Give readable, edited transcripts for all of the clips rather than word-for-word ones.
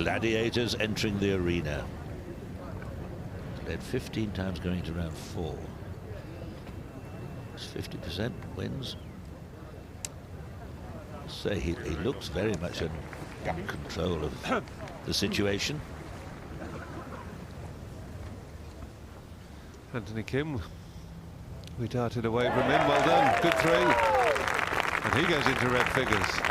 gladiators entering the arena. Led 15 times going into round 4. It's 50% wins. Say he looks very much in control of the situation. Anthony Kim, we darted away from him. Well done, good 3. And he goes into red figures.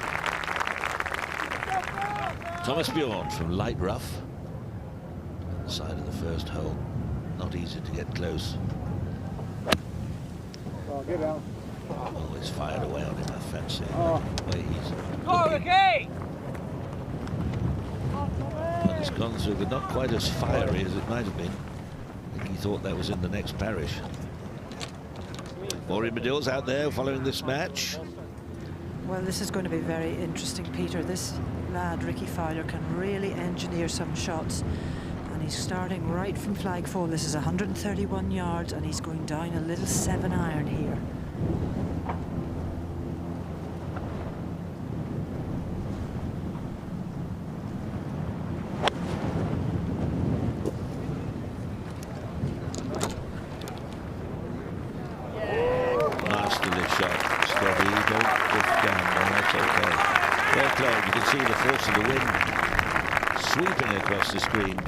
Thomas Bjorn from light rough. On the side of the first hole. Not easy to get close. Always fired away on him, I fancy. The way he's looking. Well, he's gone through, but not quite as fiery as it might have been. I think he thought that was in the next parish. Maureen Medill's out there following this match. Well, this is going to be very interesting, Peter. This lad, Ricky Fowler, can really engineer some shots. And he's starting right from flag 4. This is 131 yards, and he's going down a little 7-iron here. Masterly shot, steady, don't drift down, no, that's okay. Well played, you can see the force of the wind sweeping across the screen.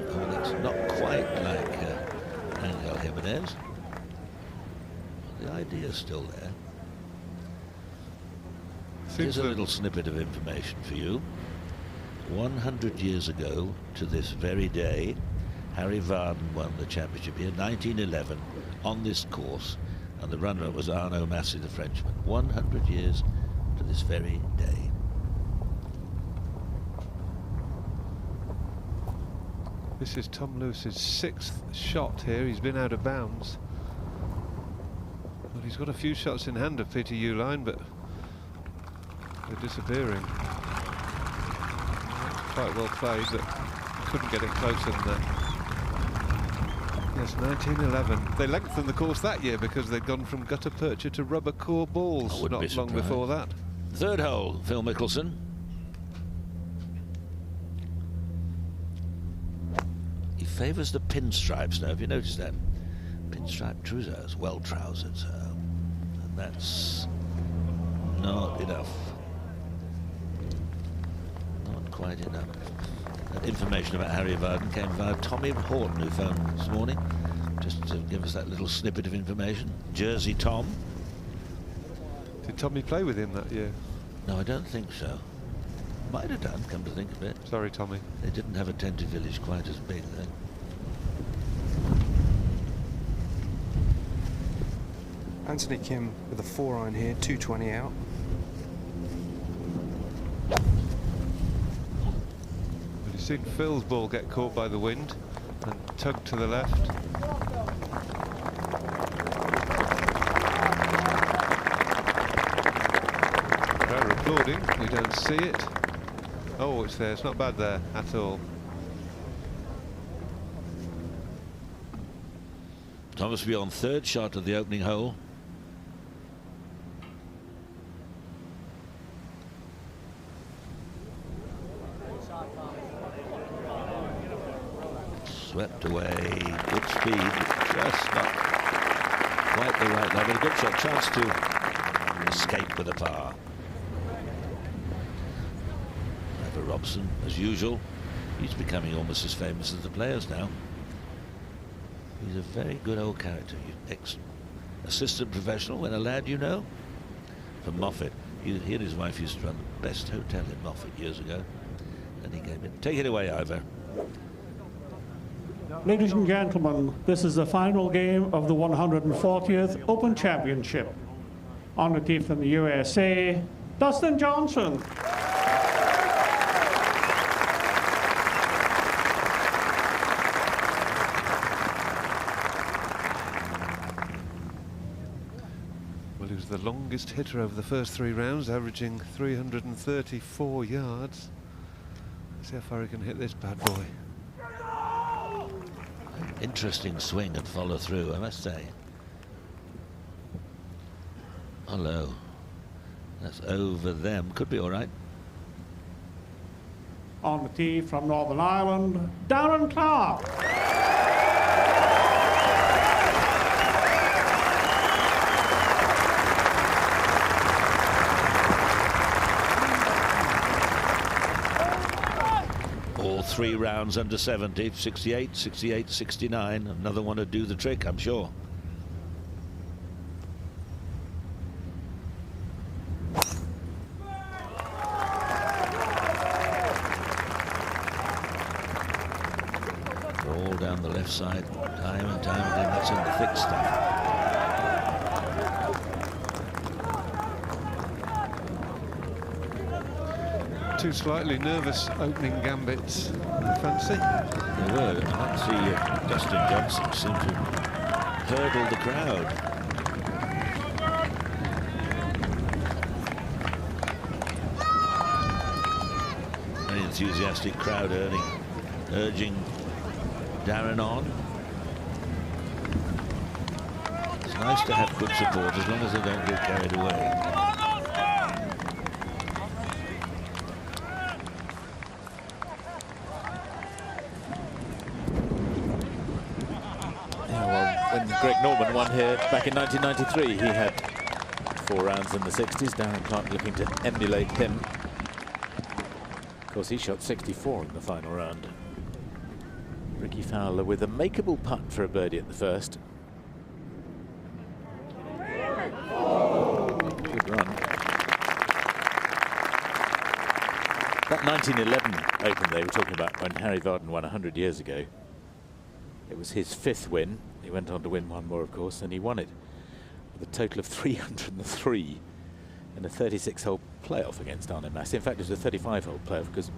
Oh, that's not quite like Angel Jimenez. The idea's still there. Here's a little snippet of information for you. 100 years ago to this very day, Harry Varden won the championship here, 1911, on this course, and the runner-up was Arnaud Massy, the Frenchman. 100 years to this very day. This is Tom Lewis's 6th shot here. He's been out of bounds. Well, he's got a few shots in hand of Peter Uihlein, but they're disappearing. Quite well played, but couldn't get it closer than that. Yes, 1911. They lengthened the course that year because they'd gone from gutta percha to rubber core balls not long before that. Third hole, Phil Mickelson. He favours the pinstripes now. Have you noticed that? Pinstripe trousers, well trousered, and that's not enough. Not quite enough. That information about Harry Varden came via Tommy Horton, who phoned this morning, just to give us that little snippet of information. Jersey Tom. Did Tommy play with him that year? No, I don't think so. Might have done, come to think of it. Sorry, Tommy. They didn't have a tented village quite as big then. Anthony Kim with a 4-iron here, 220 out. Well, you've seen Phil's ball get caught by the wind and tugged to the left. Crowd are applauding. We don't see it. Oh, it's there. It's not bad there at all. Thomas Bjorn, third shot of the opening hole. Swept away, good speed, just not quite the right level. A good shot, chance to escape with a par. Trevor Robson, as usual, he's becoming almost as famous as the players now. He's a very good old character, ex-assistant professional when a lad, you know, from Moffat. He and his wife used to run the best hotel in Moffat years ago, and he came in. Take it away, Ivor. Ladies and gentlemen, this is the final game of the 140th Open Championship. On the tee from the USA, Dustin Johnson. Well, he was the longest hitter over the first 3 rounds, averaging 334 yards. Let's see how far he can hit this bad boy. Interesting swing and follow through, I must say. Hello. That's over them. Could be all right. On the tee from Northern Ireland, Darren Clarke. All 3 rounds under 70, 68, 68, 69. Another one to do the trick, I'm sure. All down the left side, time and time again. That's in the thick stuff. Two slightly nervous opening gambits, fancy. They were. I see Dustin Johnson seem to hurdle the crowd. Very enthusiastic crowd urging Darren on. It's nice to have good support as long as they don't get carried away. Greg Norman won here back in 1993. He had 4 rounds in the 60s. Darren Clarke looking to emulate him. Of course, he shot 64 in the final round. Ricky Fowler with a makeable putt for a birdie at the first. Good run. That 1911 Open they were talking about when Harry Vardon won 100 years ago. It was his 5th win. He went on to win 1 more, of course, and he won it with a total of 303 in a 36-hole playoff against Arne Massey. In fact, it was a 35-hole playoff because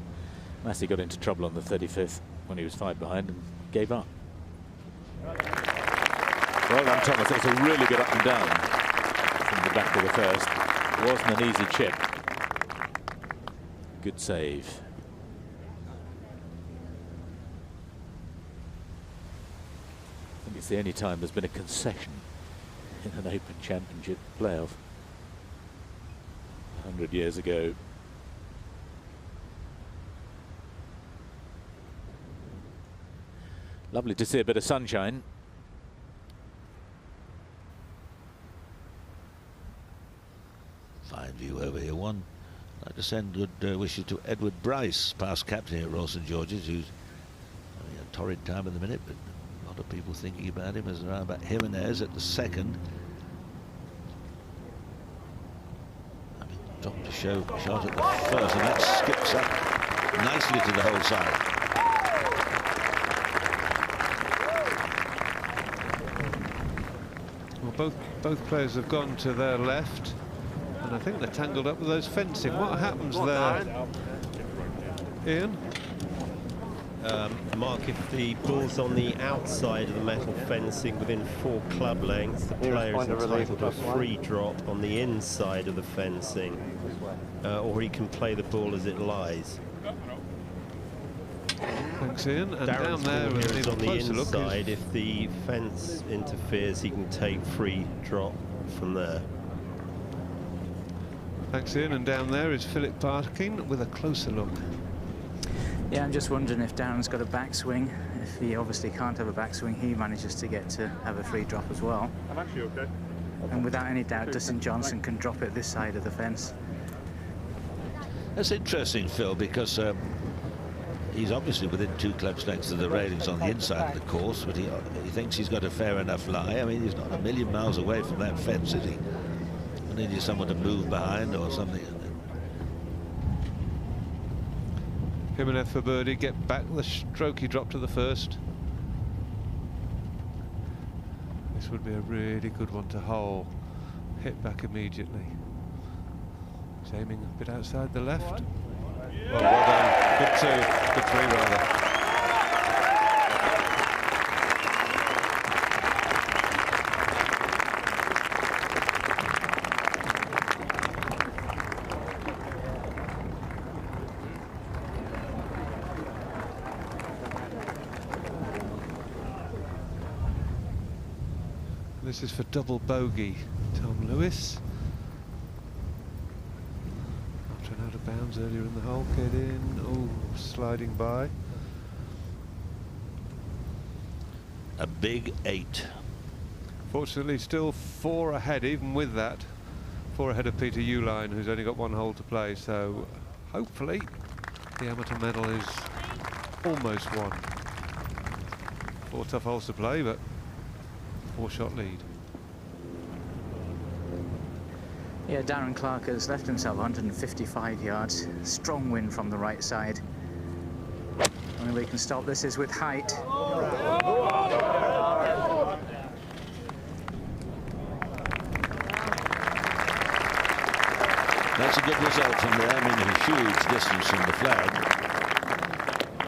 Massey got into trouble on the 35th when he was 5 behind and gave up. Well done, Thomas. It was a really good up and down from the back of the first. It wasn't an easy chip. Good save. I think it's the only time there's been a concession in an Open Championship playoff. 100 years ago. Lovely to see a bit of sunshine. Fine view over here. I'd like to send good wishes to Edward Bryce, past captain here at Royal St George's, who's having a torrid time at the minute, but a lot of people thinking about him as around about Jimenez at the 2nd. Dropped a shot at the 1st, and that skips up nicely to the whole side. Well, both players have gone to their left, and I think they're tangled up with those fencing. What happens there, Ian? Mark, if the ball's on the outside of the metal fencing within 4 club lengths, the player is entitled to a free drop on the inside of the fencing, or he can play the ball as it lies. Thanks, Ian. And Darren's down there ball here is on the closer look inside. If the fence interferes, he can take free drop from there. Thanks, Ian. And down there is Philip Parkin with a closer look. Yeah, I'm just wondering if Darren's got a backswing. If he obviously can't have a backswing, he manages to get to have a free drop as well. I'm actually okay. And without any doubt, Dustin Johnson can drop it this side of the fence. That's interesting, Phil, because he's obviously within 2 clubs lengths of the railings on the inside of the course, but he thinks he's got a fair enough lie. I mean, he's not a million miles away from that fence, is he? I need someone to move behind or something. Jimenez for birdie, get back the stroke he dropped to the 1st. This would be a really good one to hole. Hit back immediately. He's aiming a bit outside the left. Well done. Good 2, good 3 rather. This is for double bogey. Tom Lewis. After an out of bounds earlier in the hole, get in. Oh, sliding by. A big 8. Fortunately, still 4 ahead, even with that. 4 ahead of Peter Uline, who's only got 1 hole to play. So, hopefully, the amateur medal is almost won. 4 tough holes to play, but 4-shot lead. Yeah, Darren Clarke has left himself 155 yards. Strong wind from the right side. Only way he can stop this is with height. That's a good result from there. I mean, a huge distance from the flag.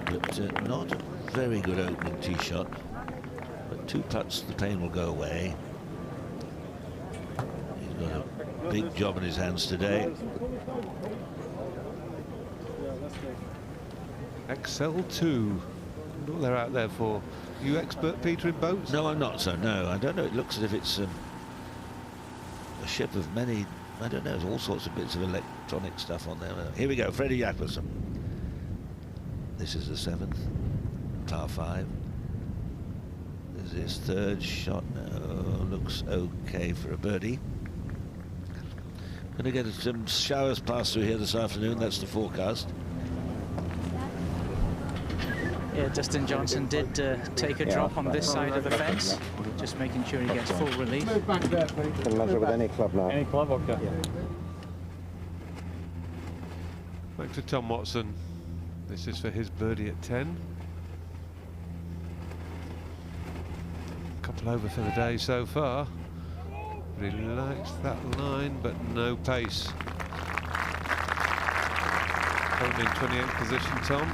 But not a very good opening tee shot. But 2 putts, the pain will go away. He's got a big job in his hands today. XL2. What they're out there for. Are you expert, Peter, in boats? No, I'm not, so no. I don't know. It looks as if it's a ship of many, I don't know, there's all sorts of bits of electronic stuff on there. Here we go, Freddie Mickelson. This is the 7th, par 5. This is his 3rd shot. No, looks okay for a birdie. Going to get some showers passed through here this afternoon. That's the forecast. Yeah, Dustin Johnson did take a drop on this side of the fence, just making sure he gets full relief. Can measure with any club now. Any club, okay. Yeah. Back to Tom Watson. This is for his birdie at 10. Couple over for the day so far. Relax that line, but no pace. Currently in 28th position, Tom.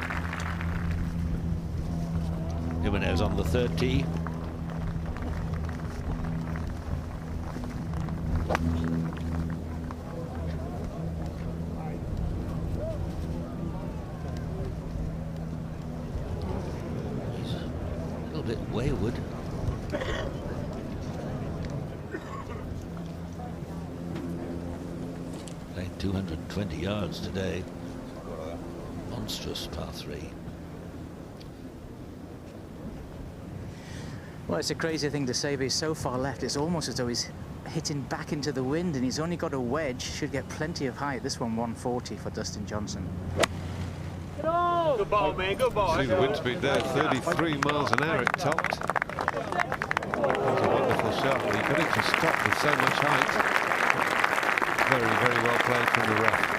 Jimenez on the 3rd tee. He's a little bit wayward. Playing 220 yards today. Monstrous par 3. Well, it's a crazy thing to say, but he's so far left, it's almost as though he's hitting back into the wind, and he's only got a wedge, should get plenty of height. This one 140 for Dustin Johnson. Good ball, man, good ball. See the wind speed there, 33 miles an hour it topped. That was a wonderful shot, but he got it to stop with so much height. Very, very well played from the ref.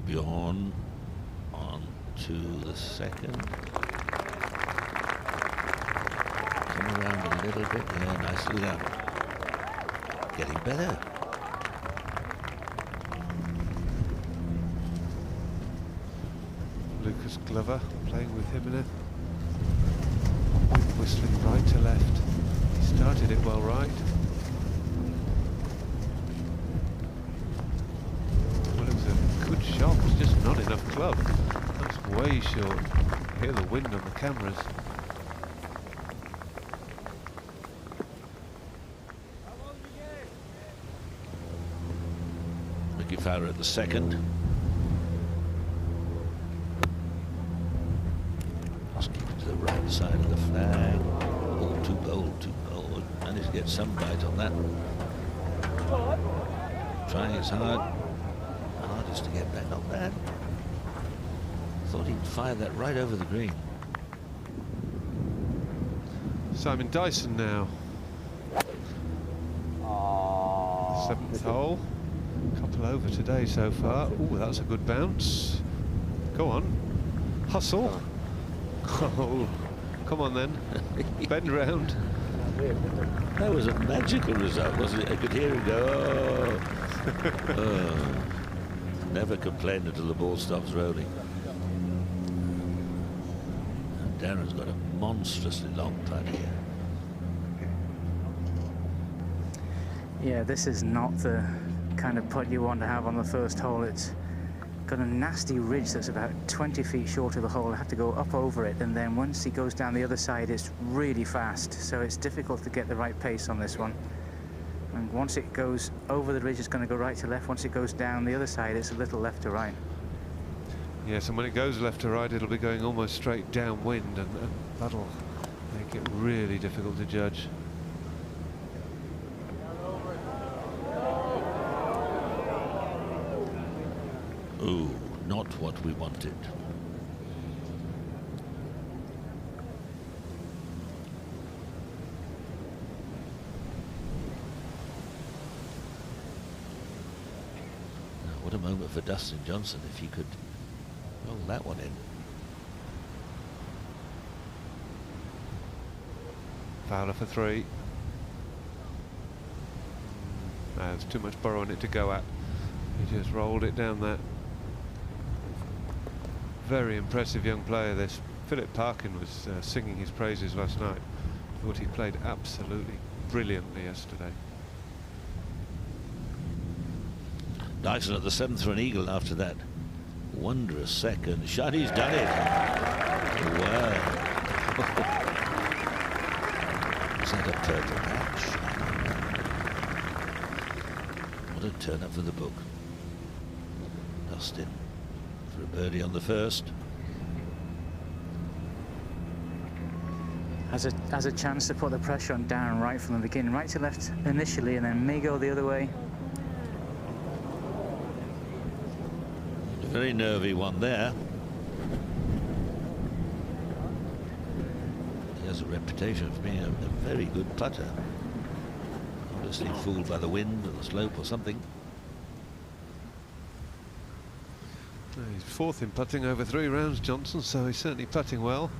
Bjorn on to the 2nd. Come around a little bit. Yeah, nicely done. Getting better. Lucas Glover playing with Jimenez. Whistling right to left. He started it well right. Good shot, it's just not enough club. That's way short. Hear the wind on the cameras. Ricky Fowler at the 2nd. Just keep it to the right side of the flag. Oh, too bold, too bold. Managed to get some bite on that. Trying his hardest to get back on that. Thought he'd fire that right over the green. Simon Dyson now. 7th hole. Couple over today so far. Oh, that's a good bounce. Go on. Hustle. Oh, come on then. Bend round. That was a magical result, wasn't it? I could hear him go, oh. Oh. Never complain until the ball stops rolling. Darren's got a monstrously long putt here. Yeah, this is not the kind of putt you want to have on the first hole. It's got a nasty ridge that's about 20 feet short of the hole. I have to go up over it, and then once he goes down the other side, it's really fast. So it's difficult to get the right pace on this one. And once it goes over the ridge, it's going to go right to left. Once it goes down the other side, it's a little left to right. Yes, and when it goes left to right, it'll be going almost straight downwind, and that'll make it really difficult to judge. Ooh, not what we wanted. Now, what a moment for Dustin Johnson if he could roll that one in. Fowler for 3. There's too much burrow on it to go at. He just rolled it down there. Very impressive young player, this. Philip Parkin was singing his praises last night. Thought he played absolutely brilliantly yesterday. Dyson at the 7th for an eagle after that wondrous second shot. He's done it. Wow. Is that a purple match? What a turn up for the book. Dustin for a birdie on the first. Has a chance to put the pressure on Darren right from the beginning, right to left initially, and then may go the other way. A very nervy one there. He has a reputation of being a very good putter. Obviously fooled by the wind or the slope or something. He's 4th in putting over 3 rounds, Johnson, so he's certainly putting well.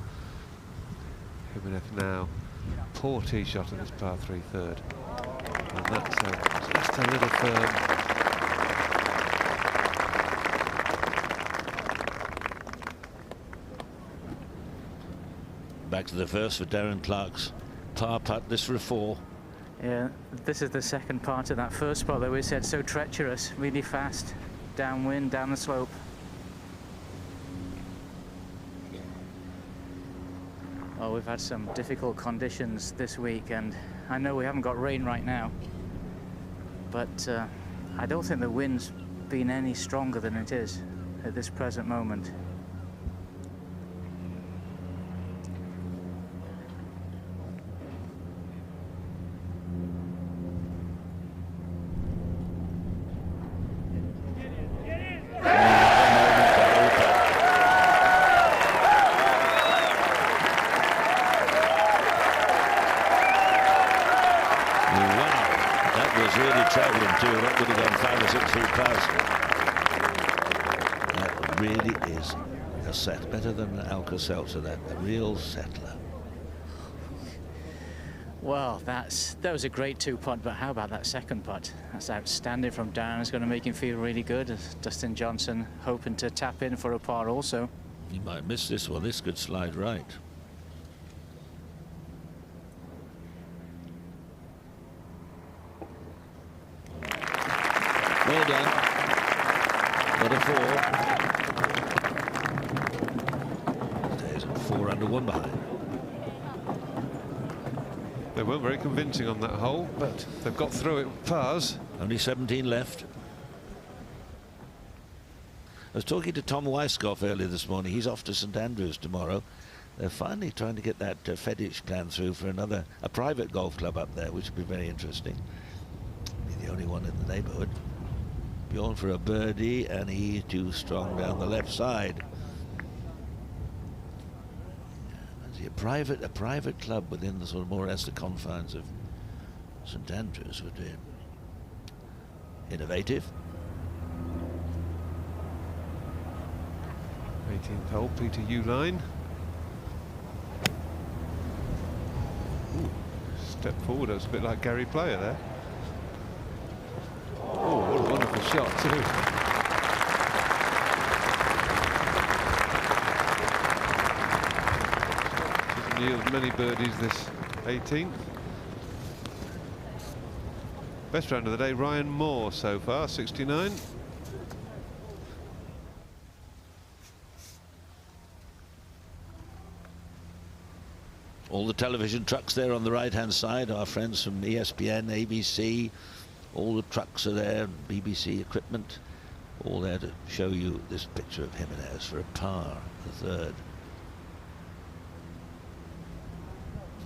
Jimenez now, poor tee shot at this par 3 third, and that's just a little firm. Back to the first for Darren Clarke's par putt. This for a 4. Yeah, this is the second part of that first spot that we said so treacherous, really fast, downwind, down the slope. Oh, we've had some difficult conditions this week, and I know we haven't got rain right now, but I don't think the wind's been any stronger than it is at this present moment. Better than Alka-Seltzer, that a real settler. Well, that was a great 2-putt, but how about that second putt? That's outstanding from Darren. It's going to make him feel really good. Dustin Johnson hoping to tap in for a par also. He might miss this one. This could slide right. Well done. What a 4. 4 under 1 behind. They weren't very convincing on that hole, but they've got through it with pars. Only 17 left. I was talking to Tom Weiskopf earlier this morning. He's off to St Andrews tomorrow. They're finally trying to get that fetish plan through for a private golf club up there, which would be very interesting. Be the only one in the neighborhood. Bjorn for a birdie, and he's too strong down the left side. A private club within the sort of more or less the confines of St Andrews would be innovative. 18th hole, Peter Uline. Ooh, step forward, that was a bit like Gary Player there. Oh, what a wonderful shot too. yield many birdies this 18th. Best round of the day, Ryan Moore so far, 69. All the television trucks there on the right-hand side, our friends from ESPN, ABC, all the trucks are there, BBC equipment, all there to show you this picture of Jimenez for a par, the third.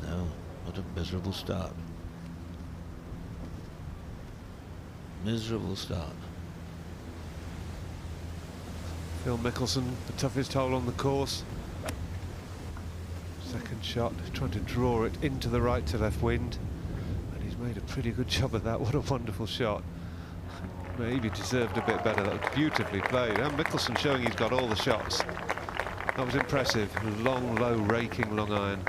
No, what a miserable start. Miserable start. Phil Mickelson, the toughest hole on the course. Second shot, trying to draw it into the right to left wind, and he's made a pretty good job of that. What a wonderful shot. Maybe deserved a bit better. That was beautifully played. And Mickelson showing he's got all the shots. That was impressive. Long, low, raking long iron.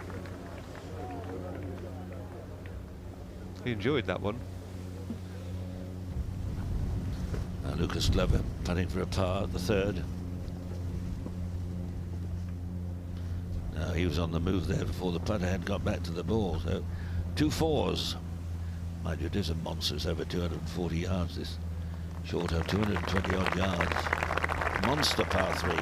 He enjoyed that one. Now Lucas Glover putting for a par, the third. Now he was on the move there before the putter had got back to the ball. So 2 fours. Mind you, it is a monster. It's over 240 yards. This short of 220 odd yards. Monster par 3.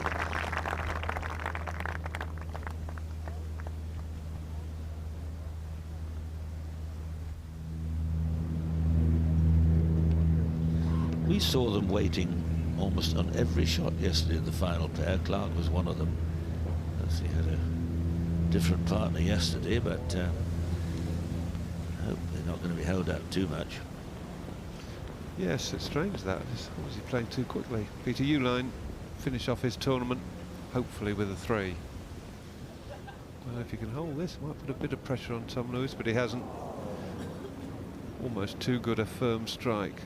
We saw them waiting almost on every shot yesterday in the final pair. Clarke was one of them. As he had a different partner yesterday, but I hope they're not going to be held out too much. Yes, it's strange that. Was he playing too quickly? Peter Uihlein finish off his tournament, hopefully with a 3. Well, if he can hold this, might put a bit of pressure on Tom Lewis, but he hasn't. Almost too good a firm strike.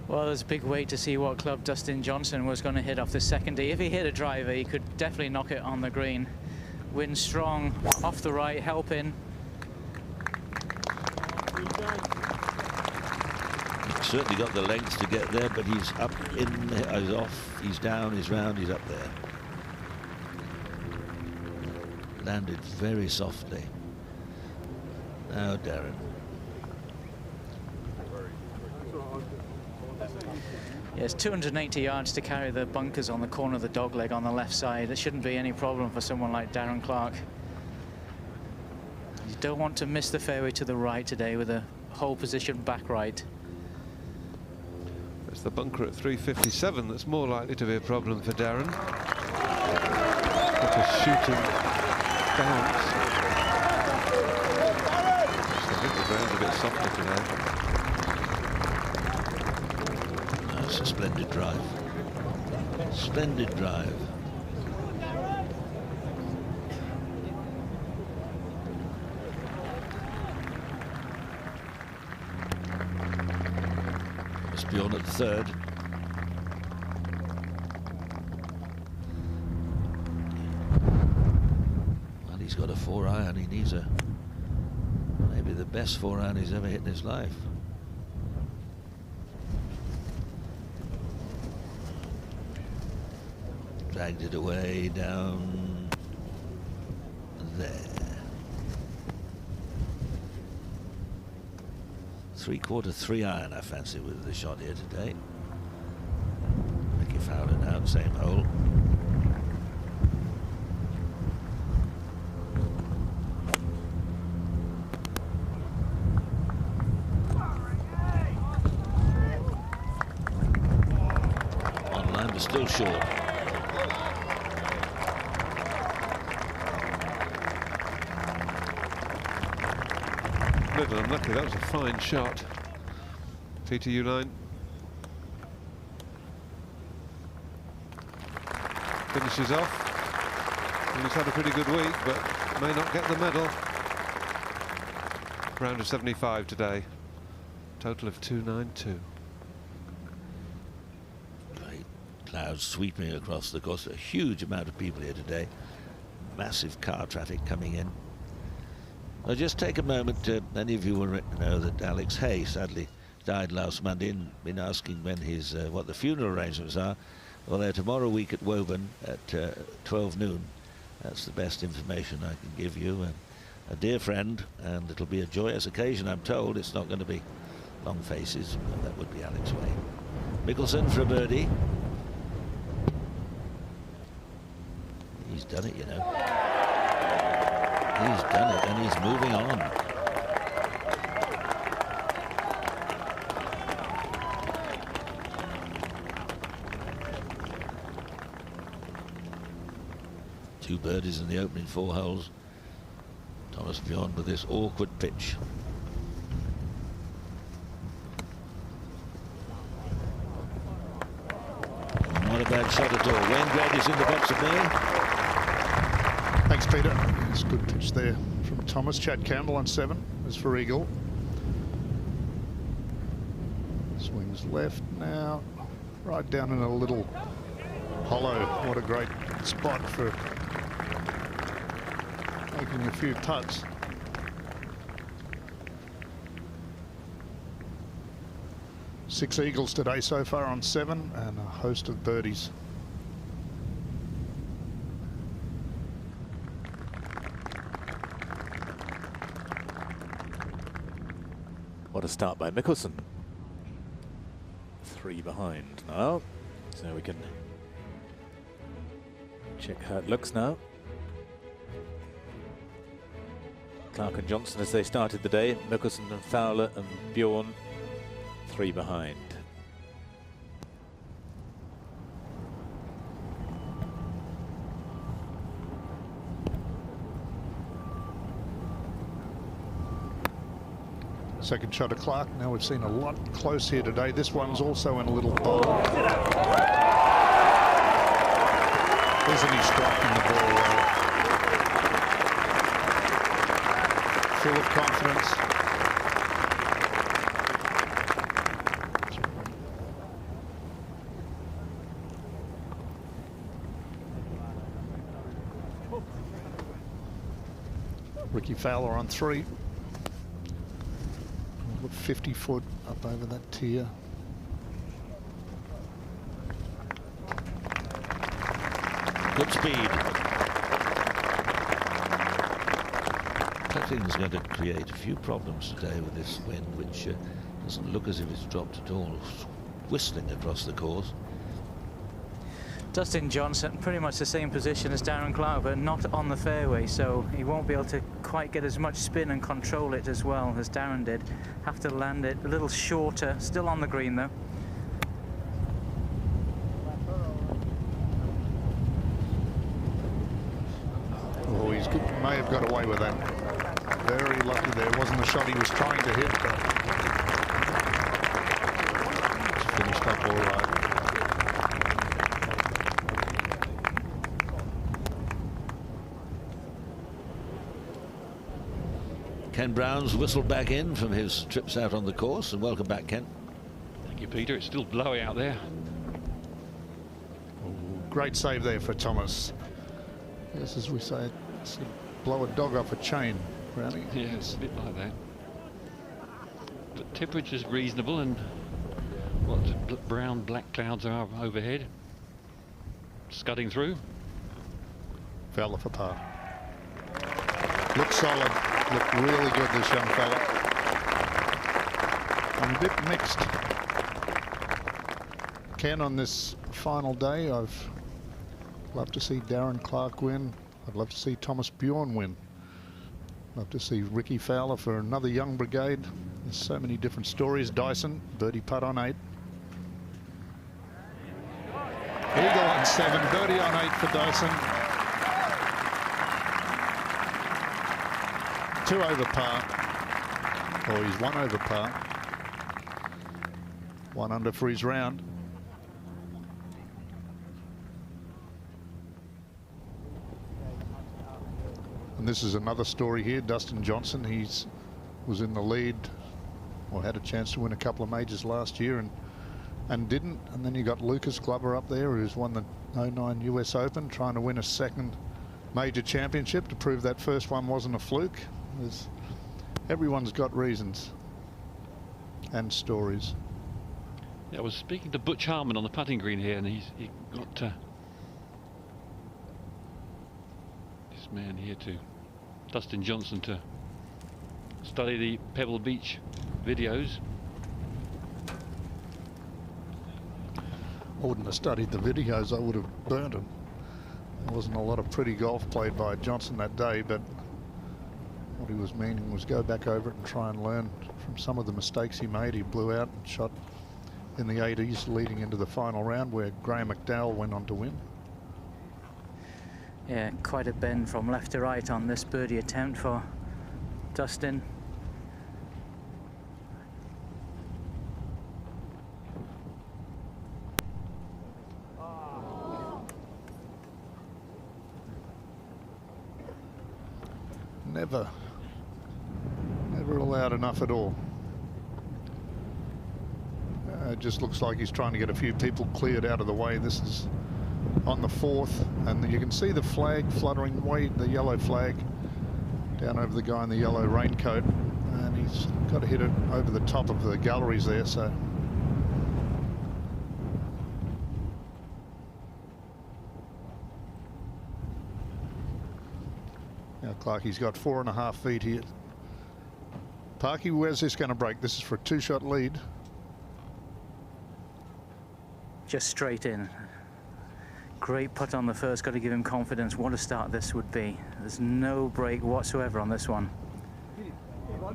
Well, there's a big wait to see what club Dustin Johnson was going to hit off the second tee. If he hit a driver, he could definitely knock it on the green. Wind strong, off the right, helping. He's certainly got the length to get there, but he's up in, he's off, he's down, he's round, he's up there. Landed very softly. Now Darren. Yes, 280 yards to carry the bunkers on the corner of the dogleg on the left side. It shouldn't be any problem for someone like Darren Clarke. You don't want to miss the fairway to the right today with a hole position back right. It's the bunker at 357 that's more likely to be a problem for Darren. Like a shooting bounce. I think the ground's a bit softer today. It's a splendid drive. Splendid drive. Must be on at the third. Well, he's got a 4-iron. He needs maybe the best 4-iron he's ever hit in his life. Dragged it away down there. 3/4 3-iron I fancy with the shot here today. Ricky Fowler now, same hole. Online but still short. Little unlucky, that was a fine shot. Peter Uihlein. Finishes off. And he's had a pretty good week, but may not get the medal. Round of 75 today. Total of 292. Great clouds sweeping across the course. A huge amount of people here today. Massive car traffic coming in. I'll just take a moment. Many of you will know that Alex Hay sadly died last Monday, and been asking when his what the funeral arrangements are. Well, they're tomorrow week at Woburn at 12 noon, That's the best information I can give you. And a dear friend, and it'll be a joyous occasion, I'm told. It's not going to be long faces, but that would be Alex Way. Mickelson for a birdie. He's done it, you know. He's done it, and he's moving on. Two birdies in the opening 4 holes. Thomas Bjorn with this awkward pitch. Not a bad shot at all. Wayne Grady is in the box of me. Thanks, Peter. It's a good pitch there from Thomas. Chad Campbell on 7 is for eagle. Swings left now, right down in a little hollow. What a great spot for making a few putts. Six eagles today so far on 7, and a host of birdies. What a start by Mickelson. 3 behind now, so we can check how it looks now. Clarke and Johnson as they started the day. Mickelson and Fowler and Bjorn 3 behind. Second shot of Clarke. Now we've seen a lot close here today. This one's also in a little bowl. Isn't he striking the ball well? Full of confidence. Ricky Fowler on 3. 50 foot up over that tier. Good speed. Cutting is going to create a few problems today with this wind, which doesn't look as if it's dropped at all. Whistling across the course. Dustin Johnson, pretty much the same position as Darren Clarke, but not on the fairway, so he won't be able to quite get as much spin and control it as well as Darren did. Have to land it a little shorter, still on the green though. Oh, he may have got away with that. Very lucky there. Wasn't the shot he was trying to hit, but it's finished up all right. Ken Brown's whistled back in from his trips out on the course, and welcome back, Ken. Thank you, Peter. It's still blowy out there. Oh, great save there for Thomas. Yes, as we say, it's blow a dog off a chain, Brownie. Yeah, it's a bit like that. But temperature's reasonable, and what brown black clouds are overhead. Scudding through. Fowler for par. Looks solid. Looked really good, this young fella. I'm a bit mixed. Ken, on this final day, I've loved to see Darren Clarke win. I'd love to see Thomas Bjorn win. Love to see Ricky Fowler for another young brigade. There's so many different stories. Dyson, birdie putt on 8. Eagle on 7, birdie on 8 for Dyson. 2 over par. Or he's 1 over par. 1 under for his round. And this is another story here. Dustin Johnson, was in the lead, or had a chance to win a couple of majors last year and didn't. And then you got Lucas Glover up there, who's won the 09 US Open, trying to win a second major championship to prove that first one wasn't a fluke. Everyone's got reasons and stories. Yeah, I was speaking to Butch Harmon on the putting green here, and he got This man here to Dustin Johnson to study the Pebble Beach videos. I wouldn't have studied the videos, I would have burnt them. There wasn't a lot of pretty golf played by Johnson that day, but what he was meaning was go back over it and try and learn from some of the mistakes he made. He blew out and shot in the 80s leading into the final round, where Graham McDowell went on to win. Yeah, quite a bend from left to right on this birdie attempt for Dustin. Never allowed enough at all. It just looks like he's trying to get a few people cleared out of the way. This is on the 4th, and you can see the flag fluttering way, the yellow flag down over the guy in the yellow raincoat, and he's got to hit it over the top of the galleries there. So now Clarke's got 4.5 feet here. Parky, where's this going to break? This is for a 2-shot lead. Just straight in. Great putt on the first, got to give him confidence. What a start this would be. There's no break whatsoever on this one. Well,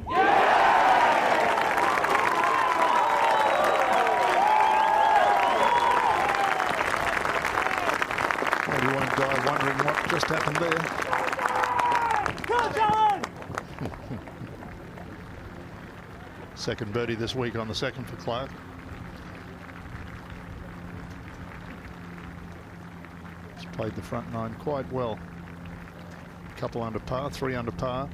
you won't die wondering what just happened there. Second birdie this week on the second for Clarke. He's played the front 9 quite well. A couple under par, 3 under par.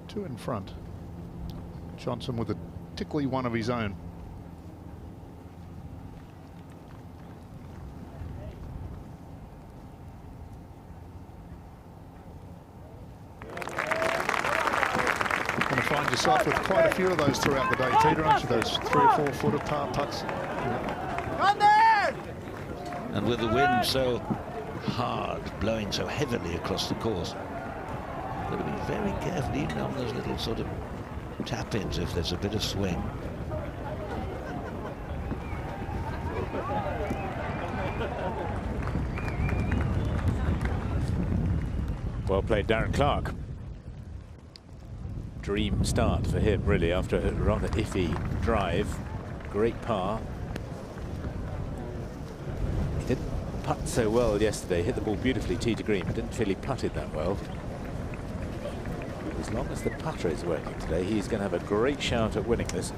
2 in front. Johnson with a tickly one of his own. Find yourself with quite a few of those throughout the day, Peter, aren't you? Those 3 or 4 footer par putts. Run there! And with the wind so hard, blowing so heavily across the course, got to be very careful even on those little sort of tap-ins if there's a bit of swing. Well played, Darren Clarke. Dream start for him, really, after a rather iffy drive. Great par. He didn't putt so well yesterday. Hit the ball beautifully tee to green, but didn't feel he putted that well. As long as the putter is working today, he's going to have a great shout at winning this.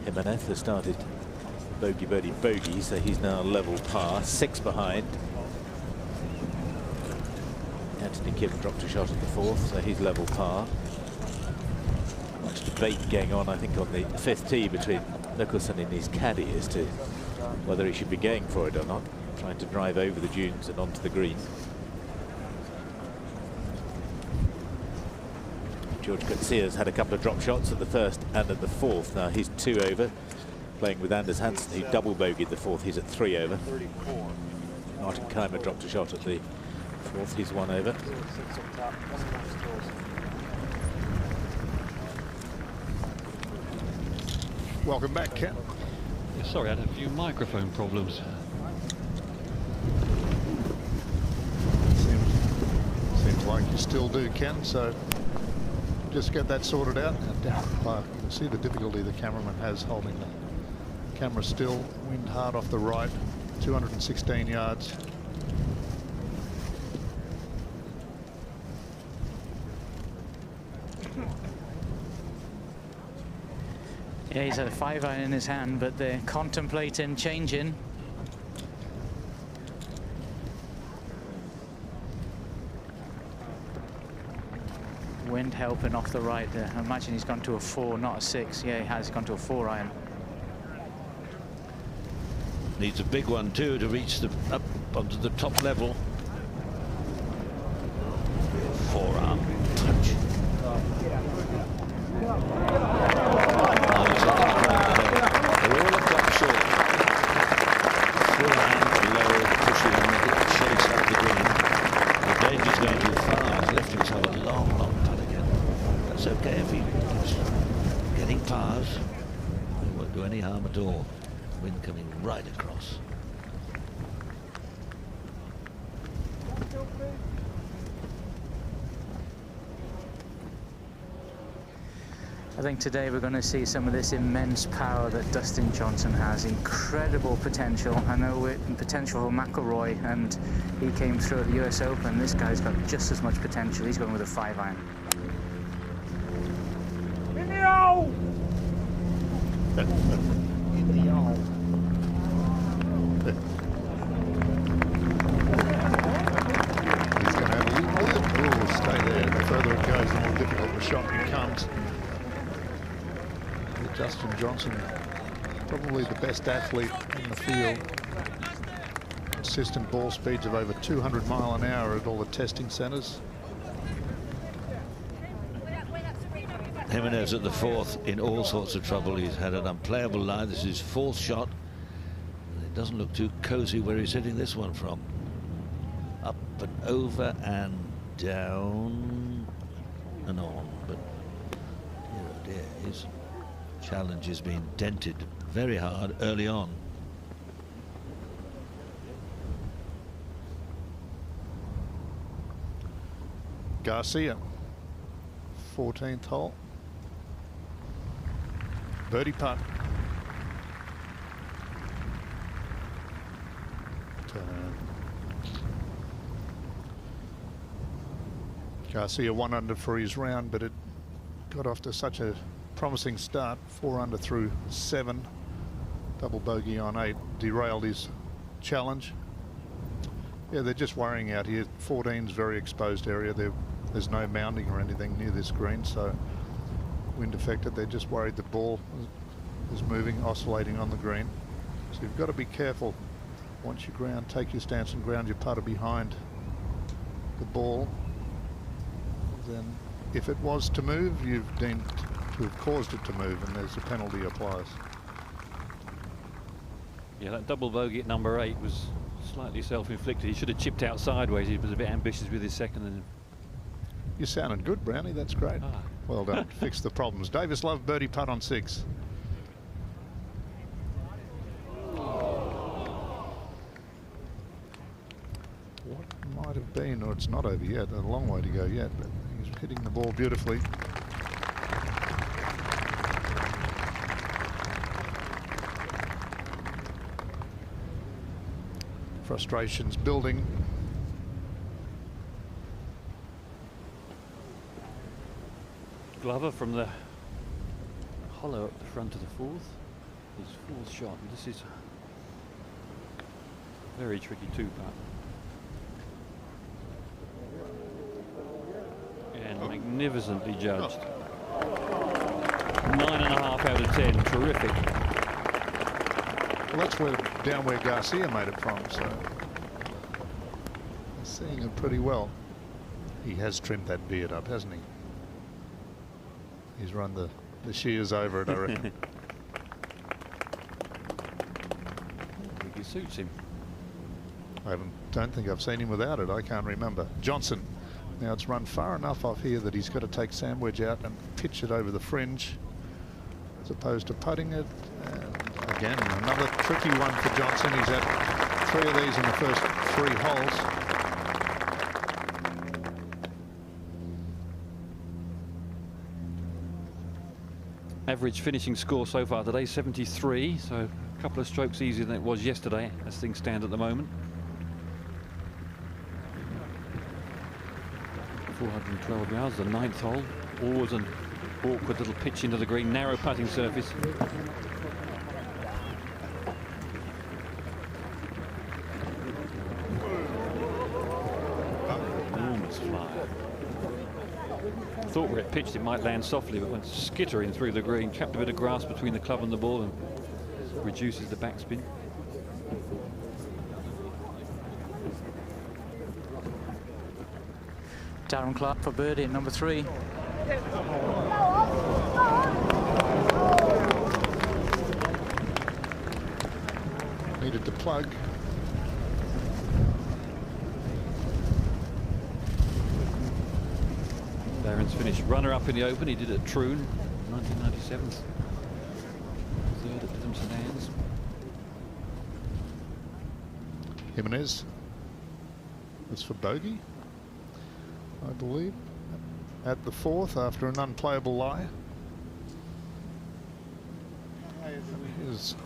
Jimenez has started bogey, birdie, bogey, so he's now level par, 6 behind. Anthony Kim dropped a shot at the 4th, so he's level par. Much debate going on, I think, on the 5th tee between Mickelson and his caddy as to whether he should be going for it or not, trying to drive over the dunes and onto the green. George Coetzee's had a couple of drop shots at the 1st and at the 4th. Now he's 2 over. Playing with Anders Hansen, who double bogeyed the 4th. He's at 3 over. Martin Keimer dropped a shot at the 4th. He's 1 over. Welcome back, Ken. Yeah, sorry, I had a few microphone problems. Seems like you still do, Ken, so just get that sorted out. Down Clarke, you can see the difficulty the cameraman has holding the camera still. Wind hard off the right, 216 yards. Yeah, he's had a 5-iron in his hand, but they're contemplating changing. Wind helping off the right. I imagine he's gone to a 4, not a 6. Yeah, he has gone to a 4-iron. Needs a big one too to reach the up onto the top level. Forearm touch. Oh, he's looking at That's okay if he keeps getting pars. It won't do any harm at all. Wind coming right across. I think today we're going to see some of this immense power that Dustin Johnson has. Incredible potential. I know potential for McIlroy, and he came through at the US Open. This guy's got just as much potential. He's going with a 5-iron. He's going to have a little stay there. The further it goes, the more difficult the shot becomes. Dustin Johnson, probably the best athlete in the field. Consistent ball speeds of over 200 mile an hour at all the testing centres. Jimenez at the fourth in all sorts of trouble. He's had an unplayable line. This is his fourth shot. And it doesn't look too cozy where he's hitting this one from. Up and over and down and on. But dear, oh dear, his challenge has been dented very hard early on. Garcia, 14th hole. Birdie putt. Garcia 1 under for his round, but it got off to such a promising start. 4 under through 7. Double bogey on 8. Derailed his challenge. Yeah, they're just worrying out here. 14's very exposed area. There's no mounding or anything near this green, so wind affected. They're just worried the ball is moving, oscillating on the green. So you've got to be careful. Once you ground, take your stance and ground your putter behind the ball. Then if it was to move, you've deemed to have caused it to move, and there's a penalty applies. Yeah, that double bogey at number 8 was slightly self-inflicted. He should have chipped out sideways. He was a bit ambitious with his second. And you're sounding good, Brownie. That's great. Well done. Fix the problems. Davis Love birdie putt on 6. What might have been, or it's not over yet. A long way to go yet, but he's hitting the ball beautifully. Frustrations building. Glover from the hollow at the front of the fourth. His fourth shot. And this is a very tricky 2-putt. And magnificently judged. 9.5 out of 10. Terrific. Well, that's down where Garcia made it from, so he's seeing it pretty well. He has trimmed that beard up, hasn't he? He's run the shears over it, I reckon. I think it suits him. Don't think I've seen him without it. I can't remember. Johnson. Now it's run far enough off here that he's got to take sandwich out and pitch it over the fringe, as opposed to putting it. And again, another tricky one for Johnson. He's had 3 of these in the first 3 holes. Average finishing score so far today, 73, so a couple of strokes easier than it was yesterday as things stand at the moment. 412 yards, the 9th hole. Always an awkward little pitch into the green, narrow putting surface. Enormous fly. Thought where it pitched it might land softly, but went skittering through the green, trapped a bit of grass between the club and the ball and reduces the backspin. Darren Clarke for birdie at number 3. Needed to plug. Darren's finished runner-up in the Open. He did it at Troon, 1997. Third at St Anne's. Jimenez. That's for bogey, I believe, at the 4th after an unplayable lie. His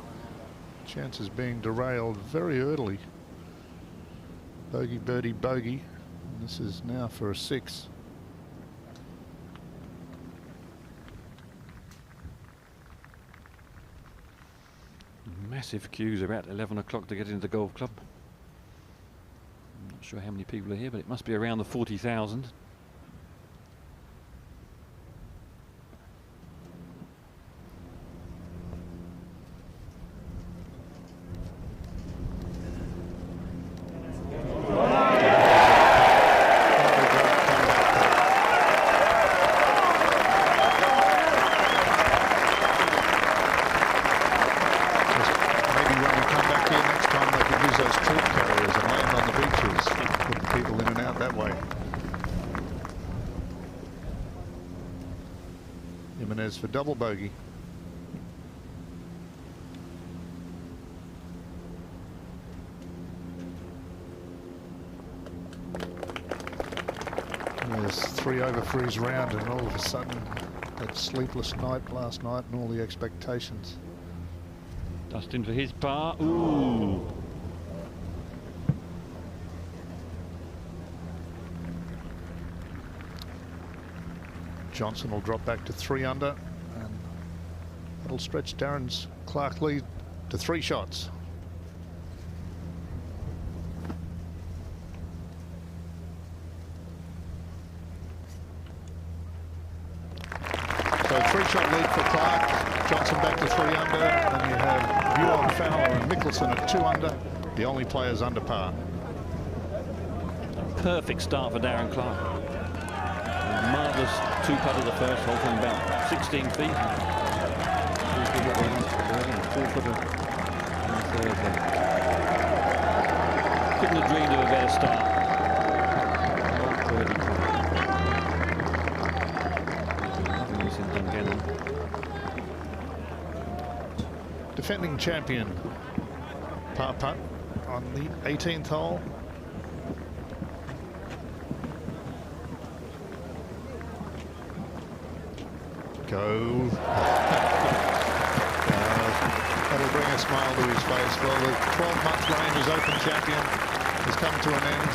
chances being derailed very early. Bogey, birdie, bogey. And this is now for a 6. Massive queues about 11 o'clock to get into the golf club. I'm not sure how many people are here, but it must be around the 40,000. For double bogey. There's 3 over for his round, and all of a sudden that sleepless night last night and all the expectations. Dustin for his par. Ooh. Johnson will drop back to 3 under, and that'll stretch Darren Clarke lead to 3 shots. So 3-shot lead for Clarke. Johnson back to 3 under. Then you have Buell, Fowler and Mickelson at 2 under. The only players under par. Perfect start for Darren Clarke. Marvellous 2-putt of the first hole from about 16 feet. 4-footer on the third then. Couldn't have dreamed of a better start. Loving this in Dungannon. Defending champion, par putt on the 18th hole. Go. That'll bring a smile to his face. Well, the 12-month reign as Open champion has come to an end,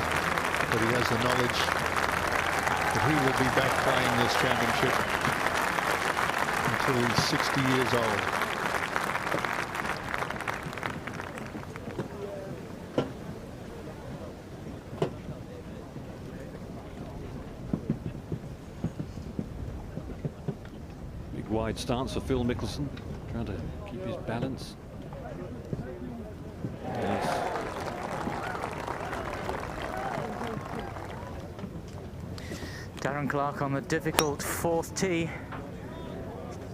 but he has the knowledge that he will be back playing this championship until he's 60 years old. Wide stance for Phil Mickelson, trying to keep his balance. Yes. Darren Clarke on the difficult 4th tee,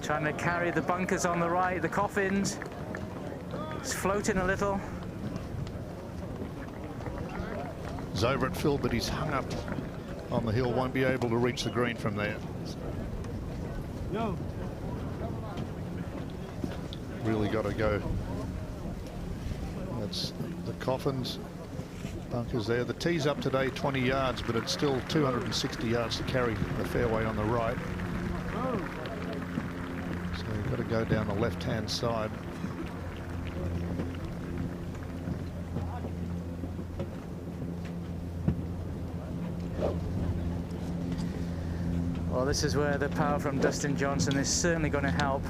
trying to carry the bunkers on the right, the coffins. It's floating a little. He's over at Phil, but he's hung up on the hill, won't be able to reach the green from there. No. Really got to go. That's the coffins, bunkers there. The tee's up today 20 yards, but it's still 260 yards to carry the fairway on the right. So you've got to go down the left-hand side. Well, this is where the power from Dustin Johnson is certainly going to help.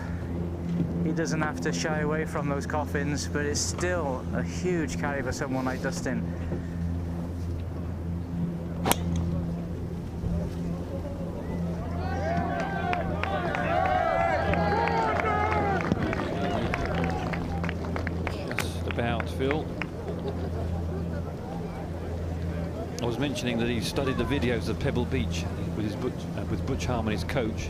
He doesn't have to shy away from those coffins, but it's still a huge carry for someone like Dustin. Just about, Phil. I was mentioning that he studied the videos of Pebble Beach with Butch Harmon, his coach,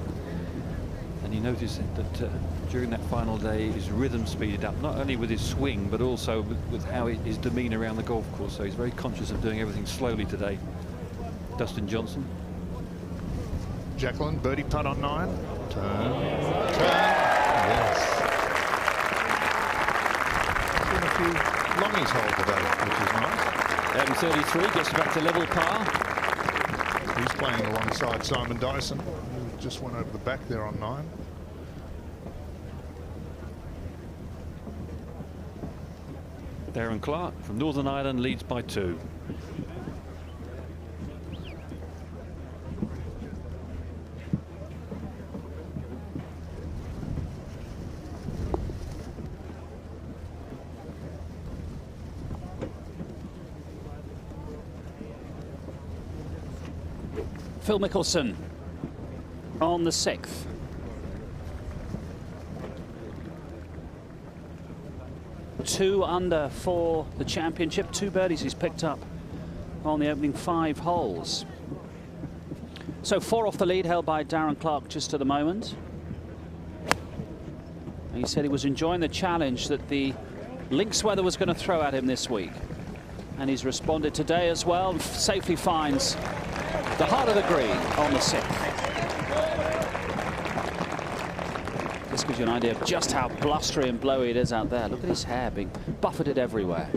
and he noticed that during that final day his rhythm speeded up, not only with his swing but also with how his demeanour around the golf course. So he's very conscious of doing everything slowly today. Dustin Johnson. Jacqueline, birdie putt on 9. Turn. Yes. Been a few longies hole today, which is nice. 11:33 gets back to level par. He's playing alongside Simon Dyson, who just went over the back there on 9. Darren Clarke from Northern Ireland leads by 2. Phil Mickelson on the 6th. Two under for the championship. 2 birdies he's picked up on the opening 5 holes. So 4 off the lead, held by Darren Clarke just at the moment. And he said he was enjoying the challenge that the links weather was going to throw at him this week. And he's responded today as well, and safely finds the heart of the green on the 6th. This gives you an idea of just how blustery and blowy it is out there. Look at his hair being buffeted everywhere.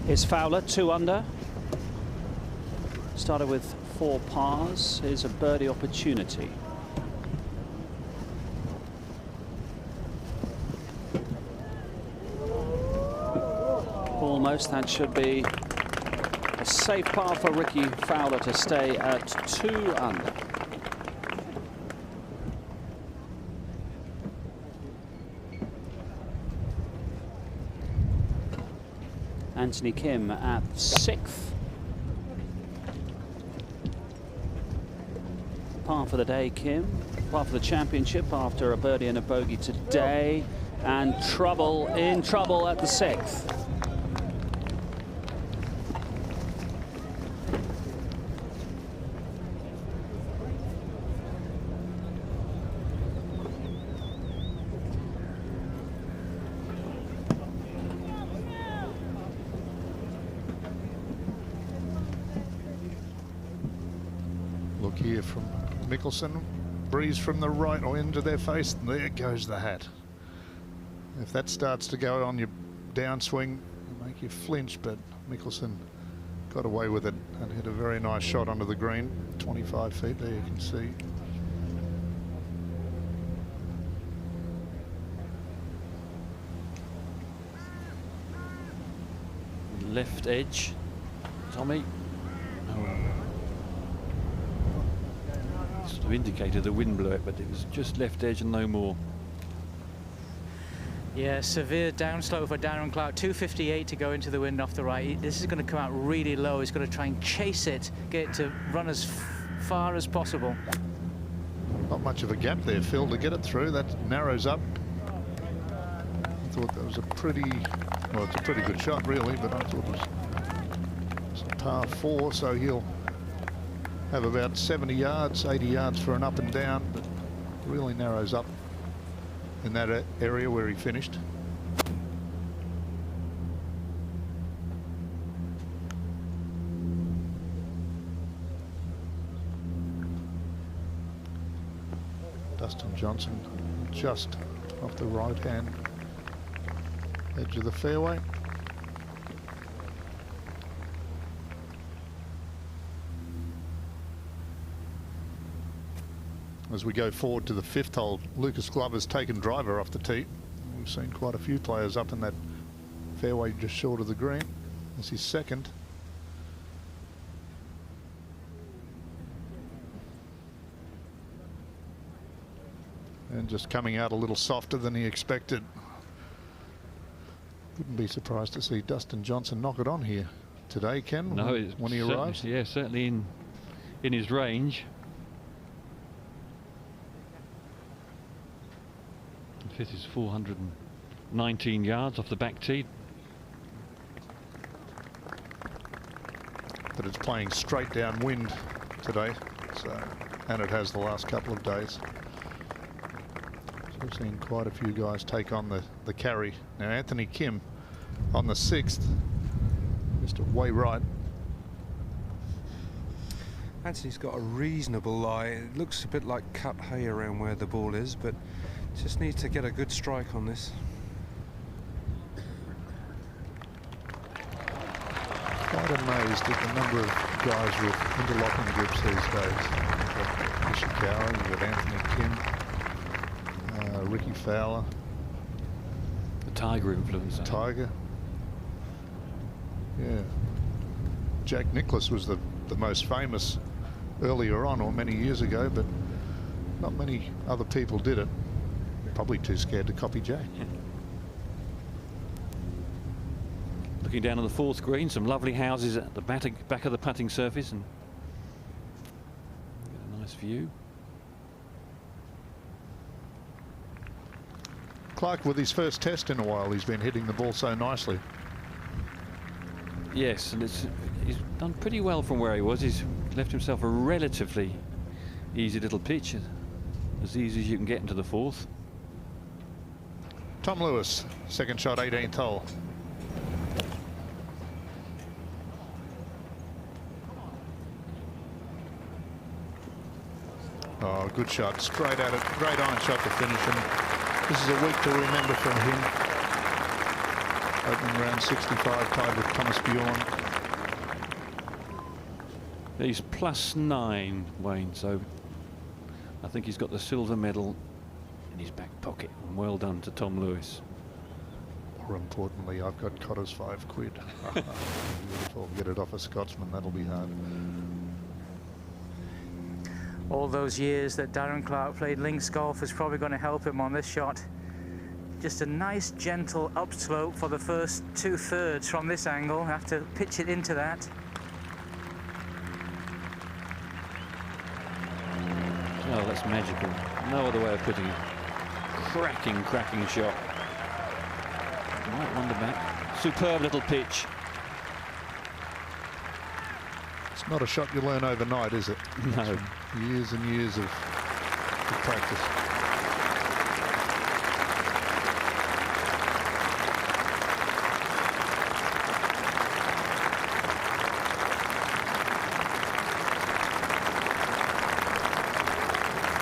Here's Fowler, 2 under. Started with 4 pars. Here's a birdie opportunity. Almost. That should be a safe par for Ricky Fowler to stay at 2 under. Anthony Kim at 6th. Par for the day, Kim. Par for the championship after a birdie and a bogey today. And in trouble at the 6th. Look here from Mickelson, breeze from the right or into their face, and there goes the hat. If that starts to go on your downswing, it'll make you flinch, but Mickelson got away with it and hit a very nice shot onto the green, 25 feet there you can see. Left edge, Tommy. Sort of indicated the wind blew it, but it was just left edge and no more. Yeah, severe downslope for Darren Clarke. 258 to go into the wind off the right. This is going to come out really low. He's going to try and chase it, get it to run as far as possible. Not much of a gap there, Phil, to get it through. That narrows up. I thought that was a pretty, well, it's a pretty good shot, really, but I thought it was a par 4, so he'll have about 70 yards, 80 yards for an up and down, but really narrows up in that area where he finished. Dustin Johnson just off the right-hand edge of the fairway. As we go forward to the 5th hole, Lucas Glover's taken driver off the tee. We've seen quite a few players up in that fairway just short of the green. This is 2nd. And just coming out a little softer than he expected. Wouldn't be surprised to see Dustin Johnson knock it on here today, Ken, no, when he arrives. Yeah, certainly in his range. Fifth is 419 yards off the back tee. But it's playing straight downwind today, so, and it has the last couple of days. We've seen quite a few guys take on the carry. Now Anthony Kim on the 6th, just way right. Anthony's got a reasonable lie. It looks a bit like cut hay around where the ball is, but just needs to get a good strike on this. Quite amazed at the number of guys with interlocking grips these days. You've got Ishikawa, you've got Anthony Kim, Ricky Fowler. The Tiger influence. Tiger. Yeah. Jack Nicklaus was the most famous earlier on, or many years ago, but not many other people did it. Probably too scared to copy Jack. Looking down on the 4th green, some lovely houses at the back of the putting surface, and get a nice view. Clarke, with his first test in a while, he's been hitting the ball so nicely. Yes, and he's done pretty well from where he was. He's left himself a relatively easy little pitch, as easy as you can get into the 4th. Tom Lewis, second shot, 18th hole. Oh, good shot, straight at it, great iron shot to finish, and this is a week to remember from him. Opening round 65, tied with Thomas Bjorn. He's +9, Wayne, so I think he's got the silver medal in his back pocket. And well done to Tom Lewis. More importantly, I've got Cotter's £5. Beautiful. Get it off a Scotsman, that'll be hard. All those years that Darren Clarke played links golf is probably going to help him on this shot. Just a nice gentle upslope for the first 2/3 from this angle. Have to pitch it into that. Oh, that's magical. No other way of putting it. Cracking shot. Right on the back. Superb little pitch. It's not a shot you learn overnight, is it? No. Years and years of practice.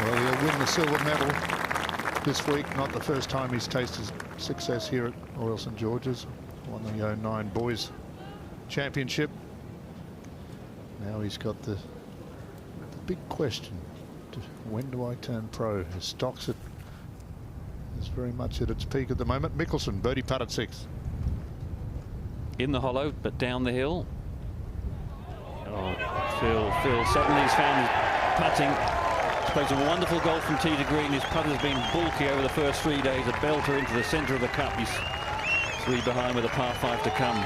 Well, he'll win the silver medal this week. Not the first time he's tasted success here at Royal St George's. Won the 09 Boys Championship. Now he's got the big question: when do I turn pro? His stock's is very much at its peak at the moment. Mickelson, birdie putt at 6. In the hollow, but down the hill. Oh, Phil suddenly he's found his putting. Plays a wonderful golf from tee to green. His putt has been bulky over the first 3 days. A belter into the centre of the cup. He's 3 behind with a par 5 to come.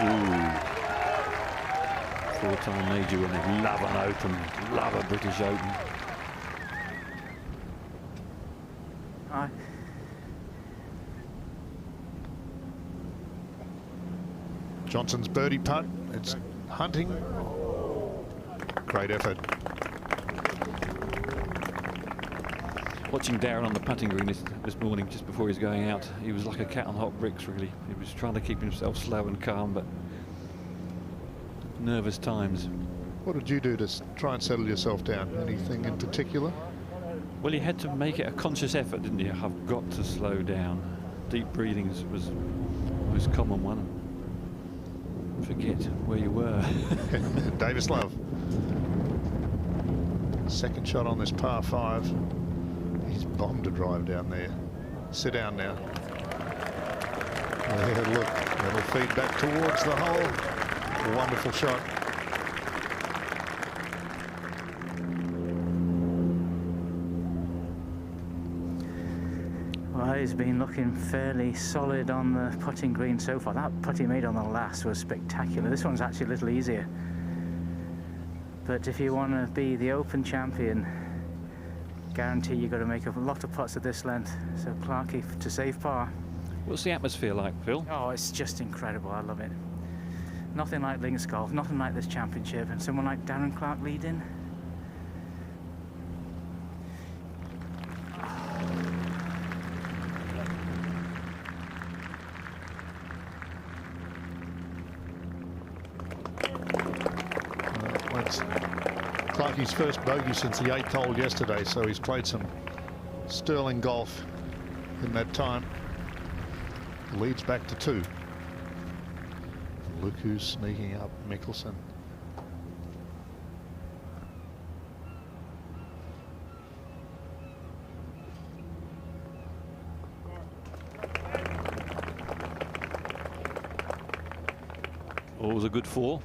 Ooh. 4-time major winner. Love an Open. Love a British Open. Johnson's birdie putt. It's hunting. Great effort. Watching Darren on the putting green this morning, just before he's going out, he was like a cat on hot bricks, really. He was trying to keep himself slow and calm, but nervous times. What did you do to try and settle yourself down? Anything in particular? Well, he had to make it a conscious effort, didn't he? I've got to slow down. Deep breathing was the most common one. Forget where you were. Davis Love. Second shot on this par 5. He's bombed a drive down there. Sit down now. There, look, that'll feed back towards the hole. A wonderful shot. Well, he's been looking fairly solid on the putting green so far. That putt he made on the last was spectacular. This one's actually a little easier. But if you want to be the Open champion, guarantee you've got to make a lot of putts at this length. So Clarke to save par. What's the atmosphere like, Phil? Oh, it's just incredible. I love it. Nothing like links golf, nothing like this championship, and someone like Darren Clarke leading. It's Clarke's first bogey since the 8th hole yesterday, so he's played some sterling golf in that time. Leads back to 2. Look who's sneaking up, Mickelson. Always a good 4.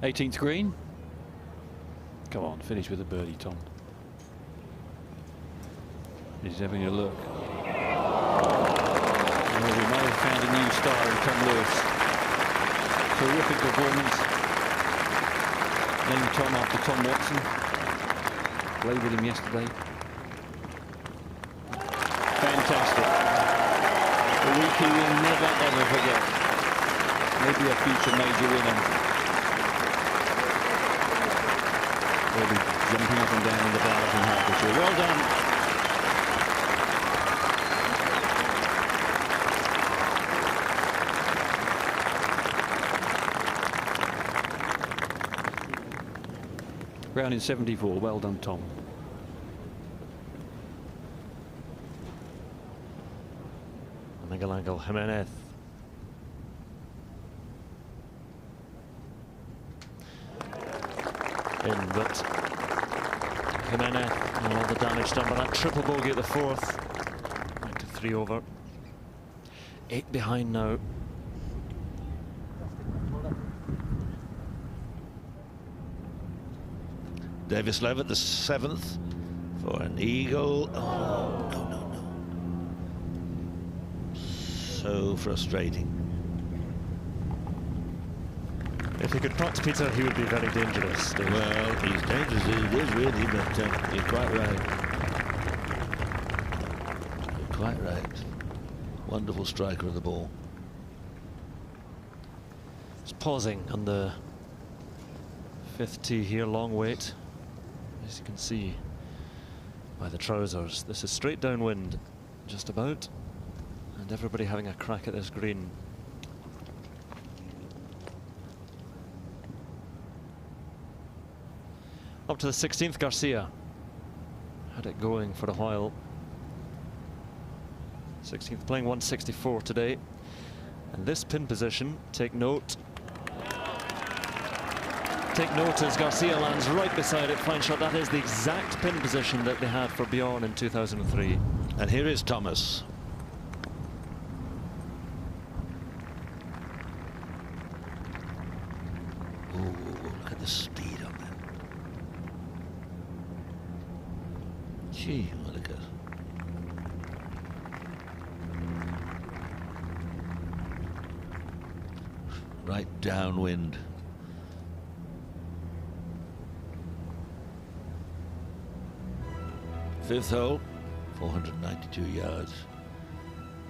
18th green. Come on, finish with a birdie, Tom. He's having a look. Well, we may have found a new star in Tom Lewis. Terrific performance. Named Tom after Tom Watson. Played with him yesterday. Fantastic. A week he will never ever forget. Maybe a future major winner. They'll be jumping up and down in the bars in Hertfordshire. Well done. Round in 74. Well done, Tom. Miguel Angel Jimenez. In, but Jimenez and all the damage done by that triple bogey at the 4th. Back to 3 over. 8 behind now. Davis Love at the 7th for an eagle. Oh, no, no, no. So frustrating. If he could putt, Peter, he would be very dangerous. Well, he's dangerous, it is really, but you're quite right. You're quite right. Wonderful striker of the ball. It's pausing on the 5th tee here, long wait. As you can see by the trousers, this is straight downwind, just about, and everybody having a crack at this green. Up to the 16th, Garcia had it going for a while. 16th playing 164 today, and this pin position, take note. Take note as Garcia lands right beside it. Fine shot. That is the exact pin position that they had for Bjorn in 2003. And here is Thomas. Oh, look at the speed on that. Gee, what a good. Right downwind. Fifth hole, 492 yards.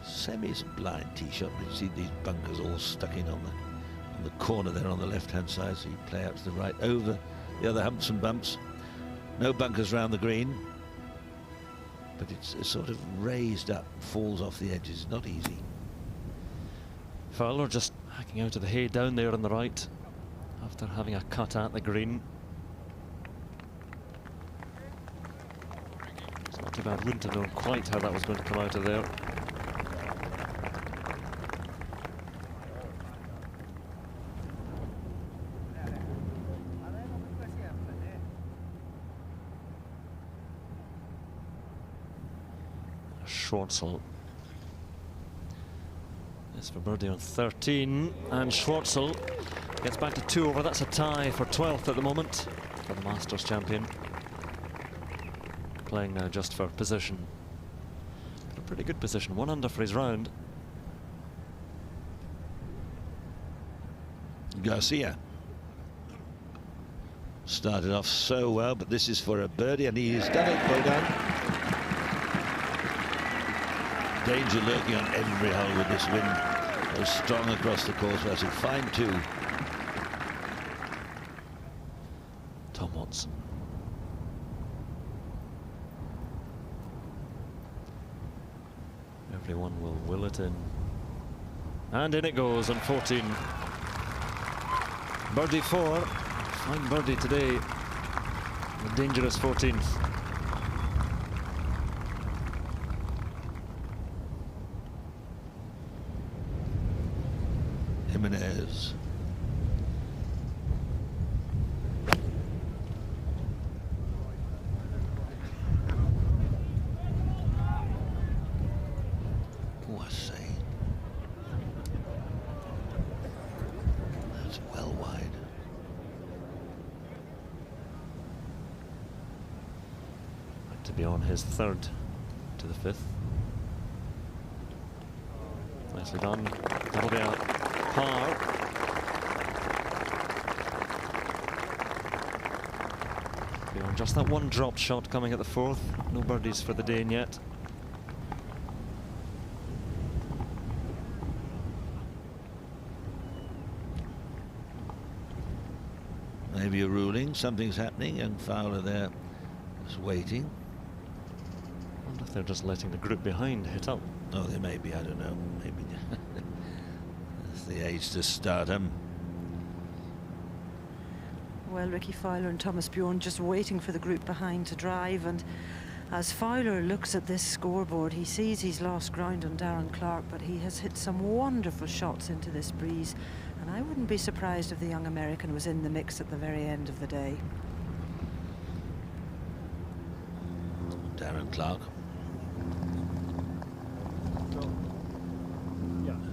Semi-blind tee shot. You see these bunkers all stuck in on the corner there on the left-hand side, so you play out to the right over the other humps and bumps. No bunkers round the green, but it's sort of raised up, falls off the edges. Not easy. Fowler just hacking out of the hay down there on the right after having a cut at the green. It's not too bad. Wouldn't have known quite how that was going to come out of there. Schwartzel is for birdie on 13, and Schwartzel gets back to 2 over. That's a tie for 12th at the moment for the Masters champion. Playing now just for position. A pretty good position, 1 under for his round. Garcia started off so well, but this is for a birdie, and he's done it. Well done. Danger lurking on every hole with this wind. So strong across the course. That's a fine 2. Tom Watson. Everyone will will it in. And in it goes on 14. Birdie 4. Fine birdie today. A dangerous 14th. Jimenez. Oh, I say. That's well wide. To be on his 3rd to the 5th. Nicely done. That'll be a par. Beyond just that one drop shot coming at the 4th. No birdies for the day yet. Maybe a ruling, something's happening, and Fowler there is waiting. I wonder if they're just letting the group behind hit up. Oh, they may be, I don't know. Maybe it's the age to start them. Well, Ricky Fowler and Thomas Bjorn just waiting for the group behind to drive, and as Fowler looks at this scoreboard, he sees he's lost ground on Darren Clarke, but he has hit some wonderful shots into this breeze, and I wouldn't be surprised if the young American was in the mix at the very end of the day. Darren Clarke.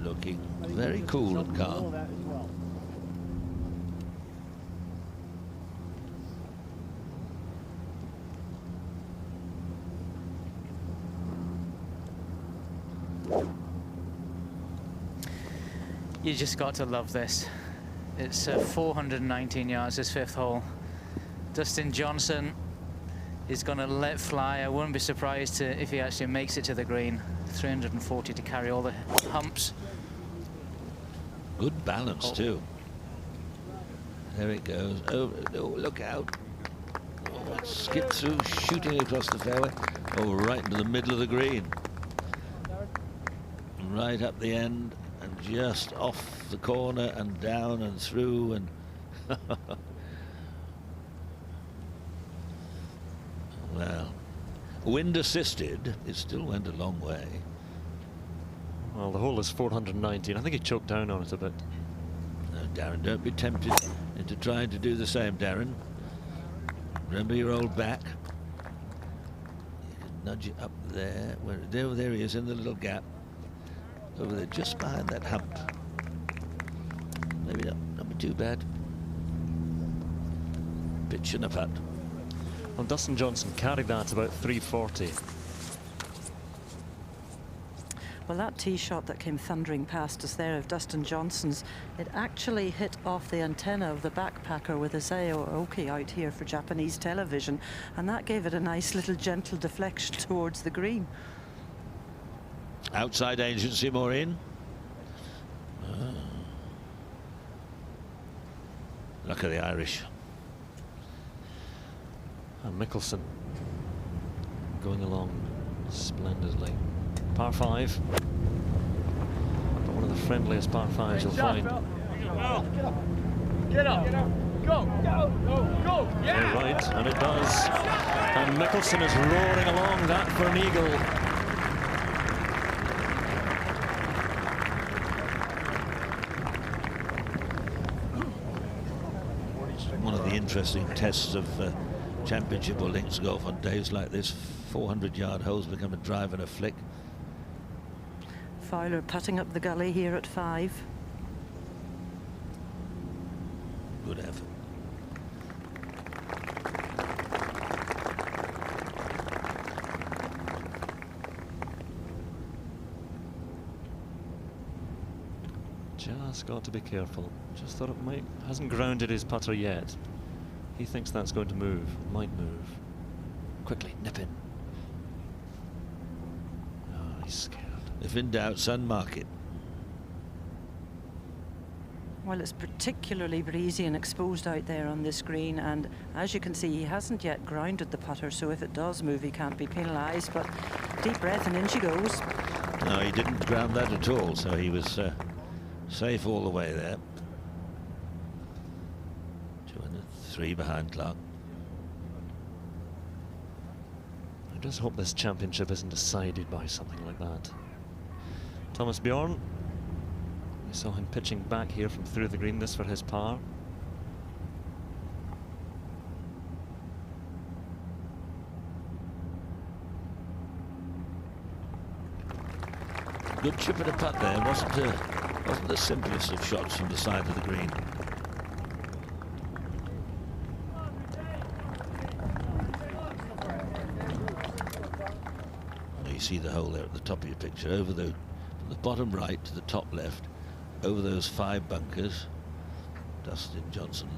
Looking very cool and calm. You just got to love this. It's 419 yards, this 5th hole. Dustin Johnson is going to let fly. I wouldn't be surprised if he actually makes it to the green. 340 to carry all the humps. Good balance too. There it goes. Oh, look out. Oh, skip through, shooting across the fairway. Oh, right into the middle of the green. Right up the end and just off the corner and down and through and well, wind assisted, it still went a long way. Well, the hole is 419. I think he choked down on it a bit. No, Darren, don't be tempted into trying to do the same, Darren. Remember your old back. You can nudge it up there. There he is in the little gap. Over there, just behind that hump. Maybe not be too bad. Pitch and a putt. Well, Dustin Johnson carried that about 340. Well, that tee shot that came thundering past us there of Dustin Johnson's, it actually hit off the antenna of the backpacker with Isaiah Oki out here for Japanese television, and that gave it a nice little gentle deflection towards the green. Outside agency, more in. Look at the Irish. And Mickelson going along splendidly. Par 5. But one of the friendliest par 5s you'll find. Get up. Go. Go. Yeah. Right, and it does. And Mickelson is roaring along that for an eagle. One of the interesting tests of championship or links golf on days like this. 400-yard holes become a drive and a flick. Fowler putting up the gully here at 5. Good effort. Just got to be careful. Just thought it hasn't grounded his putter yet. He thinks that's going to move. Might move. Quickly, nip in. Oh, he's scared. If in doubt, sun mark it. Well, it's particularly breezy and exposed out there on this green, and as you can see, he hasn't yet grounded the putter, so if it does move, he can't be penalised. But deep breath and in she goes. No, he didn't ground that at all, so he was Safe all the way there. 203 behind Clarke. I just hope this championship isn't decided by something like that. Thomas Bjorn. We saw him pitching back here from through the green, this for his par. Good chip and a putt there. Wasn't the simplest of shots from the side of the green. You see the hole there at the top of your picture, over from the bottom right to the top left, over those 5 bunkers. Dustin Johnson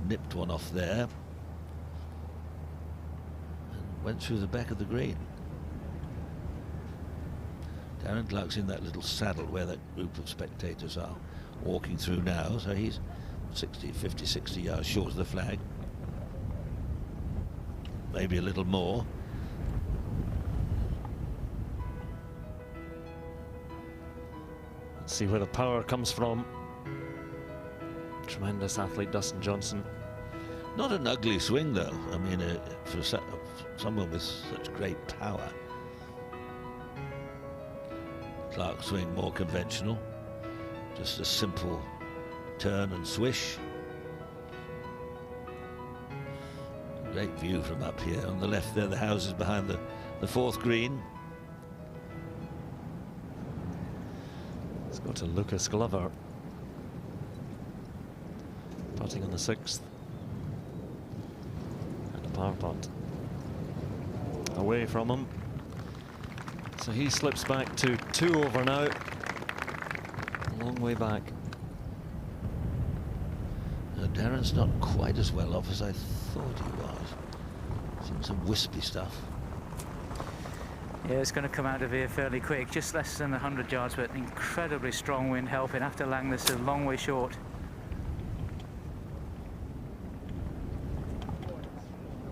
nipped one off there and went through the back of the green. Darren Clarke's in that little saddle where that group of spectators are walking through now, so he's 50, 60 yards short of the flag. Maybe a little more. Let's see where the power comes from. Tremendous athlete, Dustin Johnson. Not an ugly swing, though. I mean, for someone with such great power. Clarke's swing more conventional, just a simple turn and swish. Great view from up here. On the left there, the houses behind the 4th green. Let's go to Lucas Glover. Putting on the 6th. And a par putt. Away from him. So he slips back to 2 over now. A long way back. Darren's not quite as well off as I thought he was. Seems some wispy stuff. Yeah, it's going to come out of here fairly quick. Just less than 100 yards, but incredibly strong wind helping. After Lang, this is a long way short.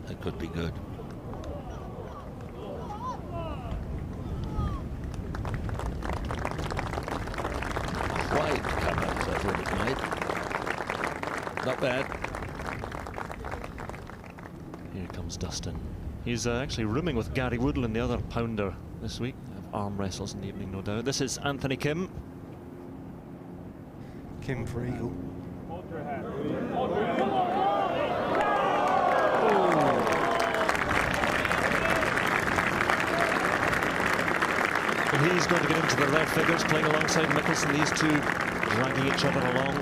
That could be good. Quite come out as I thought it might. Not bad. Here comes Dustin. He's actually rooming with Gary Woodland, the other pounder this week. Arm wrestles in the evening, no doubt. This is Anthony Kim. Kim for eagle. And he's going to get into the red figures, playing alongside Mickelson. These two dragging each other along.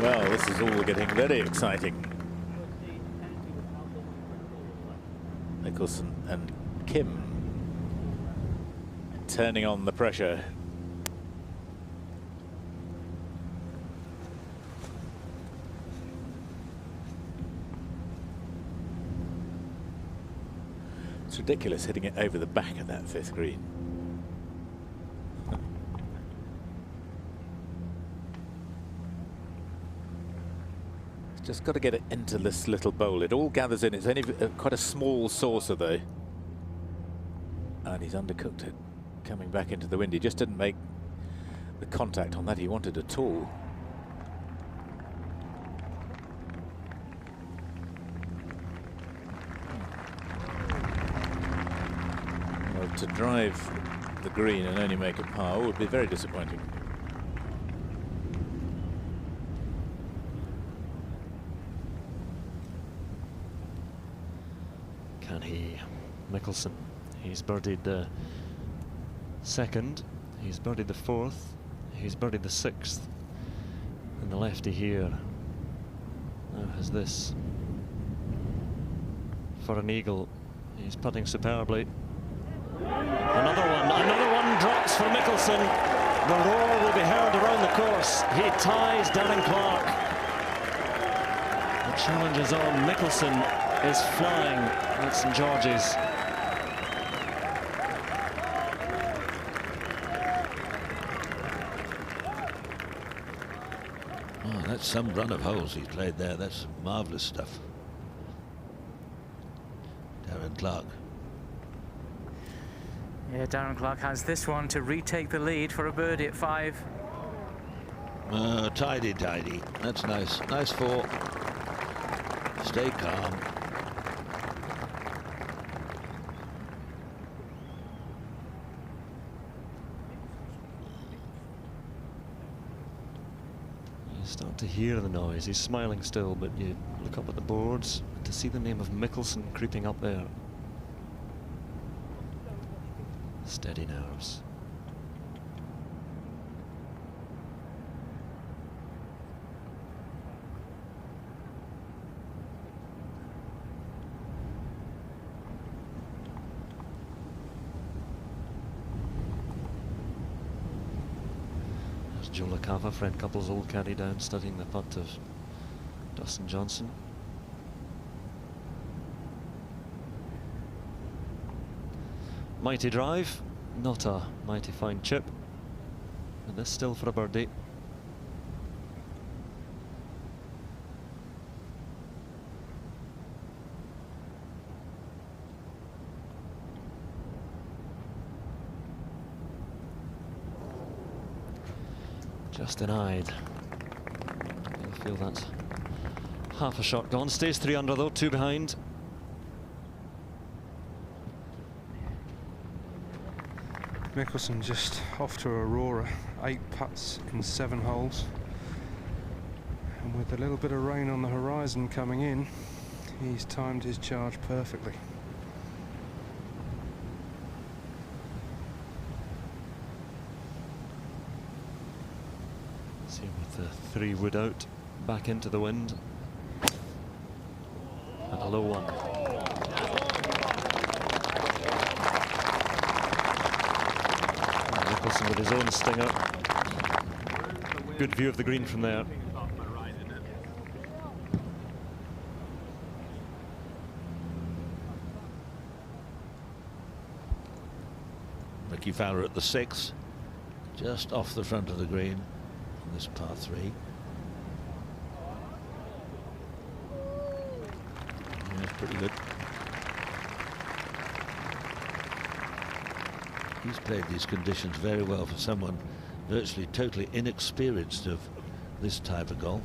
Well, this is all getting very exciting. Mickelson and Kim turning on the pressure. It's ridiculous hitting it over the back of that 5th green. Just got to get it into this little bowl. It all gathers in. It's only quite a small saucer, though. And he's undercooked it. Coming back into the wind. He just didn't make the contact on that he wanted at all. Well, to drive the green and only make a par would be very disappointing. Can he? Mickelson. He's birdied the 2nd. He's birdied the 4th. He's birdied the 6th. And the lefty here now has this for an eagle. He's putting superbly. Another one drops for Mickelson. The roar will be heard around the course. He ties Darren Clarke. The challenge is on. Mickelson is flying at St George's. Oh, that's some run of holes he's played there. That's marvellous stuff. Darren Clarke. Yeah, Darren Clarke has this one to retake the lead for a birdie at 5. Tidy. That's nice. Nice 4. Stay calm. You start to hear the noise. He's smiling still, but you look up at the boards to see the name of Mickelson creeping up there. Steady nerves. There's Joe LaCava, Fred Couples' old caddy, down studying the putt of Dustin Johnson. Mighty drive, not a mighty fine chip, but this still for a birdie. Just denied. I feel that's half a shot gone. Stays 3 under though, 2 behind. Mickelson just off to Aurora, 8 putts in 7 holes. And with a little bit of rain on the horizon coming in, he's timed his charge perfectly. See with the 3 wood out, back into the wind. And a low one. Mickelson with his own stinger. Good view of the green from there. Ricky Fowler at the 6, just off the front of the green on this par 3. That's pretty good. He's played these conditions very well for someone virtually totally inexperienced of this type of golf.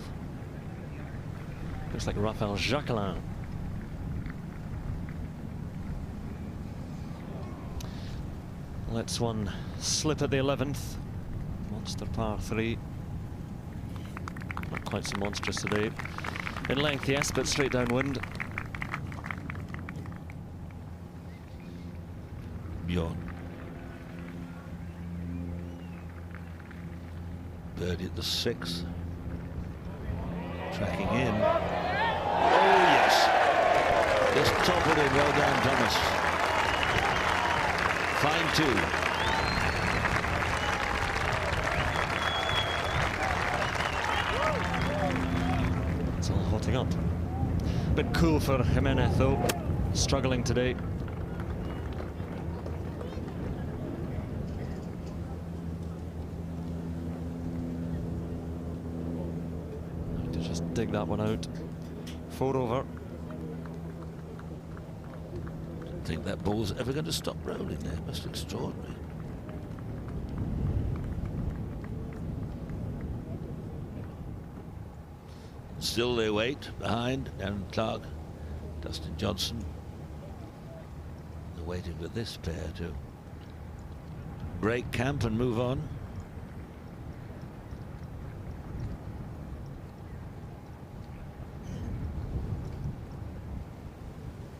Looks like Raphael Jacquelin. Lets one slip at the 11th. Monster par 3. Not quite so monstrous today. In length, yes, but straight downwind. Bjorn. Birdie at the 6. Tracking in. Oh, yes. Just toppled in. Well done, Thomas. Fine 2. It's all hotting up. Bit cool for Jimenez, though. Struggling today. Need to just dig that one out. 4 over. Think that ball's ever going to stop rolling there. Most extraordinary. Still they wait behind Darren Clarke, Dustin Johnson. They're waiting for this pair to break camp and move on.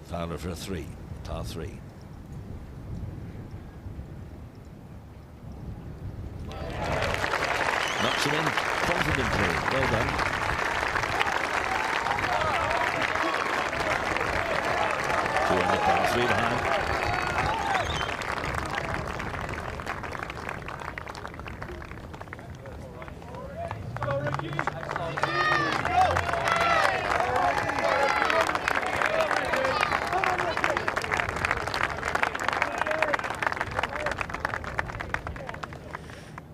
Fowler for a 3. Par 3. Knocks him in confidently. Well done. Two on the par 3 behind.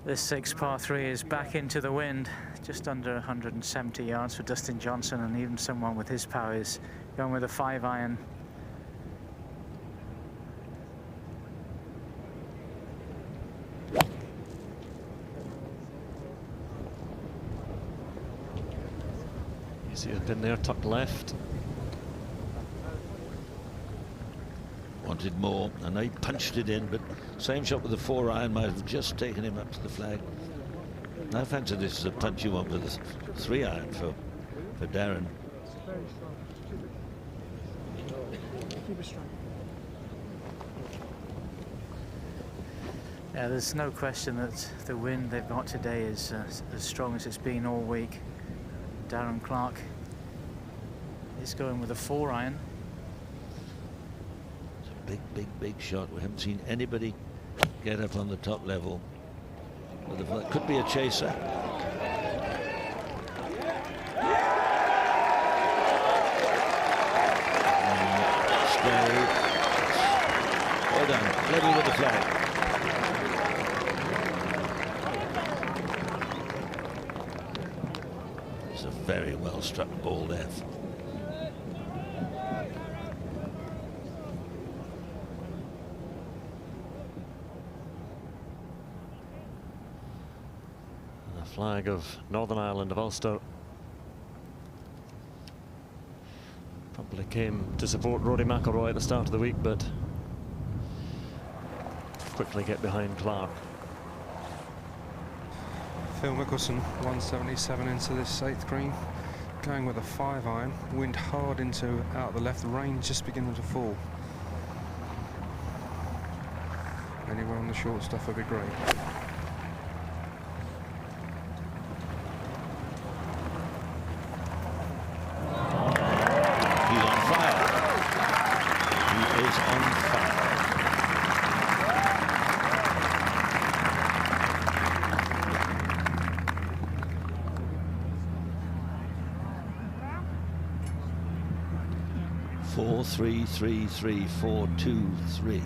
This 6 par 3 is back into the wind, just under 170 yards for Dustin Johnson, and even someone with his power is going with a 5 iron. See the pin there, tucked left. Wanted more, and he punched it in, but same shot with the 4-iron might have just taken him up to the flag. I fancy this is a punchy one for the 3-iron for Darren. Yeah, there's no question that the wind they've got today is as strong as it's been all week. Darren Clarke is going with a 4-iron. It's a big shot. We haven't seen anybody get up on the top level. But could be a chaser. Stay. Well done. Level with the flag. It's a very well struck ball there. Flag of Northern Ireland of Ulster. Probably came to support Rory McIlroy at the start of the week, but quickly get behind Clarke. Phil Mickelson, 177 into this 8th green, going with a 5-iron. Wind hard into out the left. The rain just beginning to fall. Anywhere on the short stuff would be great. Three, 4, 2, 3.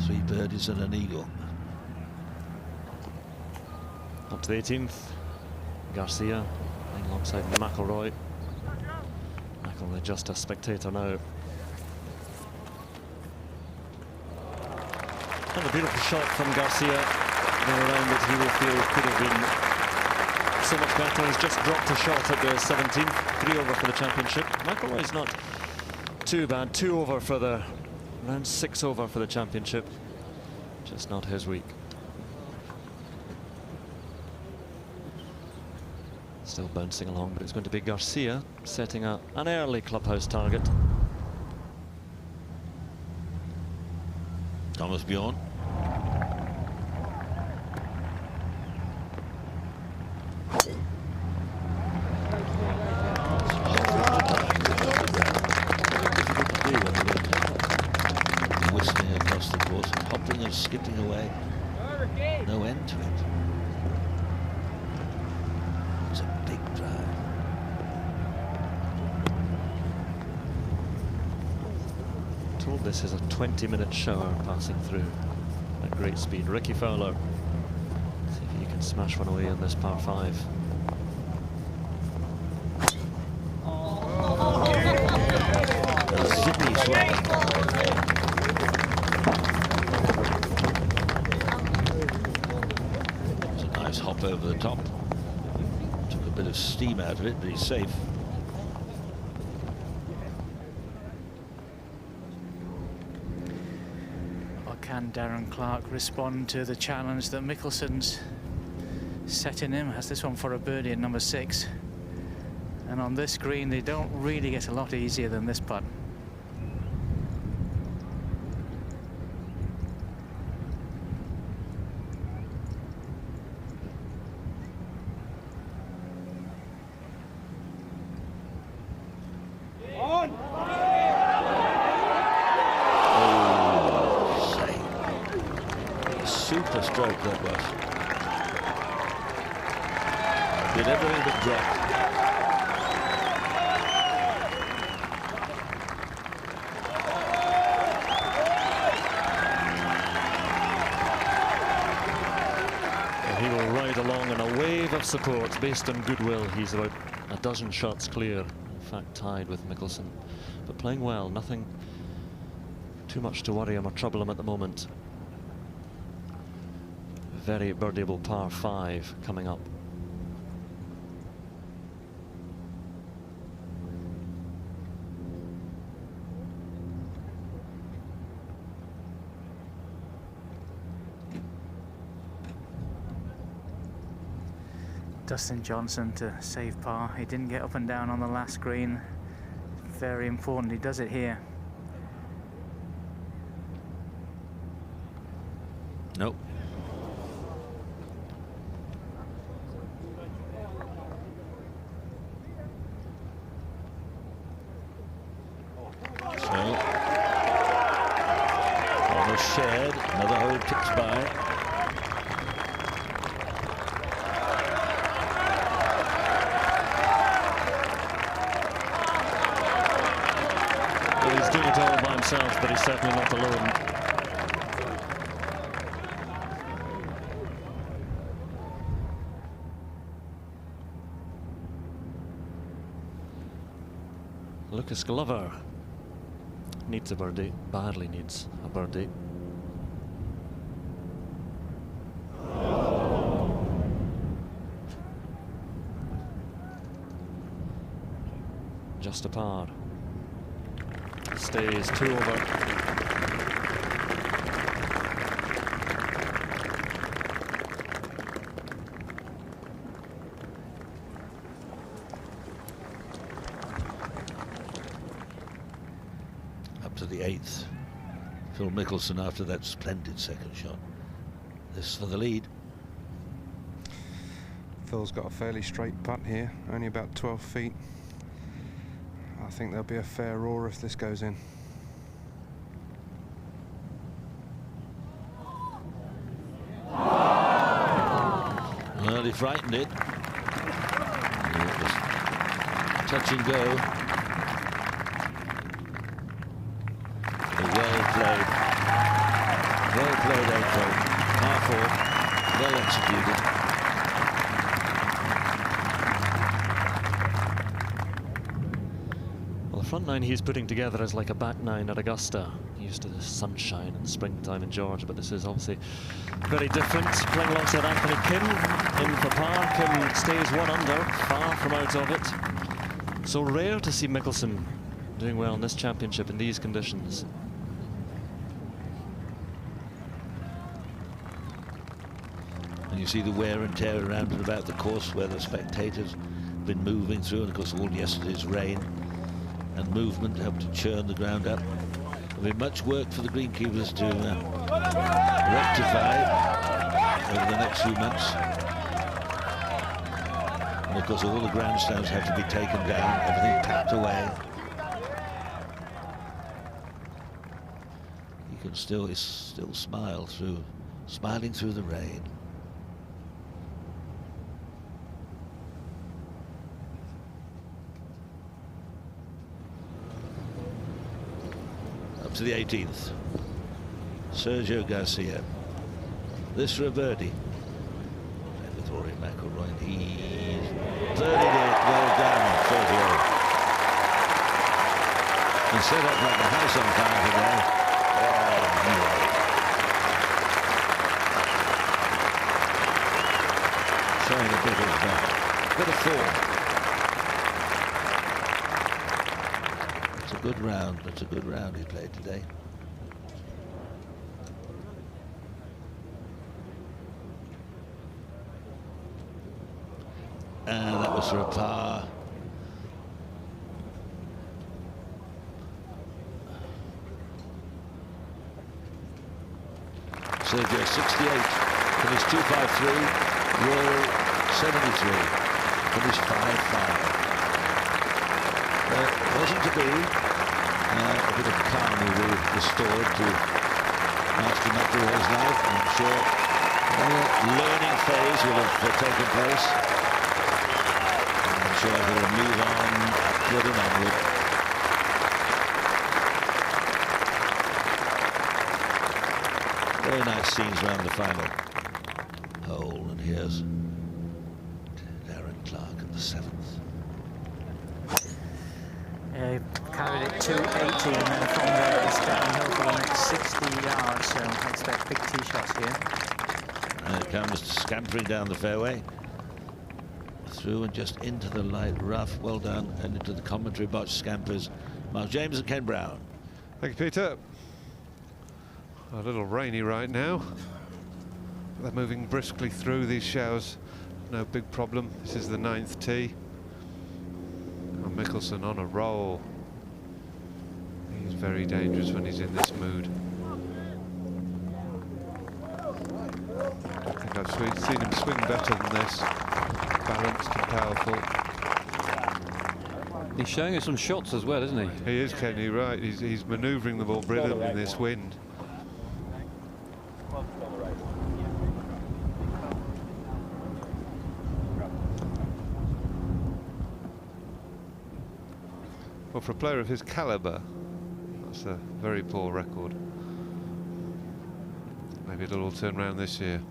3 birdies and an eagle. Up to the 18th. Garcia playing alongside McIlroy. McIlroy just a spectator now. And a beautiful shot from Garcia. Going around it, he will feel could have been so much better. He's just dropped a shot at the 17th. 3 over for the championship. McIlroy's not too bad. 2 over for the round, 6 over for the championship. Just not his week. Still bouncing along, but it's going to be Garcia setting an early clubhouse target. Thomas Bjorn. Whistling across the course, hopping and skipping away. No end to it. It's a big drive. Told this is a 20-minute shower passing through at great speed. Ricky Fowler. See if he can smash one away on this par 5. A zippy swing. It's a nice hop over the top. Took a bit of steam out of it, but he's safe. Can Darren Clarke respond to the challenge that Mickelson's setting him? Has this one for a birdie at number 6. And on this green, they don't really get a lot easier than this putt. Super stroke that was. Did everything but drop. Well, he will ride along in a wave of support based on goodwill. He's about a dozen shots clear, in fact tied with Mickelson, but playing well. Nothing too much to worry him or trouble him at the moment. Very birdieable par 5 coming up. Dustin Johnson to save par. He didn't get up and down on the last green. Very important, he does it here. Nope. So, almost shared. Another hole ticks by. Well, he's doing it all by himself, but he's certainly not alone. Lucas Glover needs a birdie, badly needs a birdie. Just a par. Stays 2 over. To the 8th. Phil Mickelson after that splendid second shot. This for the lead. Phil's got a fairly straight putt here, only about 12 feet. I think there'll be a fair roar if this goes in. Well, he frightened it. It was touch and go. Well played, 8-hole. Par 4, well executed. Well, the front nine he's putting together is like a back nine at Augusta. Used to the sunshine and springtime in Georgia, but this is obviously very different. Playing alongside Anthony Kim in for par. Kim stays 1 under, far from out of it. So rare to see Mickelson doing well in this championship in these conditions. And you see the wear and tear around and about the course where the spectators have been moving through, and of course all yesterday's rain and movement helped to churn the ground up. There'll be much work for the greenkeepers to rectify over the next few months. And of course all the grandstands have to be taken down, everything packed away. You can still smile through, smiling through the rain. To the 18th, Sergio Garcia. This for a birdie. And with Rory McIlroy, he's birdied it. Well done, Sergio. He set up like the house on fire today. Showing a bit of form. Good round. That's a good round he played today. And that was for a par. Sergio 68, finished 253. Royal 73, finished 5-5. Well, it wasn't to be. A bit of calm will be restored to Master McIlroy's life. I'm sure a learning phase will have taken place. I'm sure he'll move on upward and onward. Very nice scenes around the final hole, and here's Darren Clarke at the 7th. Carried it 280, and then from there it's downhill for the next 60 yards, so I expect big tee shots here. And it comes scampering down the fairway, through and just into the light rough. Well done, and into the commentary box scampers Mark James and Ken Brown. Thank you, Peter. A little rainy right now. They're moving briskly through these showers no big problem. This is the 9th tee. And Mickelson on a roll. He's very dangerous when he's in this mood. I think I've seen him swing better than this. Balanced and powerful. He's showing us some shots as well, isn't he? He is, Kenny, right. He's manoeuvring the ball brilliantly in this wind. Well, for a player of his calibre, that's a very poor record. Maybe it'll all turn around this year.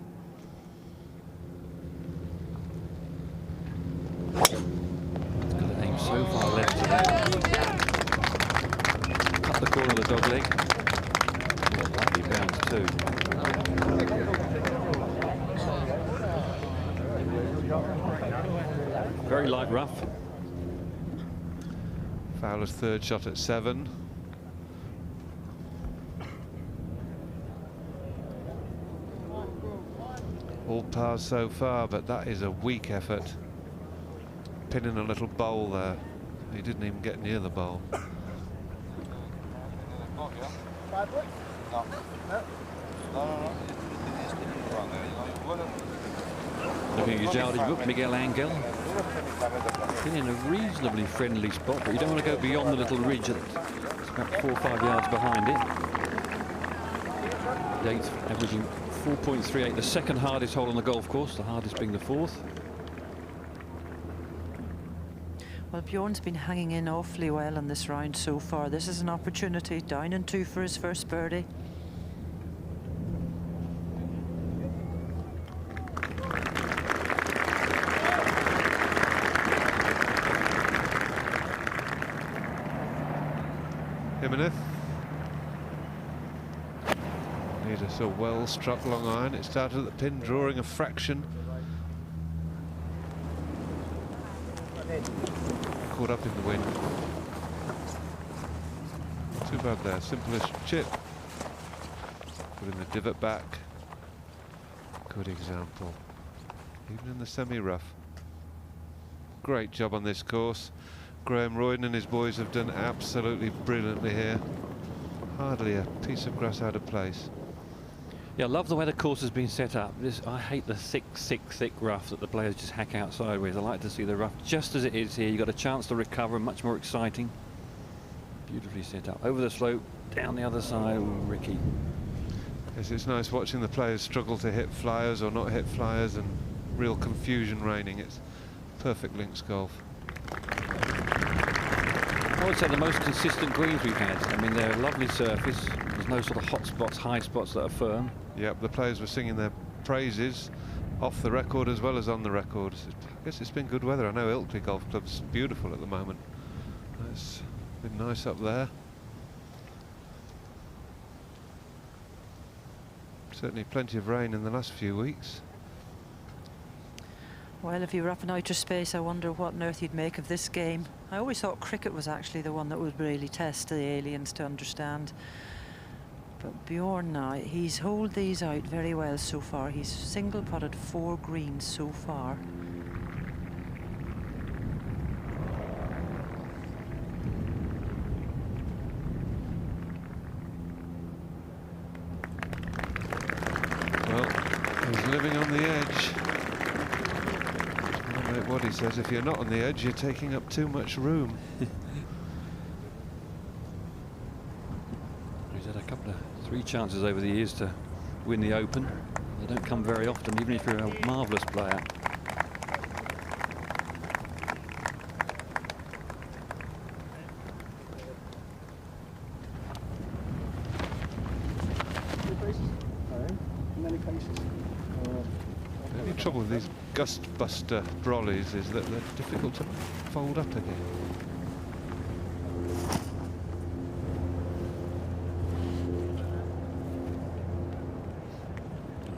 So far left. Up the corner of the dog leg. Lovely bounce too. Very light rough. Fowler's 3rd shot at 7. All pars so far, but that is a weak effort. Pinning a little bowl there. He didn't even get near the bowl. Looking at your yardage book, Miguel Angel. Been in a reasonably friendly spot, but you don't want to go beyond the little ridge. It's about 4 or 5 yards behind it. The 8th averaging 4.38, the 2nd hardest hole on the golf course, the hardest being the 4th. Well, Bjorn's been hanging in awfully well in this round so far. This is an opportunity, down in 2 for his first birdie. Jimenez. Needs a so well struck long iron. It started at the pin, drawing a fraction. Caught up in the wind. Too bad there. Simplest chip. Putting the divot back. Good example. Even in the semi-rough. Great job on this course. Graham Royden and his boys have done absolutely brilliantly here. Hardly a piece of grass out of place. Yeah, I love the way the course has been set up. I hate the thick rough that the players just hack out sideways. I like to see the rough just as it is here. You've got a chance to recover, much more exciting. Beautifully set up. Over the slope, down the other side. Ooh, Ricky. Yes, it's nice watching the players struggle to hit flyers or not hit flyers, and real confusion reigning. It's perfect links golf. I would say the most consistent greens we've had. I mean, they're a lovely surface. There's no sort of hot spots, high spots that are firm. Yep, the players were singing their praises off the record as well as on the record. I guess it's been good weather. I know Ilkley Golf Club's beautiful at the moment. It's been nice up there. Certainly plenty of rain in the last few weeks. Well, if you were up in outer space, I wonder what on earth you'd make of this game. I always thought cricket was actually the one that would really test the aliens to understand. But Bjorn now, he's holed these out very well so far. He's single putted 4 greens so far. Well, he's living on the edge. What he says, if you're not on the edge, you're taking up too much room. He's had a couple of 3 chances over the years to win the Open. They don't come very often, even if you're a marvellous player. The only trouble with these gust-buster brollies is that they're difficult to fold up again.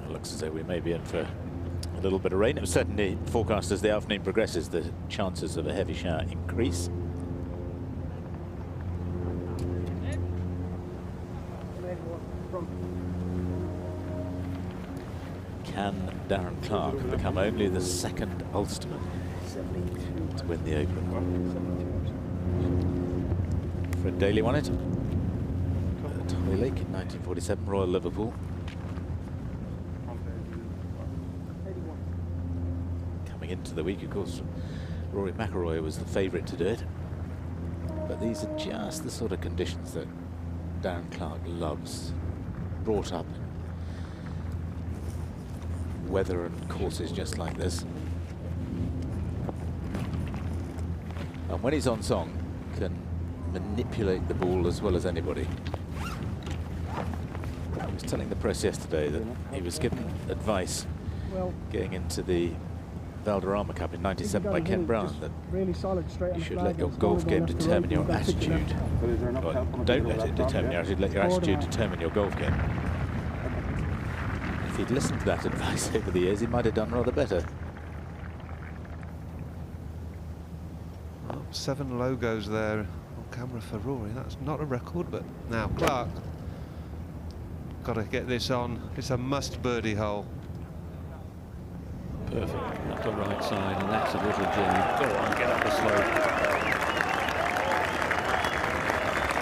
It looks as though we may be in for a little bit of rain. It was certainly forecast as the afternoon progresses, the chances of a heavy shower increase. Can Darren Clarke become only the second Ulsterman to win the Open? Fred Daly won it at Hoylake in 1947, Royal Liverpool. Coming into the week, of course, Rory McIlroy was the favourite to do it. But these are just the sort of conditions that Darren Clarke loves. Brought up in weather and courses just like this. And when he's on song, can manipulate the ball as well as anybody. I was telling the press yesterday that he was given advice getting into the Valderrama Cup in '97 by Ken Brown that you should let your golf game determine your attitude. Or don't let it determine your attitude, let your attitude determine your golf game. If he'd listened to that advice over the years, he might have done rather better. Well, 7 logos there on camera for Rory. That's not a record, but now Clarke. Got to get this on. It's a must birdie hole. Perfect, up the right side, and that's a little gem. Go on, get up the slope.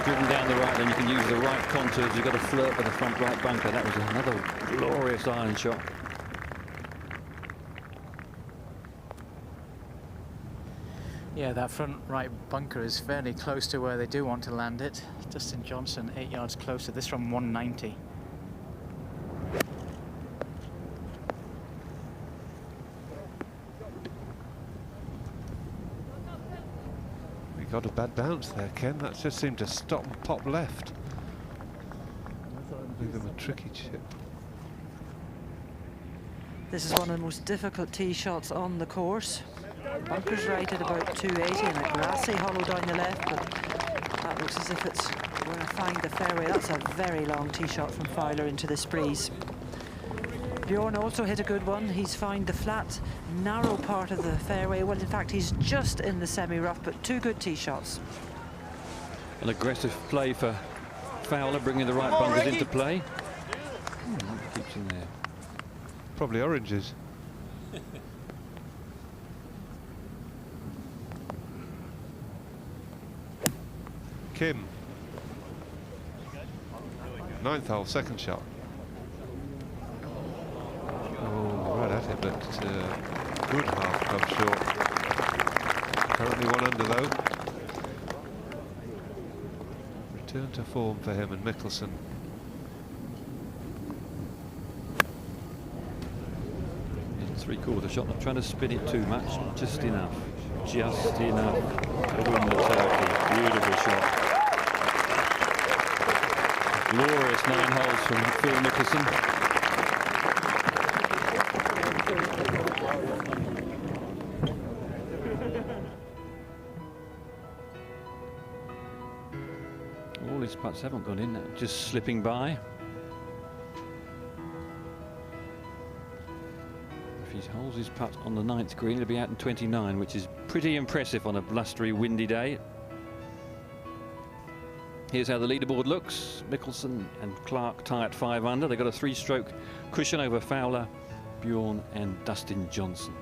Driven down the right, then you can use the right contours. You've got to flirt with the front right bunker. That was another glorious iron shot. Yeah, that front right bunker is fairly close to where they do want to land it. Dustin Johnson 8 yards closer, this from 190. Got a bad bounce there, Ken. That just seemed to stop and pop left. Give them a tricky chip. This is one of the most difficult tee shots on the course. Bunker's right at about 280 and a grassy hollow down the left, but that looks as if it's going to find the fairway. That's a very long tee shot from Fowler into this breeze. Bjorn also hit a good one. He's found the flat, narrow part of the fairway. Well, in fact, he's just in the semi-rough, but 2 good tee shots. An aggressive play for Fowler, bringing the right bunkers into play. Keeps in there. Probably oranges. Kim. 9th hole, second shot. Oh, right at it, but good half club short. Currently 1 under though. Return to form for him and Mickelson. Three-quarter shot, not trying to spin it too much, just enough. Just enough to win the turkey. Beautiful shot. Glorious 9 holes from Phil Mickelson. All his putts haven't gone in, just slipping by. If he holds his putt on the 9th green, he'll be out in 29, which is pretty impressive on a blustery, windy day. Here's how the leaderboard looks. Mickelson and Clarke tie at 5 under. They've got a 3-stroke cushion over Fowler, Bjorn and Dustin Johnson.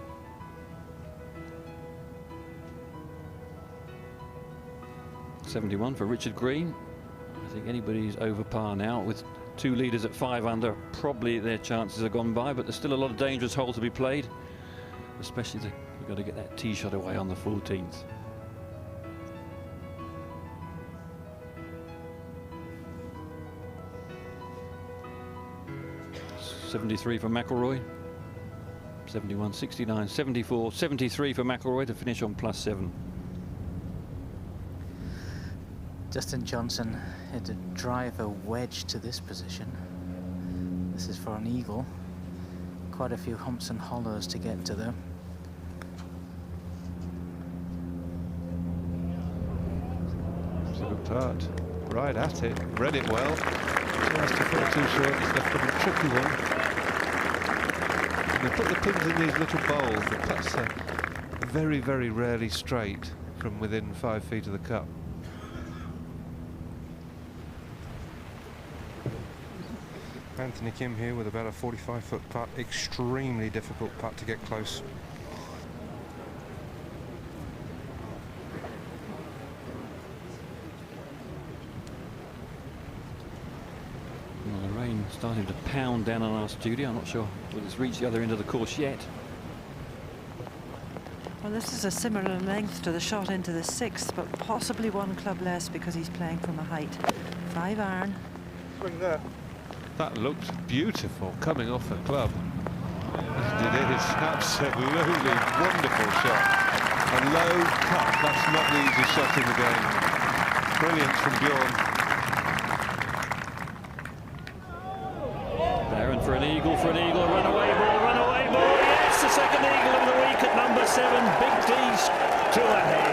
'71 for Richard Green. I think anybody's over par now with 2 leaders at 5 under. Probably their chances are gone by, but there's still a lot of dangerous holes to be played, especially you've got to get that tee shot away on the 14th. '73 for McIlroy, 71, 69, 74, 73 for McIlroy to finish on +7. Dustin Johnson had to drive a wedge to this position. This is for an eagle. Quite a few humps and hollows to get to them. It's a good putt. Right at it. Read it well. Just to put 2 short. It's left them a tricky one. They put the pins in these little bowls. The putts are very, very rarely straight from within 5 feet of the cup. Anthony Kim here with about a 45-foot putt. Extremely difficult putt to get close. Well, the rain starting to pound down on our studio. I'm not sure whether it's reached the other end of the course yet. Well, this is a similar length to the shot into the 6th, but possibly 1 club less because he's playing from a height. 5 iron. Swing there. That looks beautiful coming off the club. It is absolutely wonderful shot. A low cut, that's not the easiest shot in the game. Brilliant from Bjorn. Darren for an eagle, runaway ball, yes, the second eagle of the week at number 7, Big D's to ahead.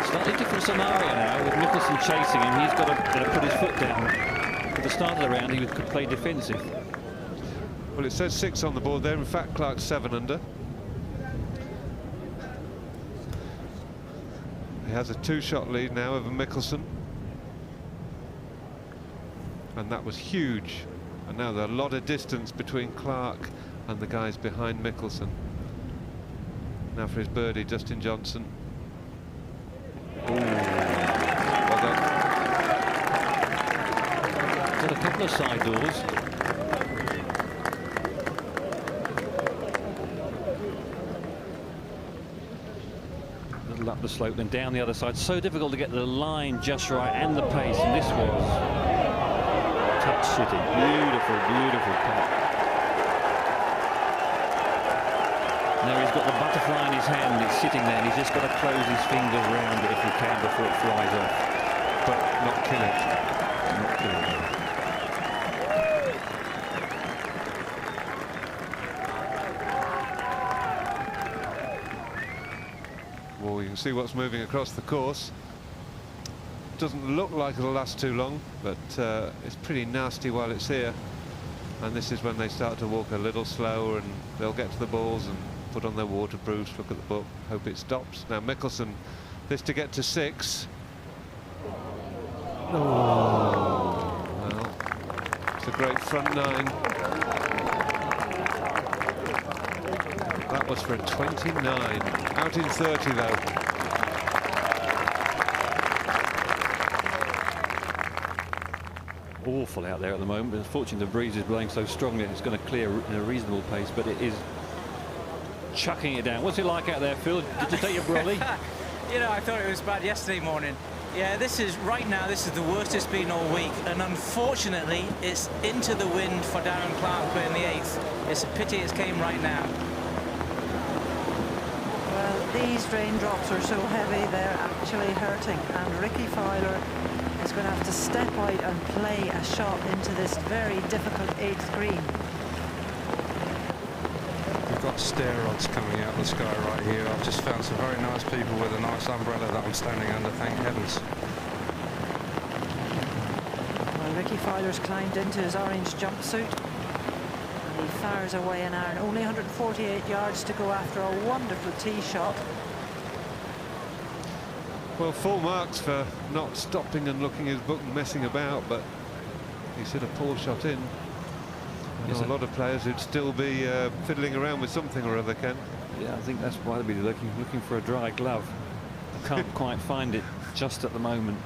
Slightly different scenario now with Mickelson chasing him. He's got to put his foot down. At the start of the round, he could play defensive. Well, it says 6 on the board there. In fact, Clarke's 7 under. He has a 2-shot lead now over Mickelson. And that was huge. And now there's a lot of distance between Clarke and the guys behind Mickelson. Now for his birdie, Dustin Johnson. Ooh. Well done. Got a couple of side doors. Up the slope, then down the other side. So difficult to get the line just right and the pace, and this was touch city. Beautiful, beautiful putt. Now he's got the butterfly in his hand, it's sitting there, and he's just got to close his fingers around it if he can before it flies off. But not kill it. Not kill it. Well, you can see what's moving across the course. Doesn't look like it'll last too long, but it's pretty nasty while it's here. And this is when they start to walk a little slower, and they'll get to the balls and put on their waterproofs, look at the book, hope it stops. Now Mickelson, this to get to 6. Oh, well, it's a great front 9. That was for a 29. Out in 30, though. Awful out there at the moment, but unfortunately the breeze is blowing so strongly it's going to clear in a reasonable pace, but it is chucking it down. What's it like out there, Phil? Did you take your brolly? You know, I thought it was bad yesterday morning. Yeah, this is the worst it's been all week, and unfortunately it's into the wind for Darren Clarke playing the 8th. It's a pity it came right now. These raindrops are so heavy they're actually hurting, and Ricky Fowler is going to have to step out and play a shot into this very difficult 8th green. We've got stair rods coming out of the sky right here. I've just found some very nice people with a nice umbrella that I'm standing under, thank heavens. Well, Ricky Fowler's climbed into his orange jumpsuit. He fires away an iron. Only 148 yards to go after a wonderful tee shot. Well, full marks for not stopping and looking at his book and messing about, but he's hit a poor shot in. I know a lot of players who'd still be fiddling around with something or other, Ken. Yeah, I think that's why they'll be looking for a dry glove. I can't quite find it just at the moment.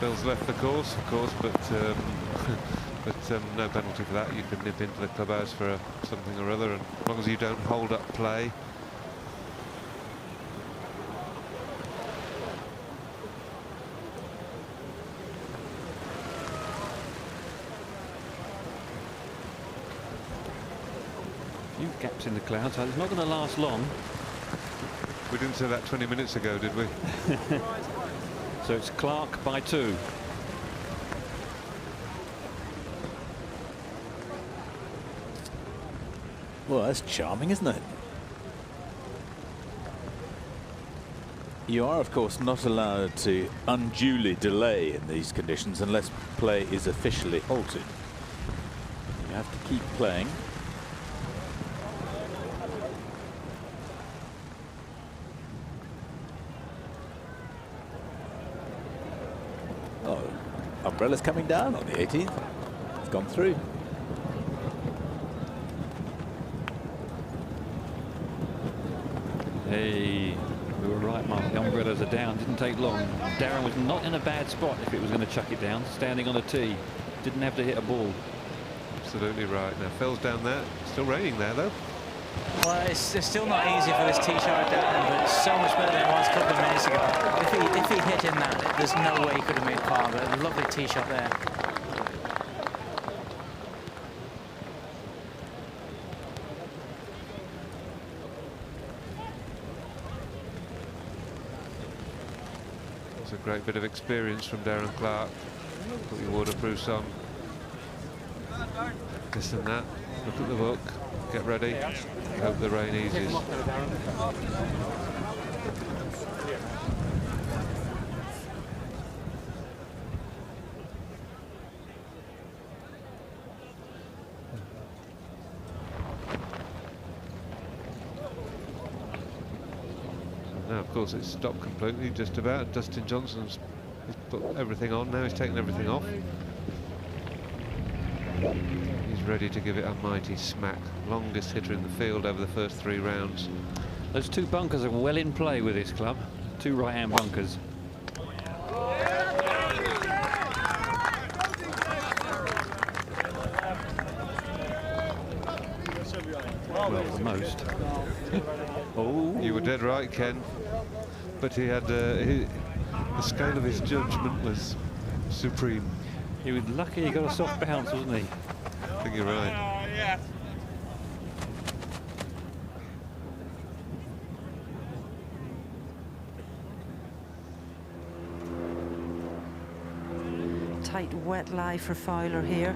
Phil's left the course, of course, but no penalty for that. You can nip into the clubhouse for something or other, and as long as you don't hold up play. A few gaps in the clouds, so it's not going to last long. We didn't say that 20 minutes ago, did we? So it's Clarke by 2. Well, that's charming, isn't it? You are, of course, not allowed to unduly delay in these conditions unless play is officially halted. You have to keep playing. Oh, umbrella's coming down on the 18th. It's gone through. Hey, we were right, Mark. The umbrellas are down. Didn't take long. Darren was not in a bad spot if it was going to chuck it down. Standing on a tee. Didn't have to hit a ball. Absolutely right. Now, Phil's down there. Still raining there, though. Well, it's still not easy for this tee shot down, but it's so much better than it was a couple of minutes ago. If he hit in that, there's no way he could have made par, but a lovely tee shot there. It's a great bit of experience from Darren Clarke. Put your waterproofs on. This and that. Look at the book. Get ready. Hope the rain eases. Now, of course, it's stopped completely, just about. Dustin Johnson's put everything on now. He's taken everything off. He's ready to give it a mighty smack. Longest hitter in the field over the first 3 rounds. Those 2 bunkers are well in play with this club. 2 right-hand bunkers. Well, the most. Oh, you were dead right, Ken. But he had the scale of his judgment was supreme. He was lucky he got a soft bounce, wasn't he? I think you're right. Yeah. Tight, wet lie for Fowler here.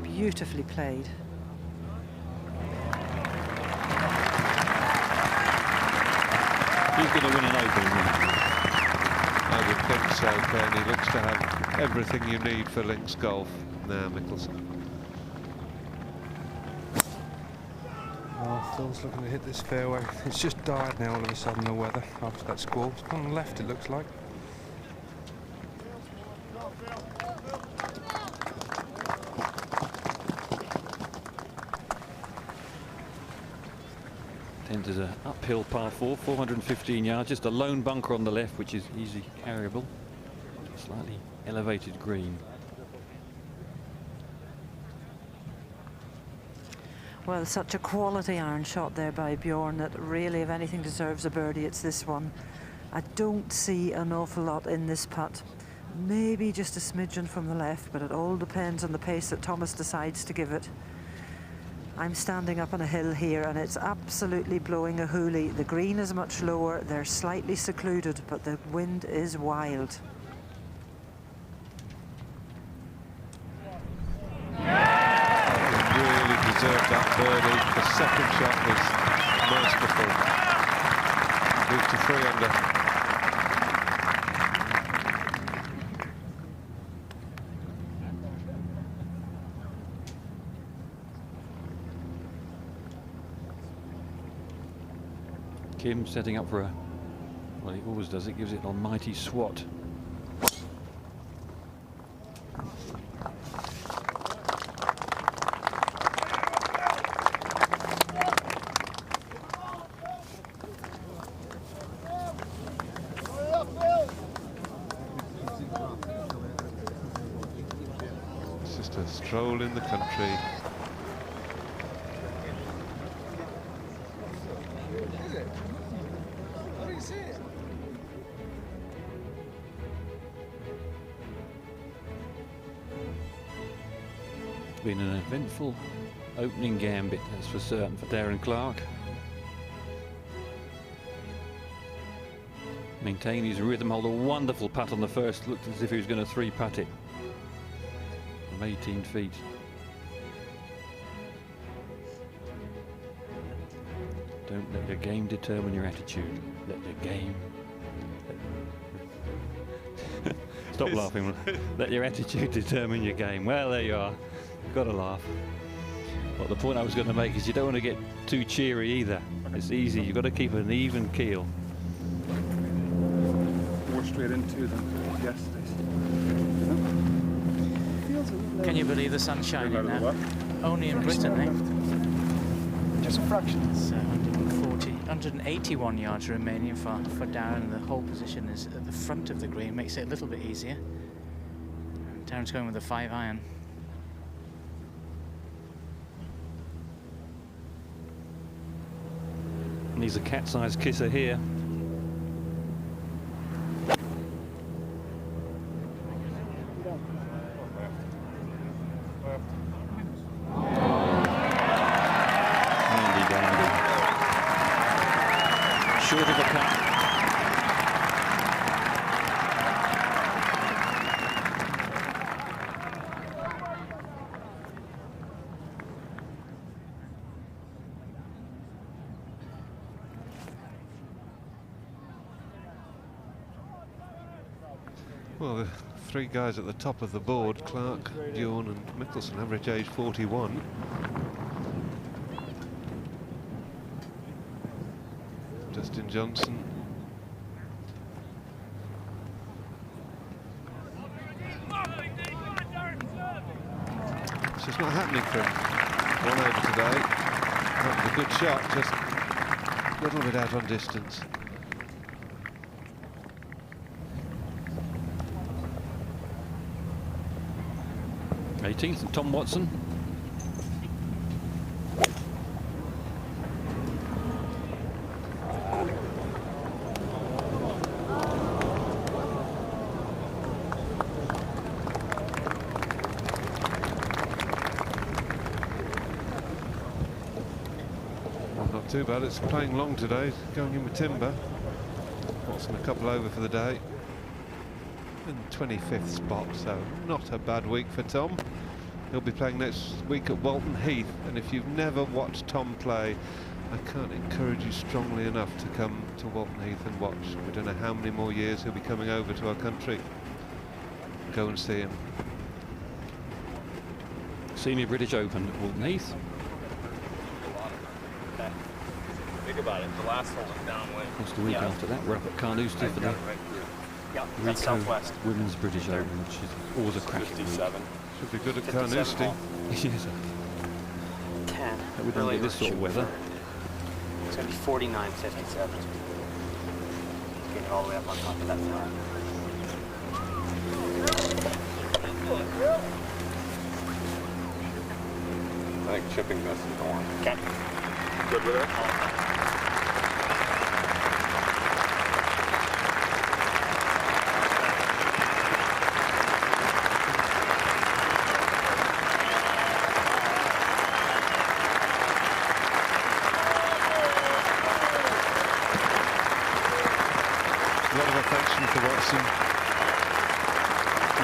Beautifully played. He's going to win an Open. I would think so, Ken. He looks to have everything you need for links golf now, Mickelson. Oh, Phil's looking to hit this fairway. It's just died now all of a sudden, the weather, after that squall. It's gone left, it looks like. Enters an uphill par 4, 415 yards, just a lone bunker on the left, which is easy carryable. Slightly elevated green. Well, such a quality iron shot there by Bjorn that really, if anything deserves a birdie, it's this one. I don't see an awful lot in this putt. Maybe just a smidgen from the left, but it all depends on the pace that Thomas decides to give it. I'm standing up on a hill here and it's absolutely blowing a hoolie. The green is much lower, they're slightly secluded, but the wind is wild. Really deserved that birdie. The second shot was masterful. Moved to 3 under. Kim setting up for a, well, he always does it, gives it an almighty swat. It's just a stroll in the country. Been an eventful opening gambit, that's for certain, for Darren Clarke. Maintain his rhythm, hold a wonderful putt on the first, looked as if he was going to 3-putt it from 18 feet. Don't let your game determine your attitude, let the game Stop laughing. Let your attitude determine your game. Well, there you are. Got to laugh. But the point I was going to make is you don't want to get too cheery either. It's easy. You've got to keep an even keel. More straight into them yesterday's. Can you believe the sun's shining now? Only in Britain, eh? Just a fraction. It's 181 yards remaining for Darren. The whole position is at the front of the green, makes it a little bit easier. And Darren's going with a 5-iron. And he's a cat-sized kisser here. Short of the cut. Well, the three guys at the top of the board, Clarke, Bjorn and Mickelson, average age 41. Dustin Johnson. It's just not happening for him. One over today. That was a good shot, just a little bit out on distance. 18th and Tom Watson. Not too bad, it's playing long today, going in with timber. Watson a couple over for the day. And 25th spot, so not a bad week for Tom. He'll be playing next week at Walton Heath, and if you've never watched Tom play, I can't encourage you strongly enough to come to Walton Heath and watch. We don't know how many more years he'll be coming over to our country. Go and see him. Senior British Open at Walton Heath. Think about it, the last hole was downwind. Of course, the week after that, we're up at Carnoustie for the that's Southwest. Women's British Open, which is always a cracking week. Should be good at Carnoustie. Yes, 10. But we don't get this sort of weather. It's going to be 49.57. Getting all the way up on top of that flag. I think chipping this is the one. Okay. Good with it?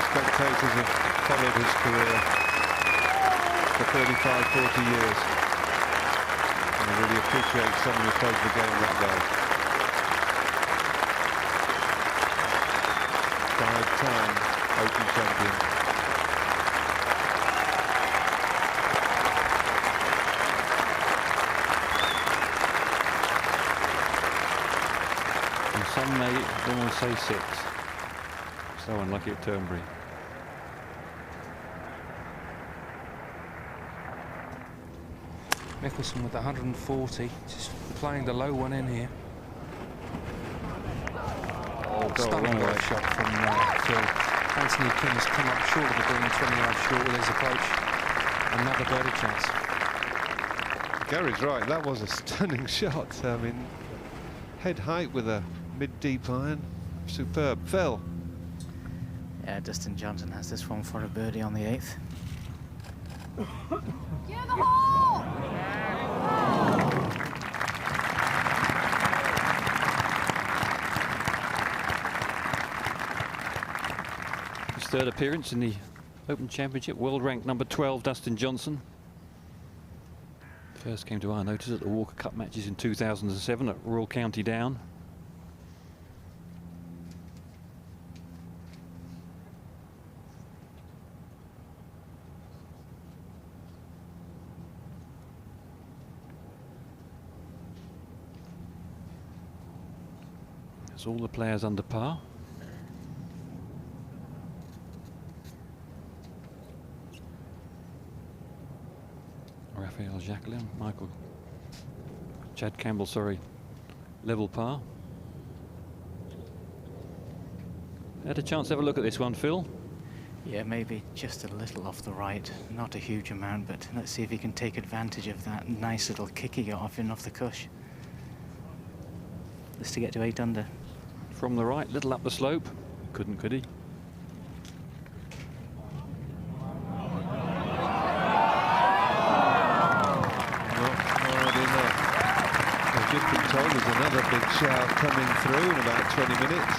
Spectators have followed his career for 35, 40 years. And I really appreciate someone who plays the game that way. 5-time Open champion. And some may almost say 6. So unlucky at Turnberry. Mickelson with 140, just playing the low one in here. Stunning right shot from Phil. Anthony Kim has come up short of the green, 20 yards short with his approach. Another birdie chance. Gary's right, that was a stunning shot. I mean, head height with a mid-deep iron. Superb. Phil. Yeah, Dustin Johnson has this one for a birdie on the 8th. Get in the hole! His third appearance in the Open Championship, world ranked number 12, Dustin Johnson. First came to our notice at the Walker Cup matches in 2007 at Royal County Down. That's all the players under par. Raphael Jacquelin, Chad Campbell, sorry, level par. Had a chance to have a look at this one, Phil? Yeah, maybe just a little off the right, not a huge amount, but let's see if he can take advantage of that nice little kick he got off the cush. Just to get to 8 under. From the right, little up the slope. Couldn't, could he? I've just been told there's another big shower coming through in about 20 minutes.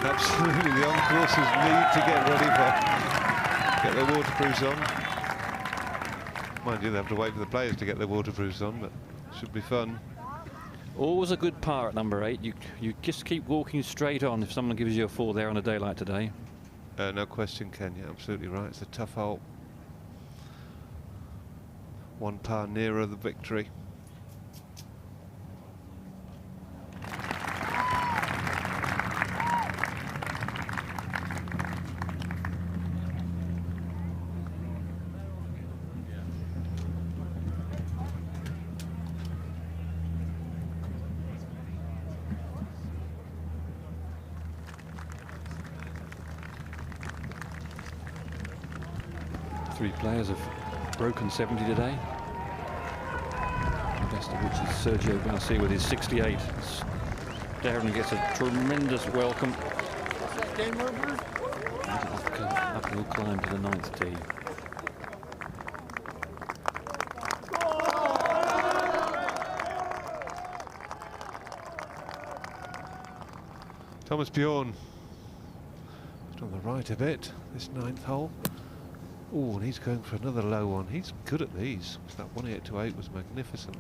Absolutely, the on-coursers need to get ready get their waterproofs on. Mind you, they have to wait for the players to get their waterproofs on, but it should be fun. Always a good par at number 8. You just keep walking straight on if someone gives you a 4 there on a day like today. No question, Ken. You're absolutely right. It's a tough hole. 1 par nearer the victory. Three players have broken 70 today. Best of which is Sergio Garcia with his 68. Darren gets a tremendous welcome. Uphill climb to the 9th tee. Thomas Bjorn. Just on the right a bit, this 9th hole. Oh, and he's going for another low one. He's good at these. That 1-8 was magnificent.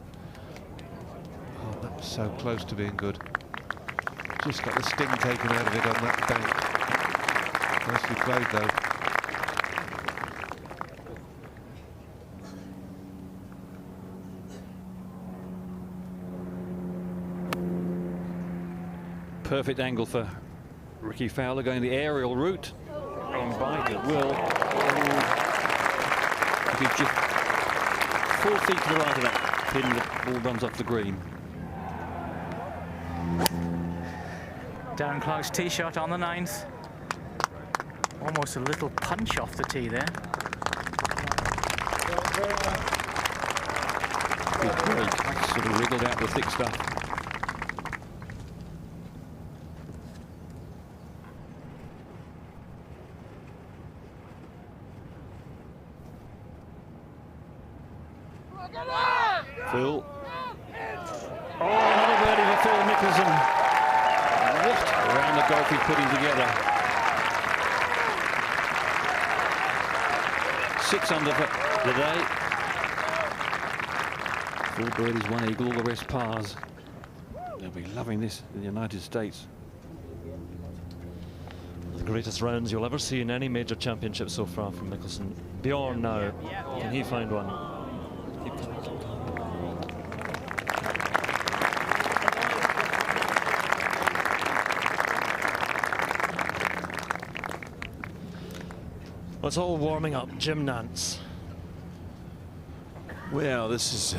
Oh, that was so close to being good. Just got the sting taken out of it on that bank. Nicely played, though. Perfect angle for Ricky Fowler going the aerial route. And bite it will. He's just 4 feet to the right of that pin, the ball runs off the green. Darren Clarke's tee shot on the 9th. Almost a little punch off the tee there. Great. Sort of wriggled out the thick stuff. Phil. Oh, another birdie for Phil Mickelson. What around the golf he's putting together. 6 under for the day. 4 birdies, 1 eagle, all the rest pars. They'll be loving this in the United States. The greatest rounds you'll ever see in any major championship so far from Mickelson. Bjorn now. Can he find one? Well, it's all warming up. Jim Nance. Well, this is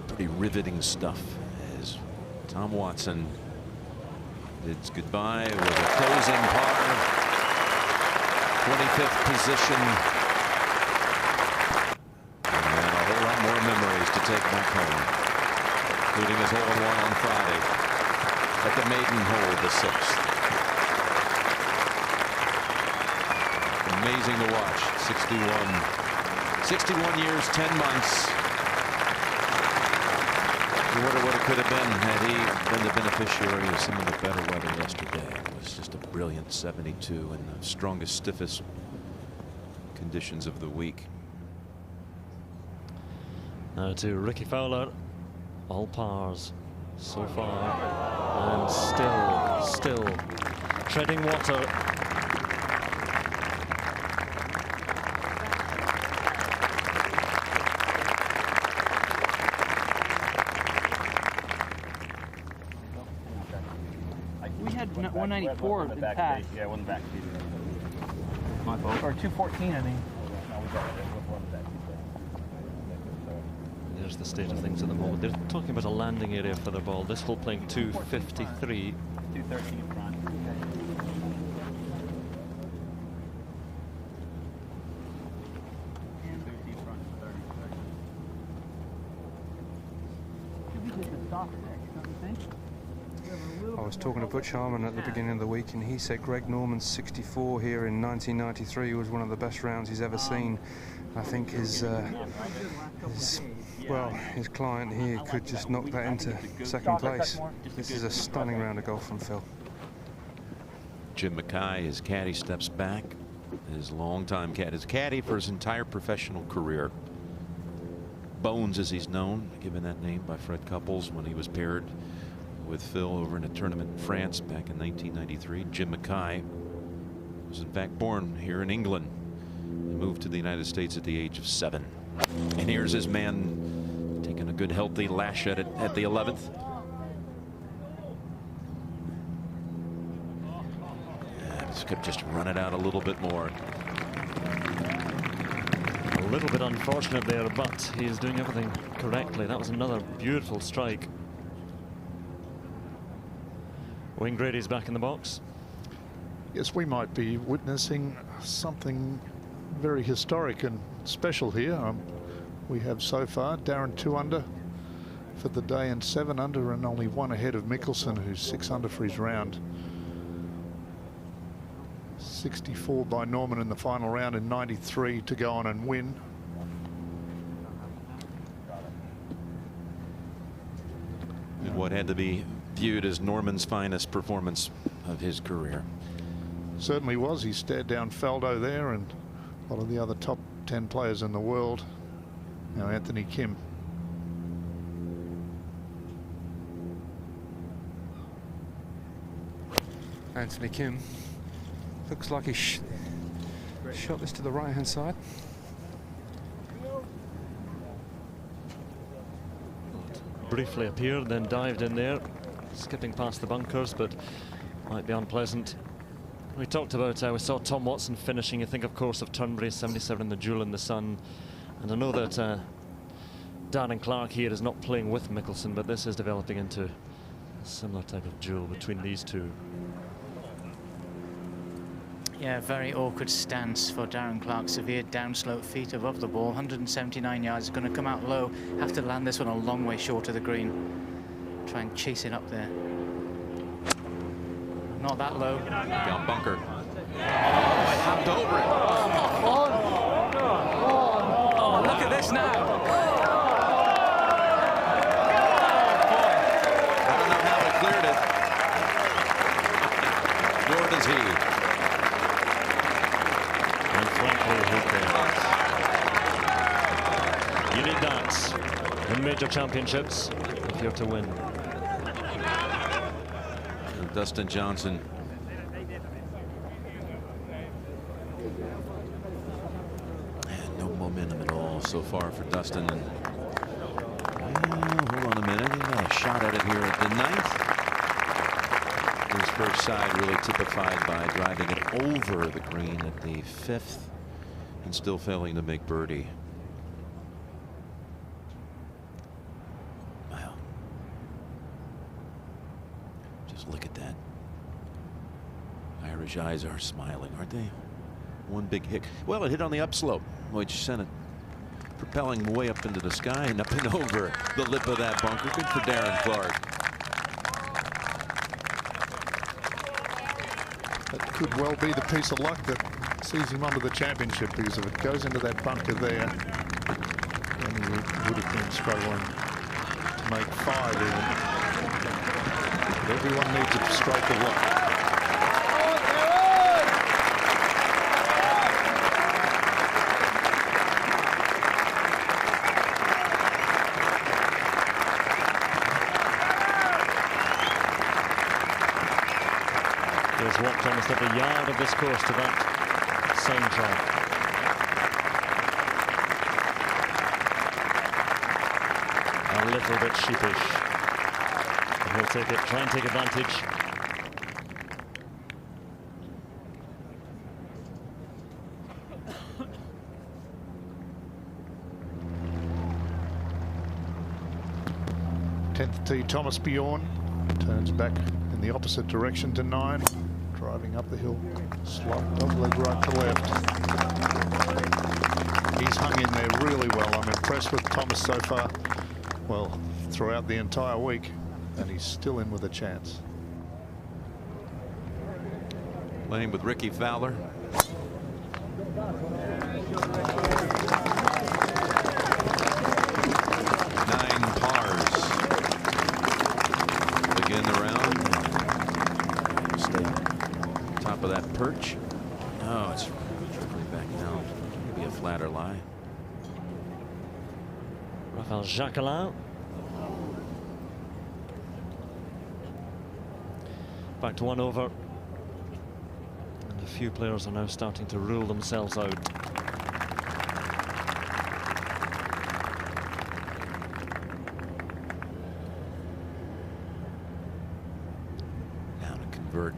pretty riveting stuff as Tom Watson bids goodbye with a closing par. 25th position. And a whole lot more memories to take back home, including his hole-in-one on Friday at the maiden hole, the 6th. Amazing to watch. 61 years, 10 months. You wonder what it could have been had he been the beneficiary of some of the better weather yesterday. It was just a brilliant 72 in the strongest, stiffest conditions of the week. Now to Ricky Fowler, all pars so far, and still treading water. 194 in pack. Yeah, one back. My fault. Or 214, I think. There's the state of things at the moment. They're talking about a landing area for the ball. This hole playing 253. 213 in front. I was talking to Butch Harmon at the beginning of the week, and he said Greg Norman's 64 here in 1993 was one of the best rounds he's ever seen. I think his client here could just knock that into second place. This is a stunning round of golf from Phil. Jim Mackay, his caddy, steps back. His longtime caddy, his caddy for his entire professional career. Bones, as he's known, given that name by Fred Couples when he was paired with Phil over in a tournament in France back in 1993. Jim Mackay was in fact born here in England. He moved to the United States at the age of 7. And here's his man taking a good healthy lash at it at the 11th. This could just run it out a little bit more. A little bit unfortunate there, but he is doing everything correctly. That was another beautiful strike. Wayne Grady's back in the box. Yes, we might be witnessing something very historic and special here. We have so far Darren 2 under for the day and 7 under, and only 1 ahead of Mickelson, who's 6 under for his round. 64 by Norman in the final round in 93 to go on and win. And what had to be viewed as Norman's finest performance of his career. Certainly was. He stared down Faldo there and a lot of the other top 10 players in the world. Now Anthony Kim. Anthony Kim looks like he shot this to the right hand side. Briefly appeared, then dived in there, skipping past the bunkers, but might be unpleasant. We talked about, we saw Tom Watson finishing. You think, of course, of Turnberry, 77 in the Jewel in the Sun. And I know that Darren Clarke here is not playing with Mickelson, but this is developing into a similar type of duel between these two. Yeah, very awkward stance for Darren Clarke. Severe downslope, feet above the ball. 179 yards, going to come out low. Have to land this one a long way short of the green. Try and chase it up there. Not that low. Down bunker. Oh, it hopped over it. Oh, look at this now. I don't know how it cleared it. Nor does he. And frankly, who cares? You need that in major championships if you're to win. Dustin Johnson. And no momentum at all so far for Dustin. And, hold on a minute. He got a shot at it here at the 9th. His first side really typified by driving it over the green at the 5th and still failing to make birdie. Look at that. Irish eyes are smiling, aren't they? One big hit. Well, it hit on the upslope, which sent it propelling way up into the sky and up and over the lip of that bunker. Good for Darren Clarke. That could well be the piece of luck that sees him onto the championship, because if it goes into that bunker there, then he would have been struggling to make 5 even. Everyone needs a stroke of luck. He has walked almost every yard of this course to that soundtrack. A little bit sheepish. He'll take it, try and take advantage. 10th tee, Thomas Bjorn turns back in the opposite direction to 9, driving up the hill, slight dogleg right to left. He's hung in there really well. I'm impressed with Thomas so far, well, throughout the entire week, and he's still in with a chance. Playing with Ricky Fowler. Begin the round. Stay top of that perch. Oh, it's trickling back down. Maybe a flatter lie. Rafael Jacquelin. Back to 1 over. And a few players are now starting to rule themselves out. Convert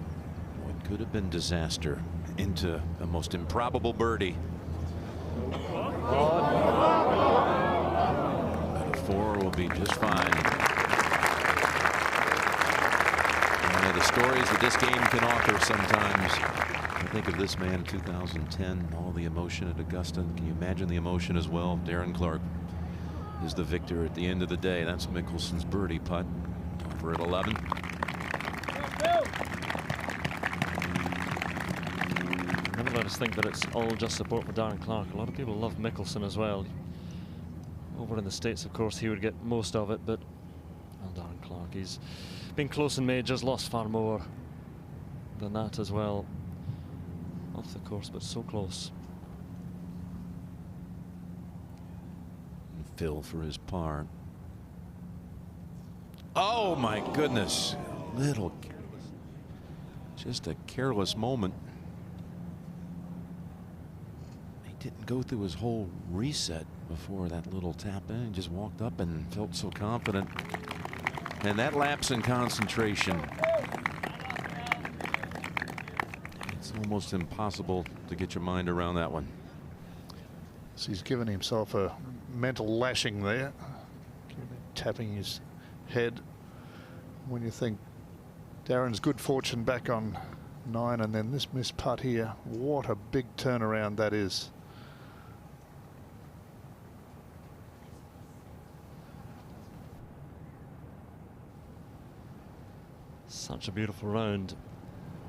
what could have been disaster into a most improbable birdie. But a 4 will be just fine. And the stories that this game can author sometimes. I think of this man in 2010, all the emotion at Augusta. Can you imagine the emotion as well? Darren Clarke is the victor at the end of the day. That's Mickelson's birdie putt over at 11. Never let us think that it's all just support for Darren Clarke. A lot of people love Mickelson as well. Over in the States, of course, he would get most of it, but well, Darren Clarke, he's been close in majors, lost far more than that as well. Off the course, but so close. And Phil for his par. Oh my goodness. Just a careless moment. He didn't go through his whole reset before that little tap in. He just walked up and felt so confident. And that lapse in concentration. It's almost impossible to get your mind around that one. So he's given himself a mental lashing there, tapping his head. When you think Darren's good fortune back on 9 and then this missed putt here, what a big turnaround that is. Such a beautiful round.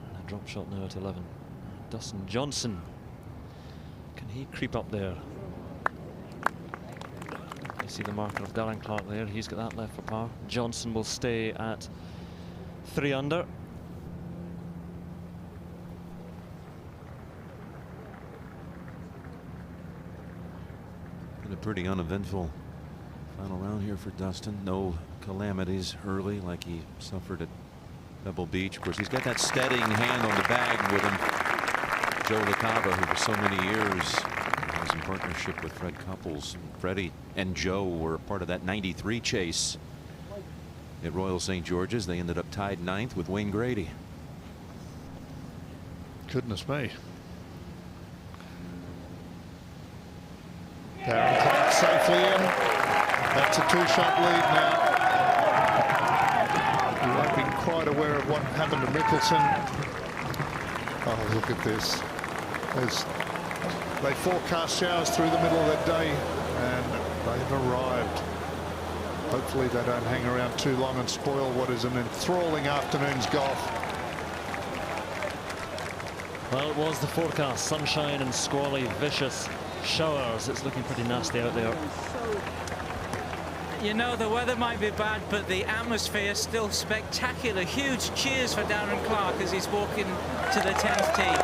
And a drop shot now at 11. Dustin Johnson. Can he creep up there? You see the marker of Darren Clarke there. He's got that left for par. Johnson will stay at 3 under. Been a pretty uneventful final round here for Dustin. No calamities early like he suffered at Pebble Beach. Of course, he's got that steadying hand on the bag with him. Joe LaCava, who for so many years was in partnership with Fred Couples. Freddie and Joe were part of that '93 chase at Royal St. George's. They ended up tied 9th with Wayne Grady. Goodness me. Darren Clarke safely in. That's a 2-shot lead now. You won't be quite aware of what happened to Mickelson. Oh, look at this. They forecast showers through the middle of the day, and they've arrived. Hopefully they don't hang around too long and spoil what is an enthralling afternoon's golf. Well, it was the forecast. Sunshine and squally, vicious showers. It's looking pretty nasty out there. You know, the weather might be bad, but the atmosphere is still spectacular. Huge cheers for Darren Clarke as he's walking to the 10th tee.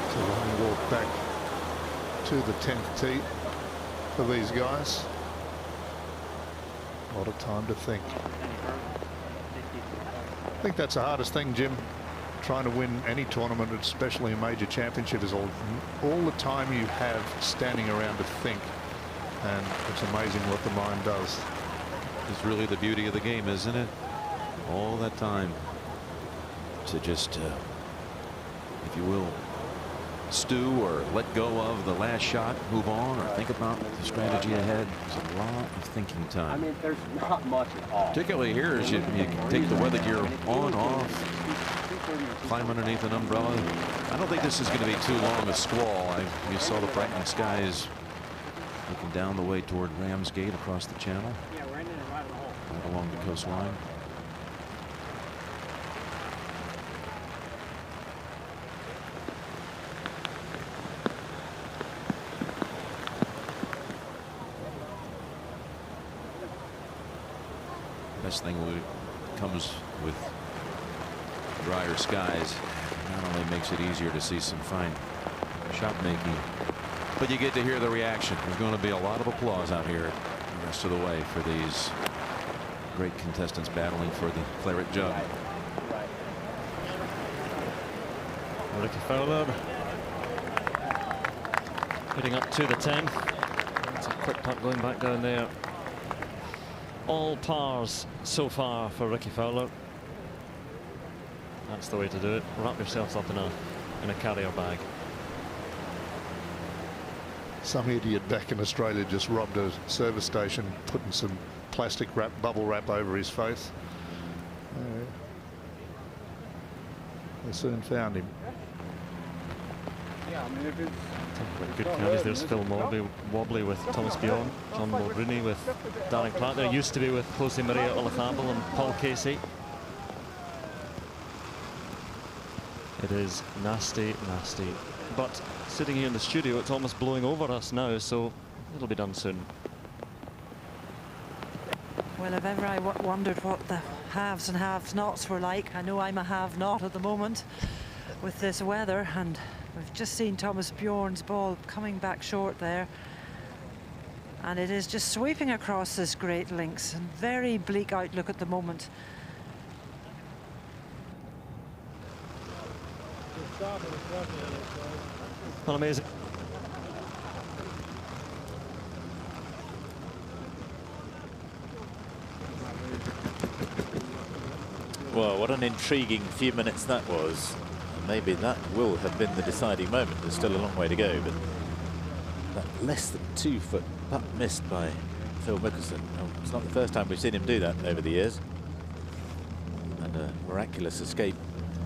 It's a long walk back to the 10th tee for these guys. A lot of time to think. I think that's the hardest thing, Jim. Trying to win any tournament, especially a major championship, is all the time you have standing around to think, and it's amazing what the mind does. It's really the beauty of the game, isn't it? All that time to just, if you will, stew or let go of the last shot, move on, or think about the strategy ahead. There's a lot of thinking time. I mean, there's not much at all. Particularly here, as you take the weather gear on, off, climb underneath an umbrella. I don't think this is going to be too long a squall. You saw the brightening skies looking down the way toward Ramsgate across the channel. Yeah, we're in and right in the hole. Right along the coastline. Best thing comes with drier skies. Not only makes it easier to see some fine shot making, but you get to hear the reaction. There's going to be a lot of applause out here the rest of the way for these great contestants battling for the claret jug. Ricky Fowler heading up to the 10. It's a quick putt going back down there. All pars so far for Ricky Fowler. That's the way to do it. Wrap yourself up in a carrier bag. Some idiot back in Australia just robbed a service station, putting some plastic wrap, bubble wrap over his face. They soon found him. Yeah, I mean, if it's Good caddies. There's Phil Wobbly with Thomas Bjorn, John Mulrooney with Darren Clarke. There used to be with Jose Maria Olazabal and Paul Casey. It is nasty, nasty. But sitting here in the studio, it's almost blowing over us now, so it'll be done soon. Well, if ever I wondered what the haves and have-nots were like, I know I'm a have-not at the moment with this weather, and we've just seen Thomas Bjorn's ball coming back short there, and it is just sweeping across this great links, and very bleak outlook at the moment. Well, amazing. Well, what an intriguing few minutes that was. And maybe that will have been the deciding moment. There's still a long way to go, but that less than 2 foot putt missed by Phil Mickelson. Well, it's not the first time we've seen him do that over the years. And a miraculous escape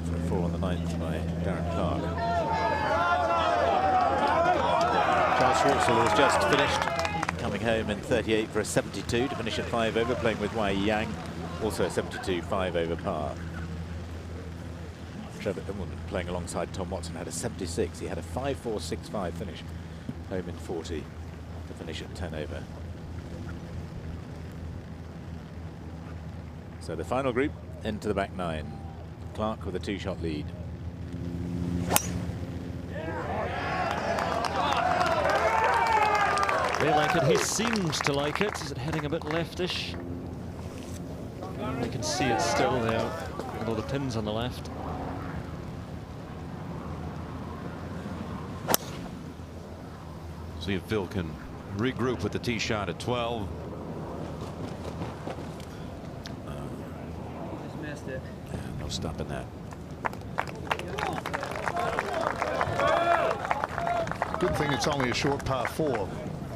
for a 4 on the 9th by Darren Clarke. Charles Schwartzel has just finished, coming home in 38 for a 72 to finish at 5 over, playing with Wai Yang, also a 72, 5 over par. Trevor playing alongside Tom Watson had a 76. He had a 5-4-6-5 finish, home in 40 to finish at 10 over. So the final group into the back 9. Clarke with a 2-shot lead. They like it. He seems to like it. Is it heading a bit leftish? You can see it still there, although the pin's on the left. See if Phil can regroup with the tee shot at 12. just missed it. Yeah, no stopping that. Good thing it's only a short par 4.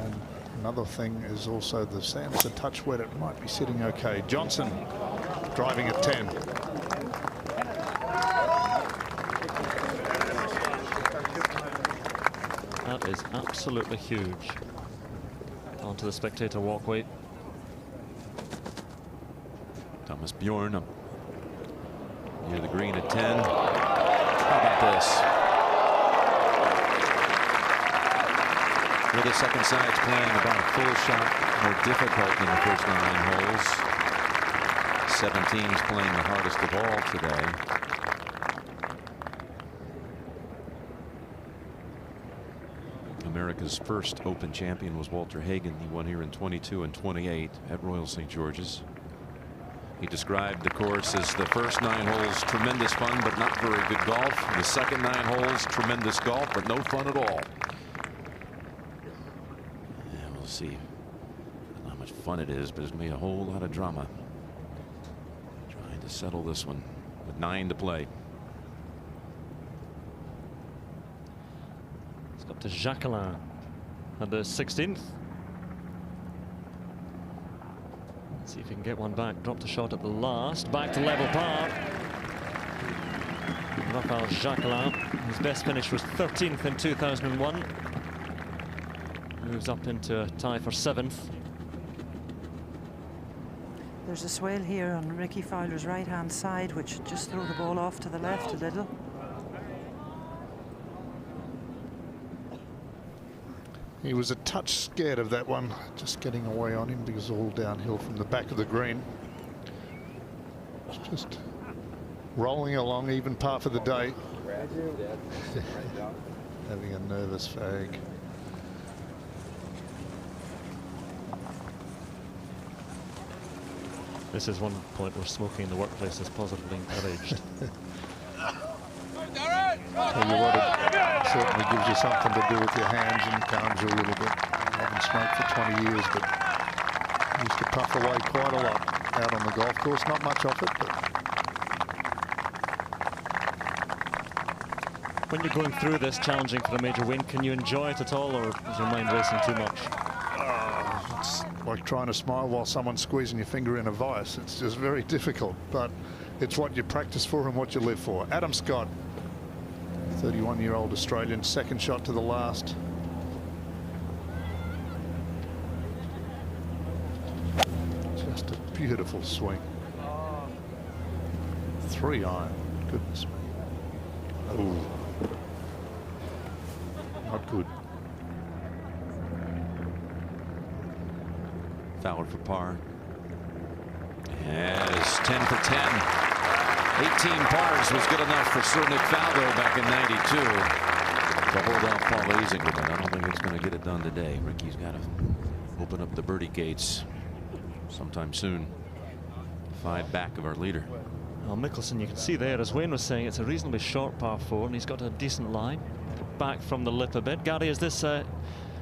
And another thing is also the sand's a touch wet. It might be sitting okay. Johnson driving at 10. That is absolutely huge. Onto the spectator walkway. Thomas Bjorn up near the green at 10. How about this? With the second side's playing about a full shot more difficult in the first 9 holes. 17's playing the hardest of all today. America's first Open champion was Walter Hagen. He won here in 22 and 28 at Royal St. George's. He described the course as the first 9 holes tremendous fun but not very good golf. The second 9 holes tremendous golf but no fun at all. Yeah, we'll see. I don't know how much fun it is, but it's going to be a whole lot of drama. Trying to settle this one with 9 to play. out to Jacquelin at the 16th. Let's see if he can get one back. Dropped a shot at the last. Back to level par. Raphael Jacquelin, his best finish was 13th in 2001. Moves up into a tie for 7th. There's a swale here on Ricky Fowler's right-hand side, which should just throw the ball off to the left a little. He was a touch scared of that one, just getting away on him because all downhill from the back of the green. It's just rolling along, even par for the day. Having a nervous fag. This is one point where smoking in the workplace is positively encouraged. Tell you what, it certainly gives you something to do with your hands and calms you a little bit. I haven't smoked for 20 years, but I used to puff away quite a lot out on the golf course. Not much of it, but when you're going through this, challenging for a major win, can you enjoy it at all, or is your mind racing too much? It's like trying to smile while someone's squeezing your finger in a vice. It's just very difficult, but it's what you practice for and what you live for. Adam Scott, 31-year-old Australian, second shot to the last. Just a beautiful swing. 3 iron, goodness me. Ooh. Not good. Fowler for par. And it's 10 for 10. 18 pars was good enough for Sir Nick Faldo back in '92 to hold off Paul Azinger, but I don't think it's going to get it done today. Ricky's got to open up the birdie gates sometime soon. 5 back of our leader. Well, Mickelson, you can see there, as Wayne was saying, it's a reasonably short par 4, and he's got a decent line. Back from the lip a bit. Gary, is this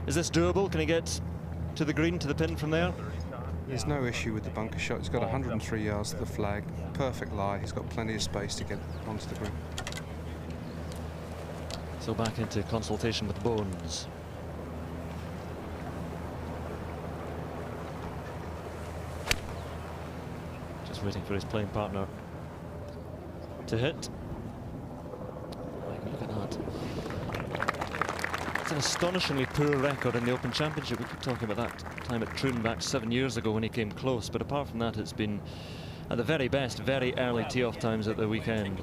doable? Can he get to the green, to the pin from there? There's no issue with the bunker shot. He's got 103 yards to the flag. Perfect lie. He's got plenty of space to get onto the green. So back into consultation with Bones. Just waiting for his playing partner to hit. Look at that. It's an astonishingly poor record in the Open Championship. We keep talking about that time at Troon back 7 years ago when he came close, but apart from that, it's been at the very best very early tee-off times at the weekend.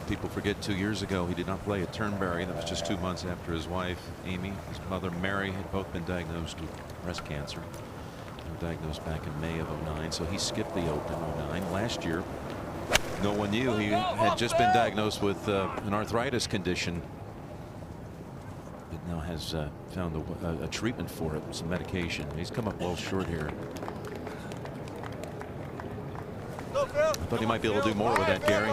People forget 2 years ago he did not play at Turnberry. That was just 2 months after his wife Amy, his mother Mary, had both been diagnosed with breast cancer. They were diagnosed back in May of '09, so he skipped the Open '09. Last year, no one knew he had just been diagnosed with an arthritis condition. It now has found a treatment for it, some medication. He's come up well short here. I thought he might be able to do more with that, Gary.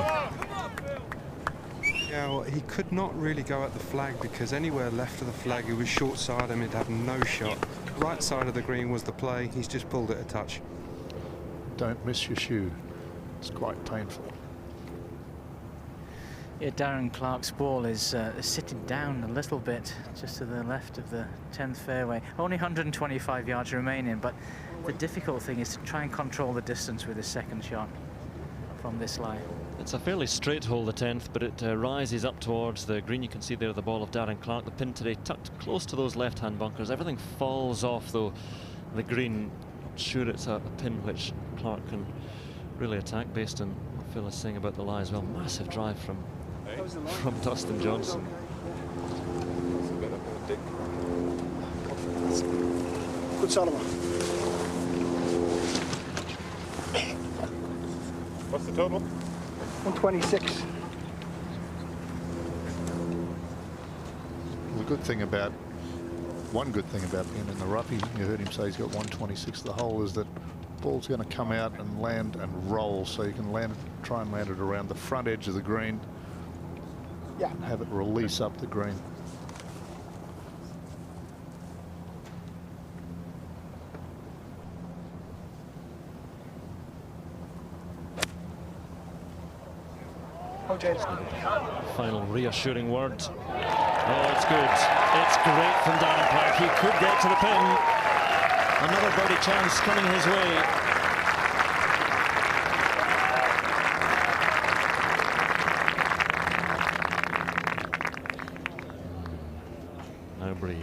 Yeah, well, he could not really go at the flag because anywhere left of the flag, he was short side and he'd have no shot. Right side of the green was the play. He's just pulled it a touch. Don't miss your shoe. It's quite painful. Yeah, Darren Clarke's ball is sitting down a little bit just to the left of the 10th fairway. Only 125 yards remaining, but the difficult thing is to try and control the distance with his second shot from this lie. It's a fairly straight hole, the 10th, but it rises up towards the green. You can see there the ball of Darren Clarke. The pin today tucked close to those left-hand bunkers. Everything falls off, though, the green. Not sure it's a pin which Clarke can really attack based on what Phil is saying about the lie as well. Massive drive from Dustin Johnson. Good Solomon. What's the total? 126. One good thing about being in the rough, you heard him say he's got 126 the hole, is that ball's going to come out and land and roll, so you can try and land it around the front edge of the green. Yeah. And have it release up the green. Final reassuring word. Oh, it's good. It's great from Darren Clarke. He could get to the pin. Another birdie chance coming his way. Now breathe.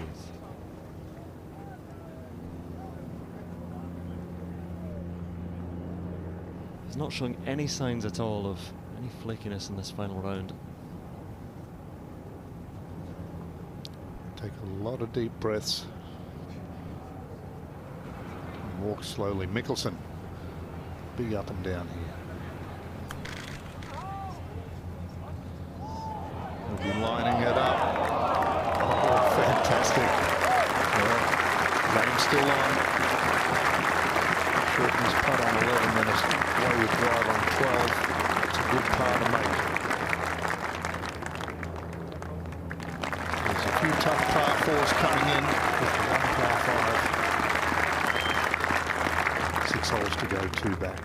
He's not showing any signs at all of any flakiness in this final round. Take a lot of deep breaths. And walk slowly. Mickelson, big up and down here. He'll be lining it up. Oh, fantastic. Game still on. Shorten his putt on 11 minutes. Way with drive on 12. It's a good par to make. There's a few tough par fours coming in with the one par 5. 6 holes to go, 2 back.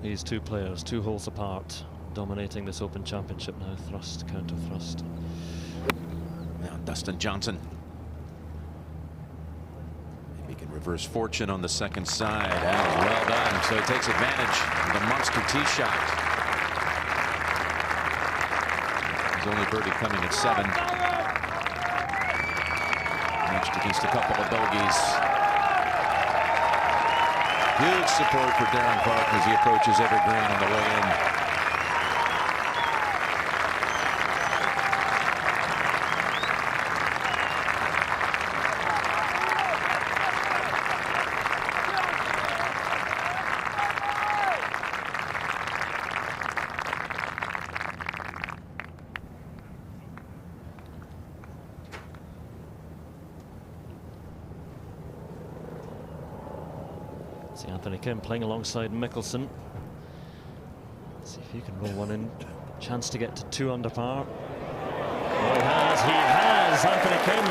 These two players, 2 holes apart, dominating this Open Championship now. Thrust, counter thrust. Now Dustin Johnson. Reverse fortune on the second side. That was well done. So he takes advantage of the monster tee shot. His only birdie coming at 7. Matched against a couple of bogeys. Huge support for Darren Clarke as he approaches every green on the way in. See Anthony Kim playing alongside Mickelson. See if he can roll one in. Chance to get to 2 under par. Oh, he has. Anthony Kim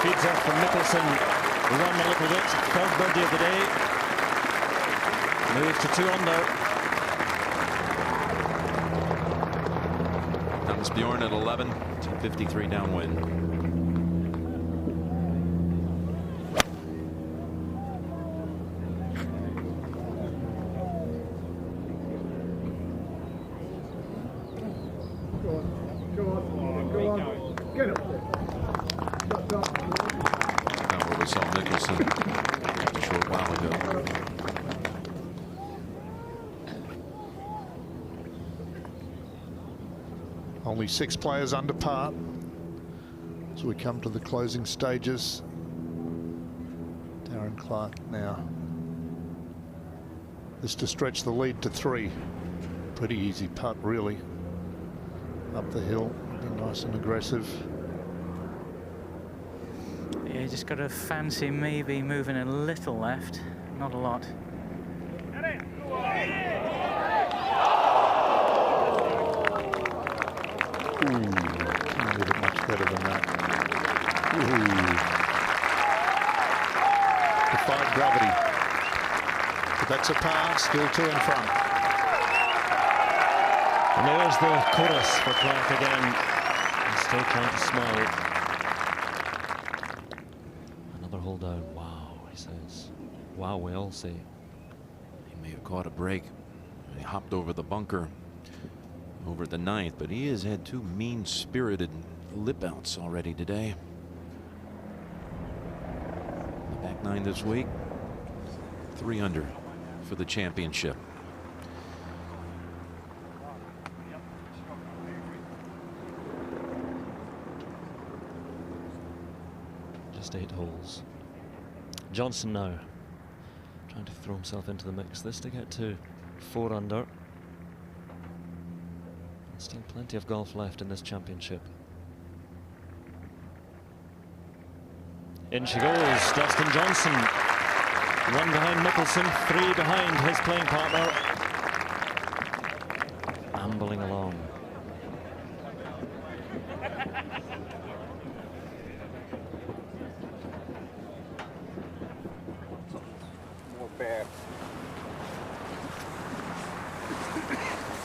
feeds off from Mickelson. Run a little bit. 3rd birdie of the day. Moves to 2 under. Comes Bjorn at 11. 253 downwind. Only 6 players under par as we come to the closing stages. Darren Clarke now. This to stretch the lead to 3. Pretty easy putt, really. Up the hill, be nice and aggressive. Yeah, just got to fancy maybe moving a little left, not a lot. Can't leave it much better than that. Defied gravity. But that's a par, still 2 in front. And there's the chorus for Clarke again. He's still trying to smile. Another hole down. Wow, he says. Wow, we all say. He may have caught a break. He hopped over the bunker over the 9th, but he has had 2 mean-spirited lip outs already today. The back 9 this week, 3 under for the championship. Just 8 holes. Johnson now trying to throw himself into the mix. This to get to 4 under. Still plenty of golf left in this championship. In she goes, Dustin Johnson. 1 behind Mickelson, 3 behind his playing partner. Ambling along.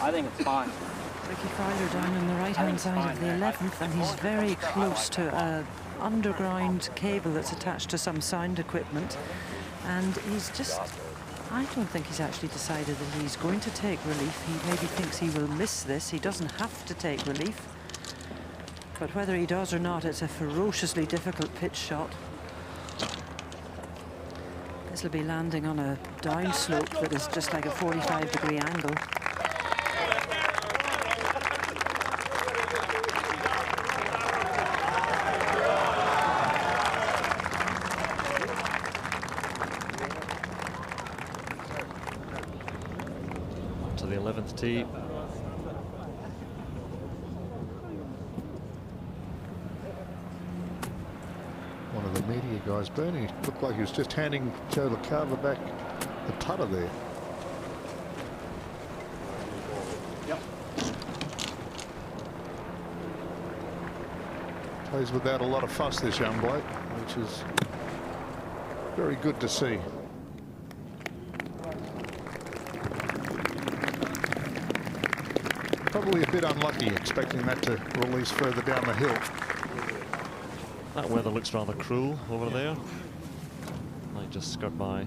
I think it's fine. Ricky Fowler down on the right-hand side of the 11th, and he's very close to an underground cable that's attached to some sound equipment. And he's just, I don't think he's actually decided that he's going to take relief. He maybe thinks he will miss this. He doesn't have to take relief. But whether he does or not, it's a ferociously difficult pitch shot. This will be landing on a downslope that is just like a 45-degree angle. To the 11th tee. One of the media guys, Bernie, looked like he was just handing Joe LaCava back the putter there. Yep. Plays without a lot of fuss, this young bloke, which is very good to see. Probably a bit unlucky expecting that to release further down the hill. That weather looks rather cruel over there. Might just skirt by.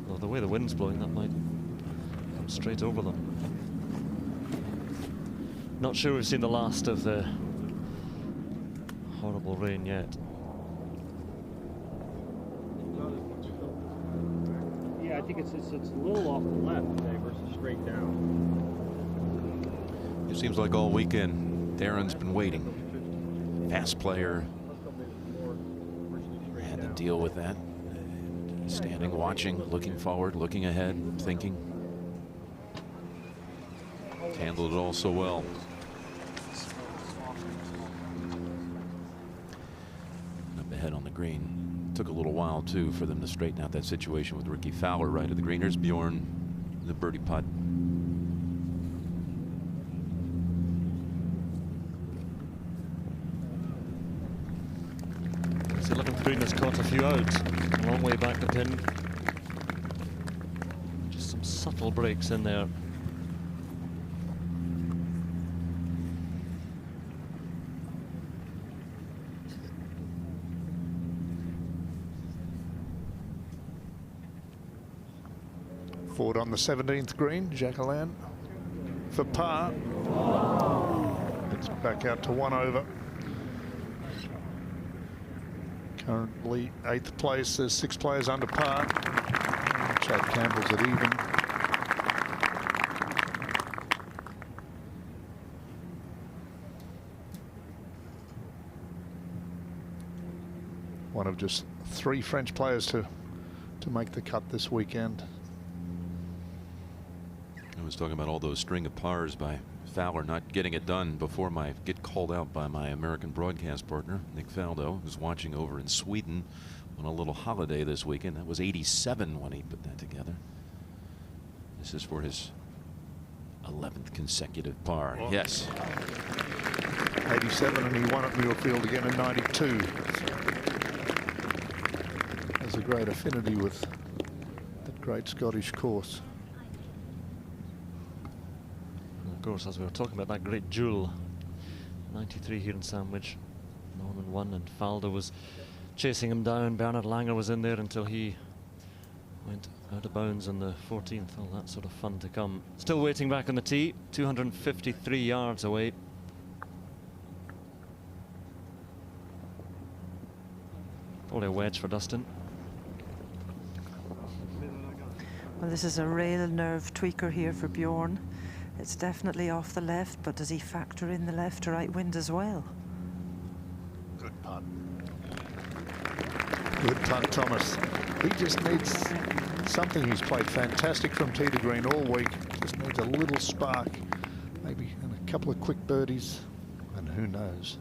Well, the way the wind's blowing, that might come straight over them. Not sure we've seen the last of the horrible rain yet. Yeah, I think it's a little off the left today versus straight down. It seems like all weekend Darren's been waiting. Fast player. Had to deal with that. Standing, watching, looking forward, looking ahead, thinking. Handled it all so well. Up ahead on the green. Took a little while, too, for them to straighten out that situation with Ricky Fowler right at the green. Here's Bjorn, the birdie putt. This 11th green has caught a few out. A long way back the pin. Just some subtle breaks in there. Forward on the 17th green, Jacqueline for par. It's back out to 1 over. Currently 8th place. There's 6 players under par. Chad Campbell's at even. One of just 3 French players to make the cut this weekend. I was talking about all those string of pars by Fowler not getting it done before I get called out by my American broadcast partner, Nick Faldo, who's watching over in Sweden on a little holiday this weekend. That was 87 when he put that together. This is for his 11th consecutive par. Well, yes. 87, and he won at Muirfield again in 92. There's a great affinity with that great Scottish course. Of course, as we were talking about that great duel, 93 here in Sandwich. Norman won and Faldo was chasing him down. Bernard Langer was in there until he went out of bounds on the 14th. All that sort of fun to come. Still waiting back on the tee, 253 yards away. Probably a wedge for Dustin. Well, this is a rail nerve tweaker here for Bjorn. It's definitely off the left, but does he factor in the left to right wind as well? Good putt. Good putt, Thomas. He just needs something. He's played fantastic from tee to green all week. Just needs a little spark, maybe, and a couple of quick birdies, and who knows.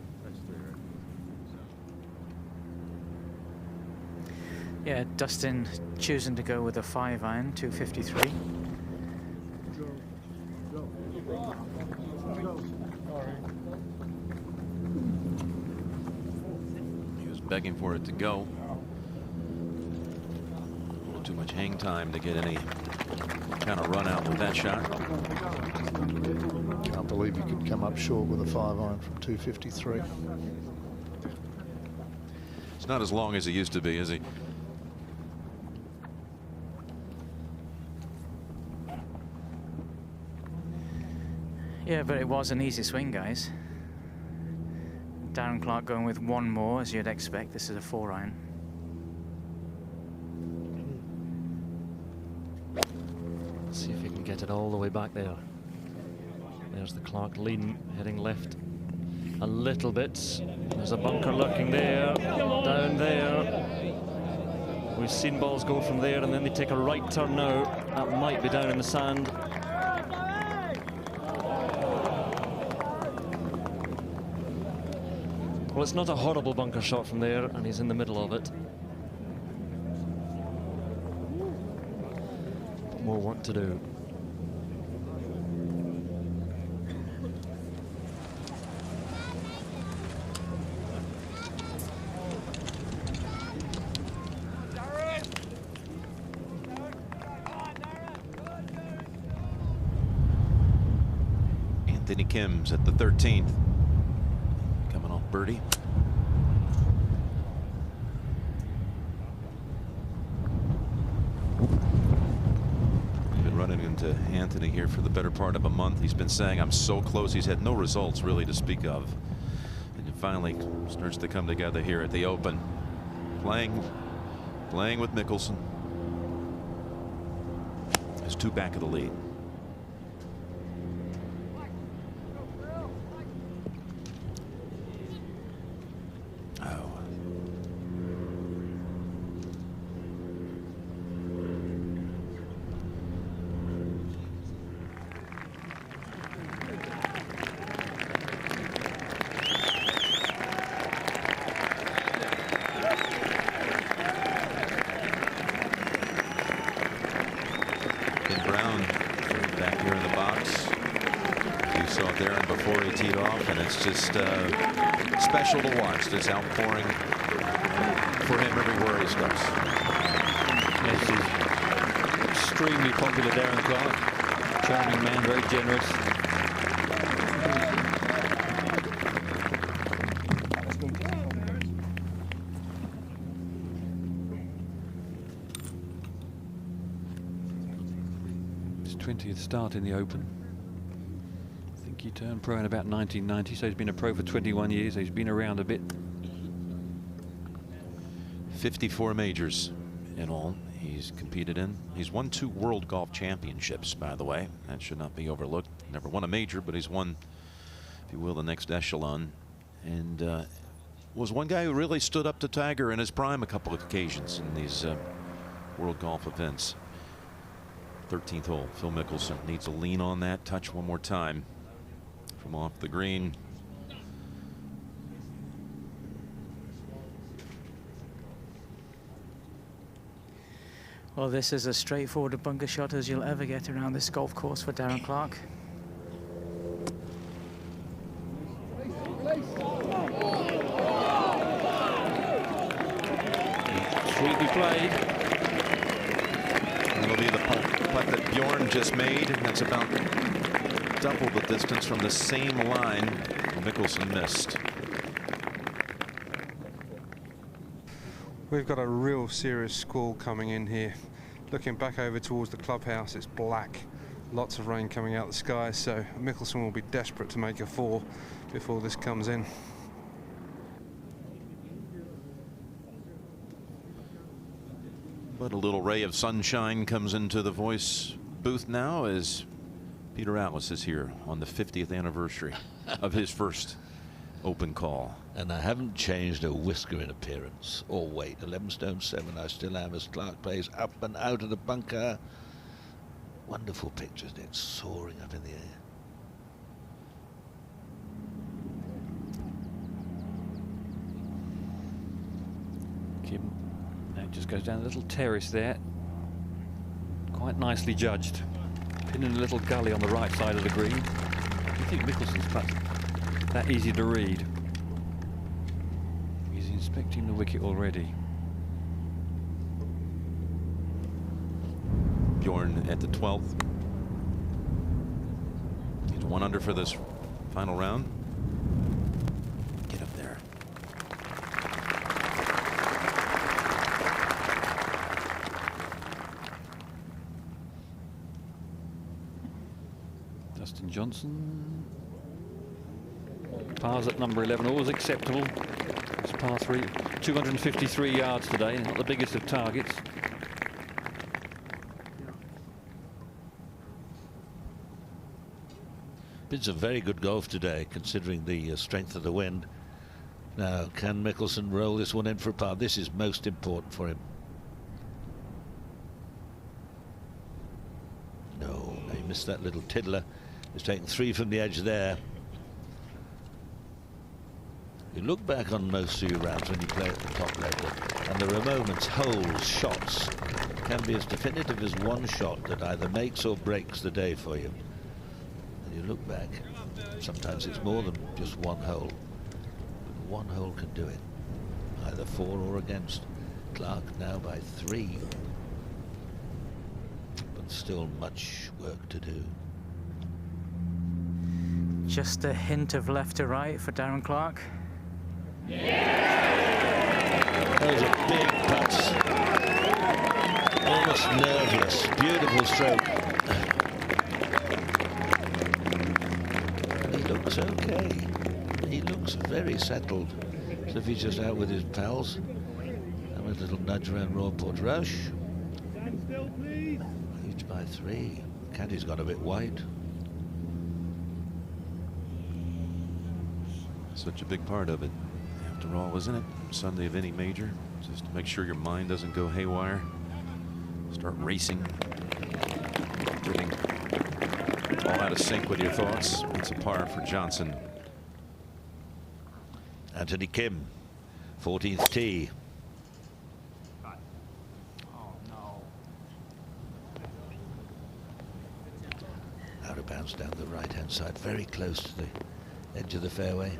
Yeah, Dustin choosing to go with a 5-iron, 253. He was begging for it to go. Too much hang time to get any kind of run out with that shot. Can't believe you could come up short with a 5-iron from 253. It's not as long as he used to be, is he? Yeah, but it was an easy swing, guys. Darren Clarke going with one more, as you'd expect. This is a 4-iron. Let's see if he can get it all the way back there. There's the Clarke lean, heading left a little bit. There's a bunker lurking there, down there. We've seen balls go from there, and then they take a right turn now. That might be down in the sand. Well, it's not a horrible bunker shot from there, and he's in the middle of it. More work to do. Anthony Kim's at the 13th. Coming off birdie. We've been running into Anthony here for the better part of a month. He's been saying, I'm so close. He's had no results really to speak of. And it finally starts to come together here at the Open. Playing with Mickelson. There's 2 back of the lead. Special to watch this outpouring for him everywhere he steps. This is extremely popular, Darren Clarke. Charming man, very generous. His 20th start in the Open. He turned pro in about 1990, so he's been a pro for 21 years. So he's been around a bit. 54 majors in all he's competed in. He's won 2 World Golf Championships, by the way. That should not be overlooked. Never won a major, but he's won, if you will, the next echelon. And was one guy who really stood up to Tiger in his prime a couple of occasions in these World Golf events. 13th hole. Phil Mickelson needs a lean on that touch one more time. From off the green. Well, this is as straightforward a bunker shot as you'll ever get around this golf course for Darren Clarke. Sweetly played. That'll be the putt that Bjorn just made. That's about double the distance from the same line Mickelson missed. We've got a real serious squall coming in here. Looking back over towards the clubhouse, it's black. Lots of rain coming out of the sky, so Mickelson will be desperate to make a 4 before this comes in. But a little ray of sunshine comes into the voice booth now as Peter Allis is here on the 50th anniversary of his first Open call. And I haven't changed a whisker in appearance or weight. 11 stone 7 I still am as Clarke plays up and out of the bunker. Wonderful pictures, Nick, soaring up in the air. Kim, that just goes down a little terrace there. Quite nicely judged. Pin in a little gully on the right side of the green. I think Mickelson's perhaps that easy to read. He's inspecting the wicket already. Bjorn at the 12th. He's 1 under for this final round. Get up there. Dustin Johnson. Pars at number 11, always acceptable. It's par 3, 253 yards today, not the biggest of targets. Been some very good golf today, considering the strength of the wind. Now, can Mickelson roll this one in for a par? This is most important for him. No, he missed that little tiddler. He's taken 3 from the edge there. You look back on most of your rounds when you play at the top level, and there are moments, holes, shots, can be as definitive as one shot that either makes or breaks the day for you. And you look back, sometimes it's more than just one hole. But one hole can do it, either for or against. Clarke now by 3. But still much work to do. Just a hint of left to right for Darren Clarke. Those are big putts. Almost nerveless. Beautiful stroke. He looks okay. He looks very settled. So if he's just out with his pals, have a little nudge around Royal Portrush. Each by 3. Caddy's got a bit wide. Such a big part of it. After all, isn't it? Sunday of any major, just to make sure your mind doesn't go haywire. Start racing, getting all out of sync with your thoughts. It's a par for Johnson. Anthony Kim, 14th tee. Out of bounds down the right-hand side, very close to the edge of the fairway.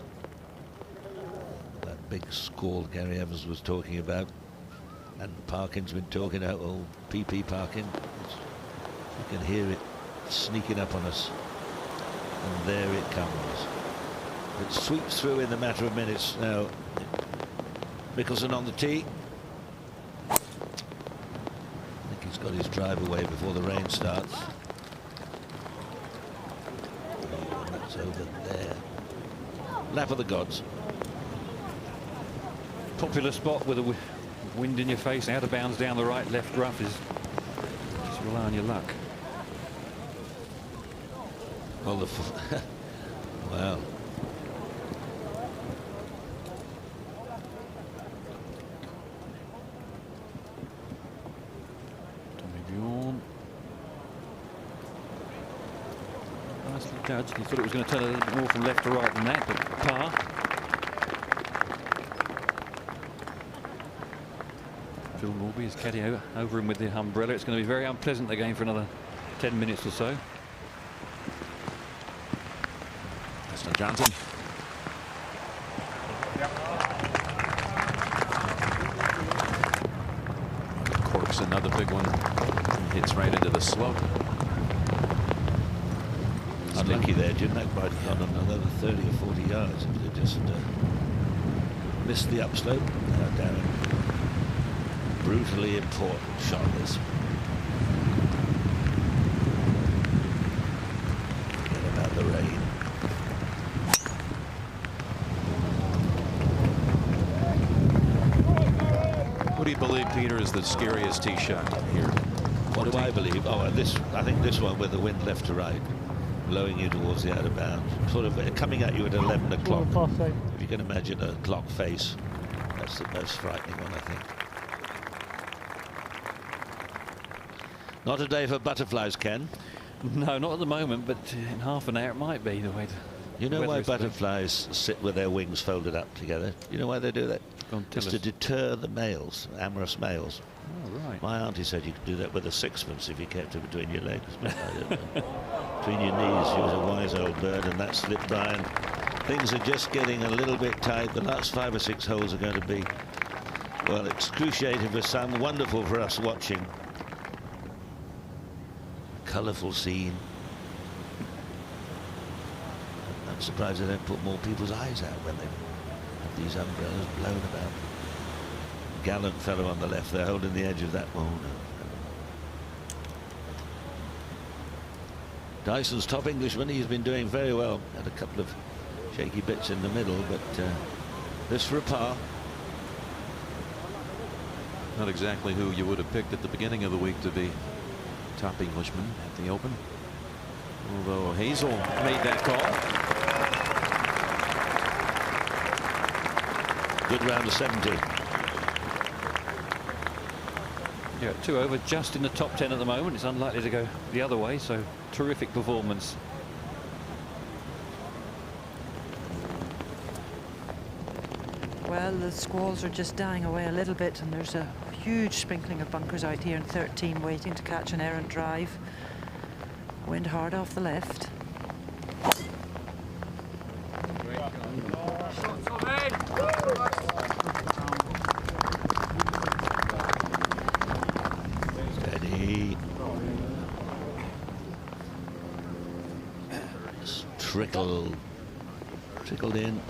That big squall Gary Evans was talking about, and Parkin's been talking about, oh, PP Parkin. You can hear it sneaking up on us, and there it comes. It sweeps through in a matter of minutes. Now Mickelson on the tee. I think he's got his drive away before the rain starts. Oh, that's over there. Lap of the gods. Popular spot with a wind in your face, out of bounds down the right, left rough is just rely on your luck. Well, wow. Tommy Bjorn. Nicely judged. He thought it was going to turn a little bit more from left to right than that, but par. Phil Morby is caddy over him with the umbrella. It's going to be very unpleasant again for another 10 minutes or so. Dustin Johnson. Corks another big one. Hits right into the slope. Unlucky there, Jim. That might have gone another 30 or 40 yards. It just missed the upslope. Darren. Brutally important shot this. Forget about the rain. What do you believe, Peter, is the scariest tee shot here? What do I believe? Oh, I think this one with the wind left to right, blowing you towards the out of bounds, sort of coming at you at 11 o'clock. If you can imagine a clock face, that's the most frightening one, I think. Not a day for butterflies, Ken. No, not at the moment, but in half an hour it might be the way to. You know why butterflies sit with their wings folded up together? You know why they do that? It's to deter the males, amorous males. Oh, right. My auntie said you could do that with a sixpence if you kept it between your legs. But I don't know. Between your knees. She was a wise old bird, and that slipped by. And things are just getting a little bit tight. The last 5 or 6 holes are going to be, well, excruciating for some, wonderful for us watching. colourful scene. I'm surprised they don't put more people's eyes out when they have these umbrellas blown about. Gallant fellow on the left there, holding the edge of that one. Dyson's top Englishman. He's been doing very well. Had a couple of shaky bits in the middle, but this for a par. Not exactly who you would have picked at the beginning of the week to be top Englishman at the Open. Although Hazel made that call. Good round of 70. Yeah, 2 over, just in the top 10 at the moment. It's unlikely to go the other way, so terrific performance. Well, the squalls are just dying away a little bit, and there's a huge sprinkling of bunkers out here in 13 waiting to catch an errant drive. Wind hard off the left. Steady. Just trickled in.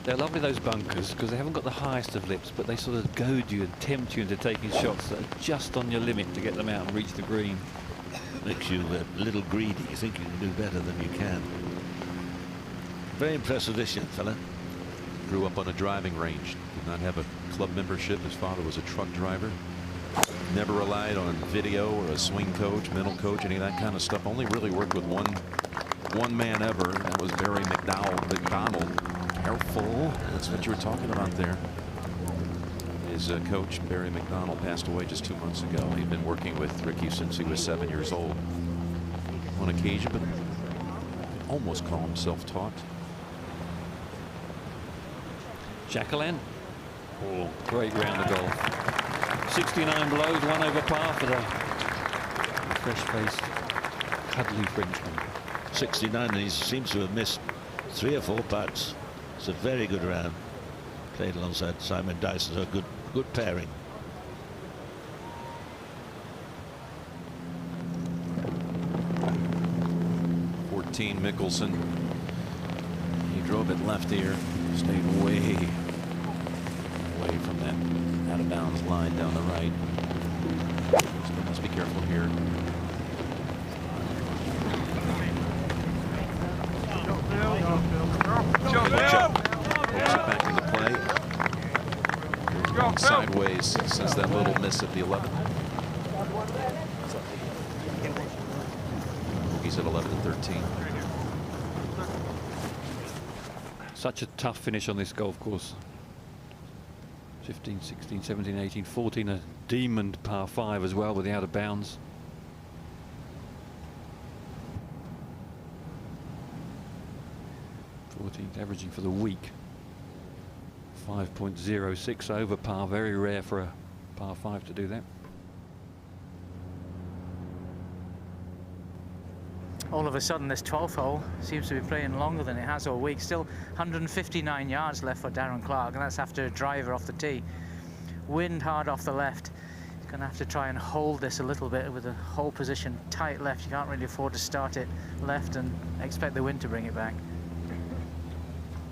They're lovely, those bunkers, because they haven't got the highest of lips, but they sort of goad you and tempt you into taking shots that are just on your limit to get them out and reach the green. Makes you a little greedy. You think you can do better than you can. Very impressive this young fella. Grew up on a driving range. Did not have a club membership. His father was a truck driver. Never relied on video or a swing coach, mental coach, any of that kind of stuff. Only really worked with one man ever, and that was Barry McDonald. Careful. That's what you were talking about there. His coach, Barry McDonald, passed away just 2 months ago. He'd been working with Ricky since he was 7 years old. On occasion, but almost call him self-taught. Jacqueline. Oh, great round of golf. 69 below, 1 over par for the fresh-faced, cuddly Frenchman. 69, and he seems to have missed 3 or 4 putts. It's a very good round. Played alongside Simon Dyson, so a good pairing. Mickelson. He drove it left here, stayed way from that out of bounds line down the right. Still must be careful here. Hooks it back into play. Gone sideways since that little miss at the 11th. He's at 11 and 13. Such a tough finish on this golf course. 15, 16, 17, 18, 14, a demon par 5 as well with the out of bounds. Averaging for the week 5.06 over par. Very rare for a par 5 to do that. All of a sudden this 12th hole seems to be playing longer than it has all week. Still 159 yards left for Darren Clarke, and that's after a driver off the tee. Wind hard off the left. He's going to have to try and hold this a little bit with a hole position tight left. You can't really afford to start it left and expect the wind to bring it back.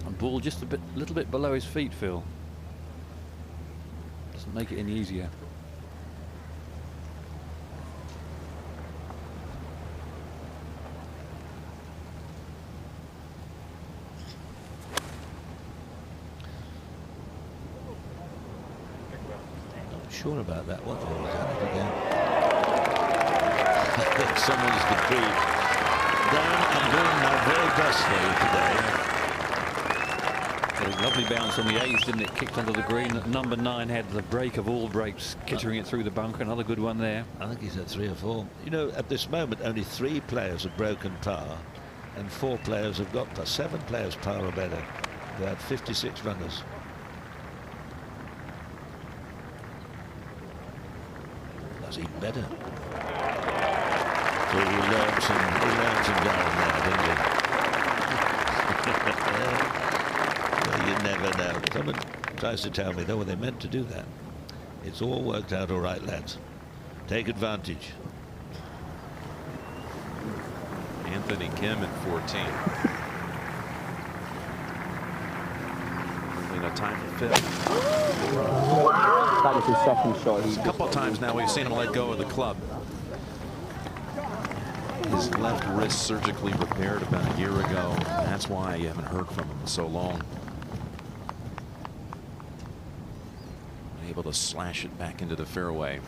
And ball just a little bit below his feet, Phil. Doesn't make it any easier. Sure about that one. Someone's decreed. Darren, I'm doing my very best for you today. Got a lovely bounce on the 8th, didn't it? Kicked onto the green. Number 9 had the break of all breaks, kittering it through the bunker. Another good one there. I think he's at 3 or 4. You know, at this moment, only 3 players have broken par, and 4 players have got par. 7 players par or better. They had 56 runners. Even better. So he learned some Darren there, didn't he? Well, you never know. Someone tries to tell me, though, they meant to do that. It's all worked out all right, lads. Take advantage. Anthony Kim at 14. Only enough time for fifth. That was his second shot. A couple of times now we've seen him let go of the club. His left wrist surgically repaired about a year ago. That's why you haven't heard from him in so long. Able to slash it back into the fairway.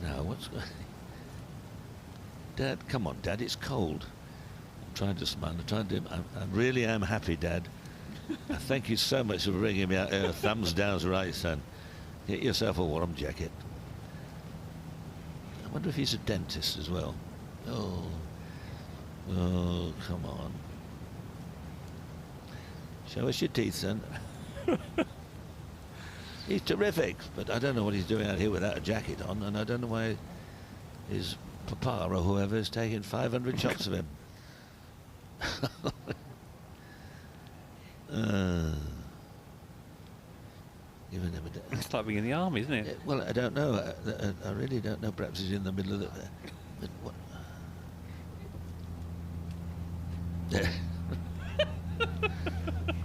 Now, what's going? Dad, come on, Dad, it's cold. I'm trying to smile. I really am happy, Dad. Thank you so much for bringing me out here. Thumbs down's right, son. Get yourself a warm jacket. I wonder if he's a dentist as well. Oh, come on. Show us your teeth, son. He's terrific, but I don't know what he's doing out here without a jacket on, and I don't know why his papa or whoever is taking 500 shots of him. Giving him a it's like being in the army, isn't it? Well, I don't know. I really don't know. Perhaps he's in the middle of the. But what?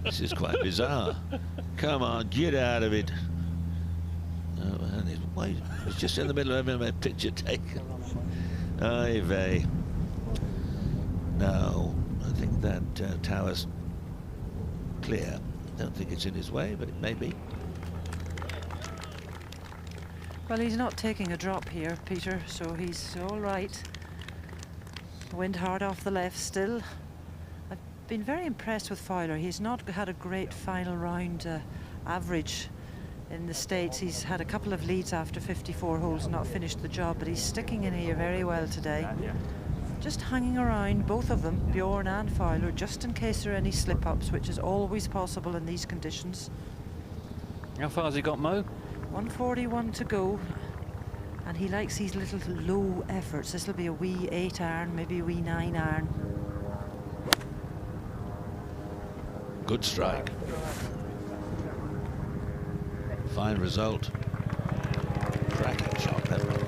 This is quite bizarre. Come on, get out of it. Oh, and he's just in the middle of having a picture taken. Ay vey. No, I think that tower's clear. Don't think it's in his way, but it may be. Well, he's not taking a drop here, Peter, so he's all right. Wind hard off the left still. I've been very impressed with Fowler. He's not had a great final round average in the States. He's had a couple of leads after 54 holes and not finished the job, but he's sticking in here very well today. Just hanging around, both of them, Bjorn and Fowler, just in case there are any slip-ups, which is always possible in these conditions. How far has he got, Mo? 141 to go, and he likes these little low efforts. This will be a wee 8 iron, maybe a wee 9 iron. Good strike. Fine result. Cracking shot, that one.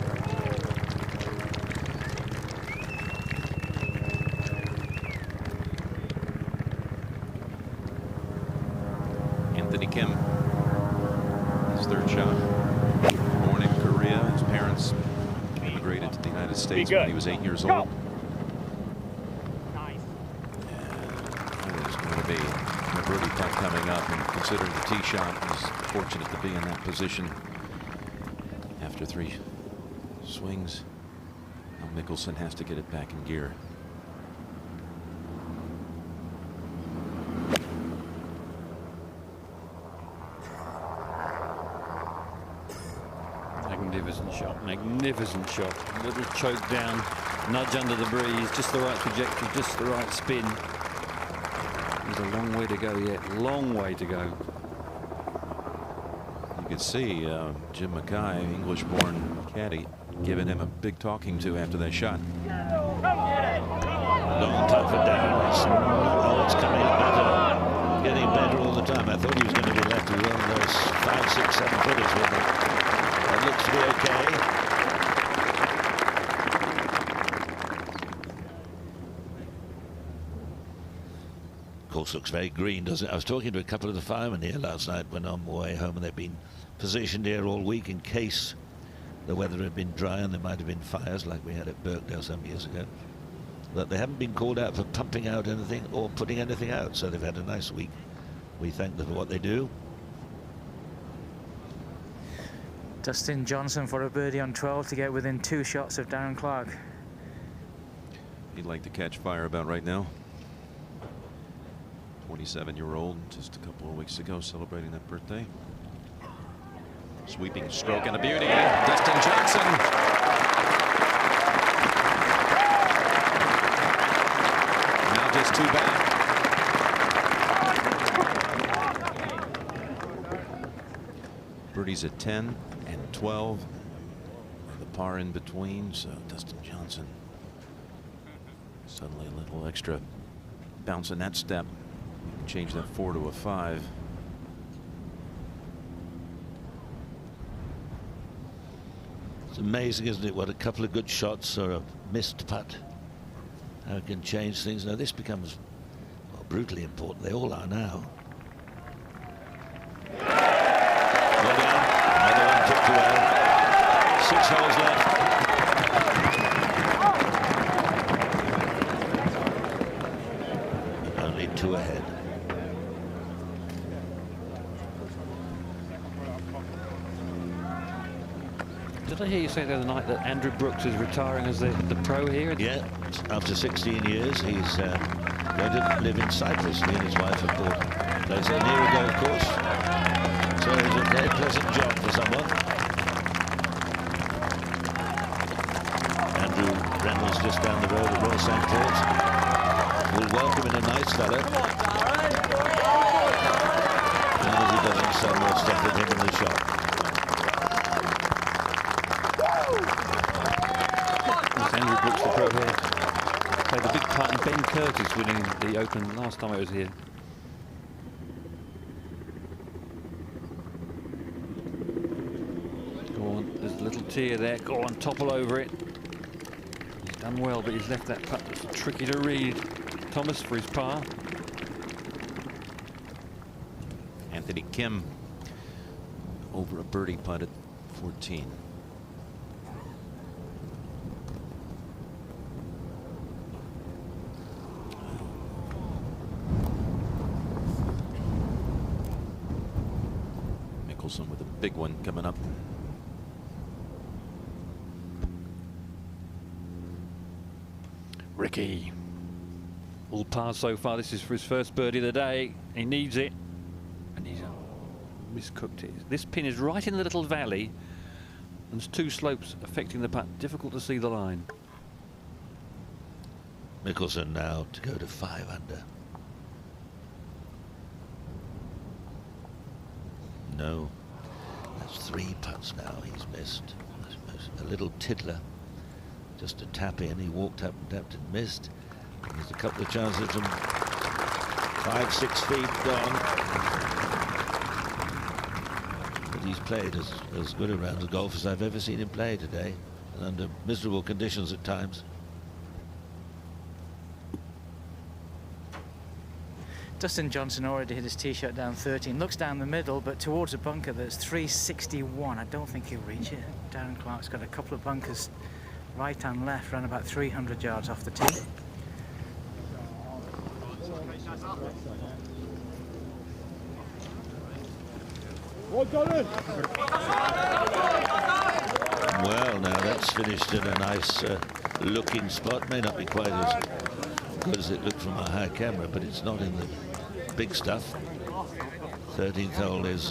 Anthony Kim, his third shot. Born in Korea, his parents immigrated to the United States when he was 8 years old. There's going to be a birdie putt coming up, and considering the tee shot, he's fortunate to be in that position after 3 swings. Now Mickelson has to get it back in gear. Magnificent shot. A little choke down, nudge under the breeze, just the right trajectory, just the right spin. There's a long way to go yet, long way to go. You can see Jim Mackay, English-born caddy, giving him a big talking to after that shot. Long time for Darren. It's coming better, getting better all the time. I thought he was going to be left with one of those 5, 6, 7 footers with him. That looks to be okay. Course looks very green, doesn't it? I was talking to a couple of the firemen here last night when on my way home, and they've been positioned here all week in case the weather had been dry and there might have been fires like we had at Birkdale some years ago. But they haven't been called out for pumping out anything or putting anything out, so they've had a nice week. We thank them for what they do. Dustin Johnson for a birdie on 12 to get within 2 shots of Darren Clarke. He'd like to catch fire about right now. 27-year-old, just a couple of weeks ago, celebrating that birthday. Sweeping stroke and a beauty. Dustin Johnson. Now just 2 back. Birdies at 10 and 12. The par in between, so Dustin Johnson suddenly a little extra bounce in that step. Change that 4 to a 5. It's amazing, isn't it, what a couple of good shots or a missed putt, how it can change things. Now this becomes, well, brutally important. They all are now. Well done. Another one tipped away. 6 holes left. Only 2 ahead. Did I hear you say the other night that Andrew Brooks is retiring as the pro here? Yeah, after 16 years, he's going to live in Cyprus. He and his wife have bought a place a year ago, of course. So it's a very pleasant job for someone. Andrew Reynolds just down the road at Royal St. Paul's. We'll welcome in a nice fella. As long as he doesn't sell more stuff with him in the shop. Andrew Brooks, the pro here, played a big part in Ben Curtis winning the Open last time I was here. Go on, there's a little tear there. Go on, topple over it. He's done well, but he's left that putt that's tricky to read. Thomas for his par. Anthony Kim over a birdie putt at 14. Mickelson with a big one coming up. Ricky. All pars so far. This is for his first birdie of the day. He needs it. And he's miscooked it. This pin is right in the little valley. And there's 2 slopes affecting the putt. Difficult to see the line. Mickelson now to go to 5 under. No, that's 3 putts now he's missed. A little tiddler, just a tap in. He walked up and tapped and missed. There's a couple of chances from 5-6 feet gone. But he's played as good a round of golf as I've ever seen him play today, and under miserable conditions at times. Dustin Johnson already hit his tee shot down 13. Looks down the middle, but towards a bunker that's 361. I don't think he'll reach it. Darren Clarke's got a couple of bunkers right and left, around about 300 yards off the tee. Well, now that's finished in a nice looking spot. May not be quite as good as it looked from a high camera, but it's not in the big stuff. 13th hole is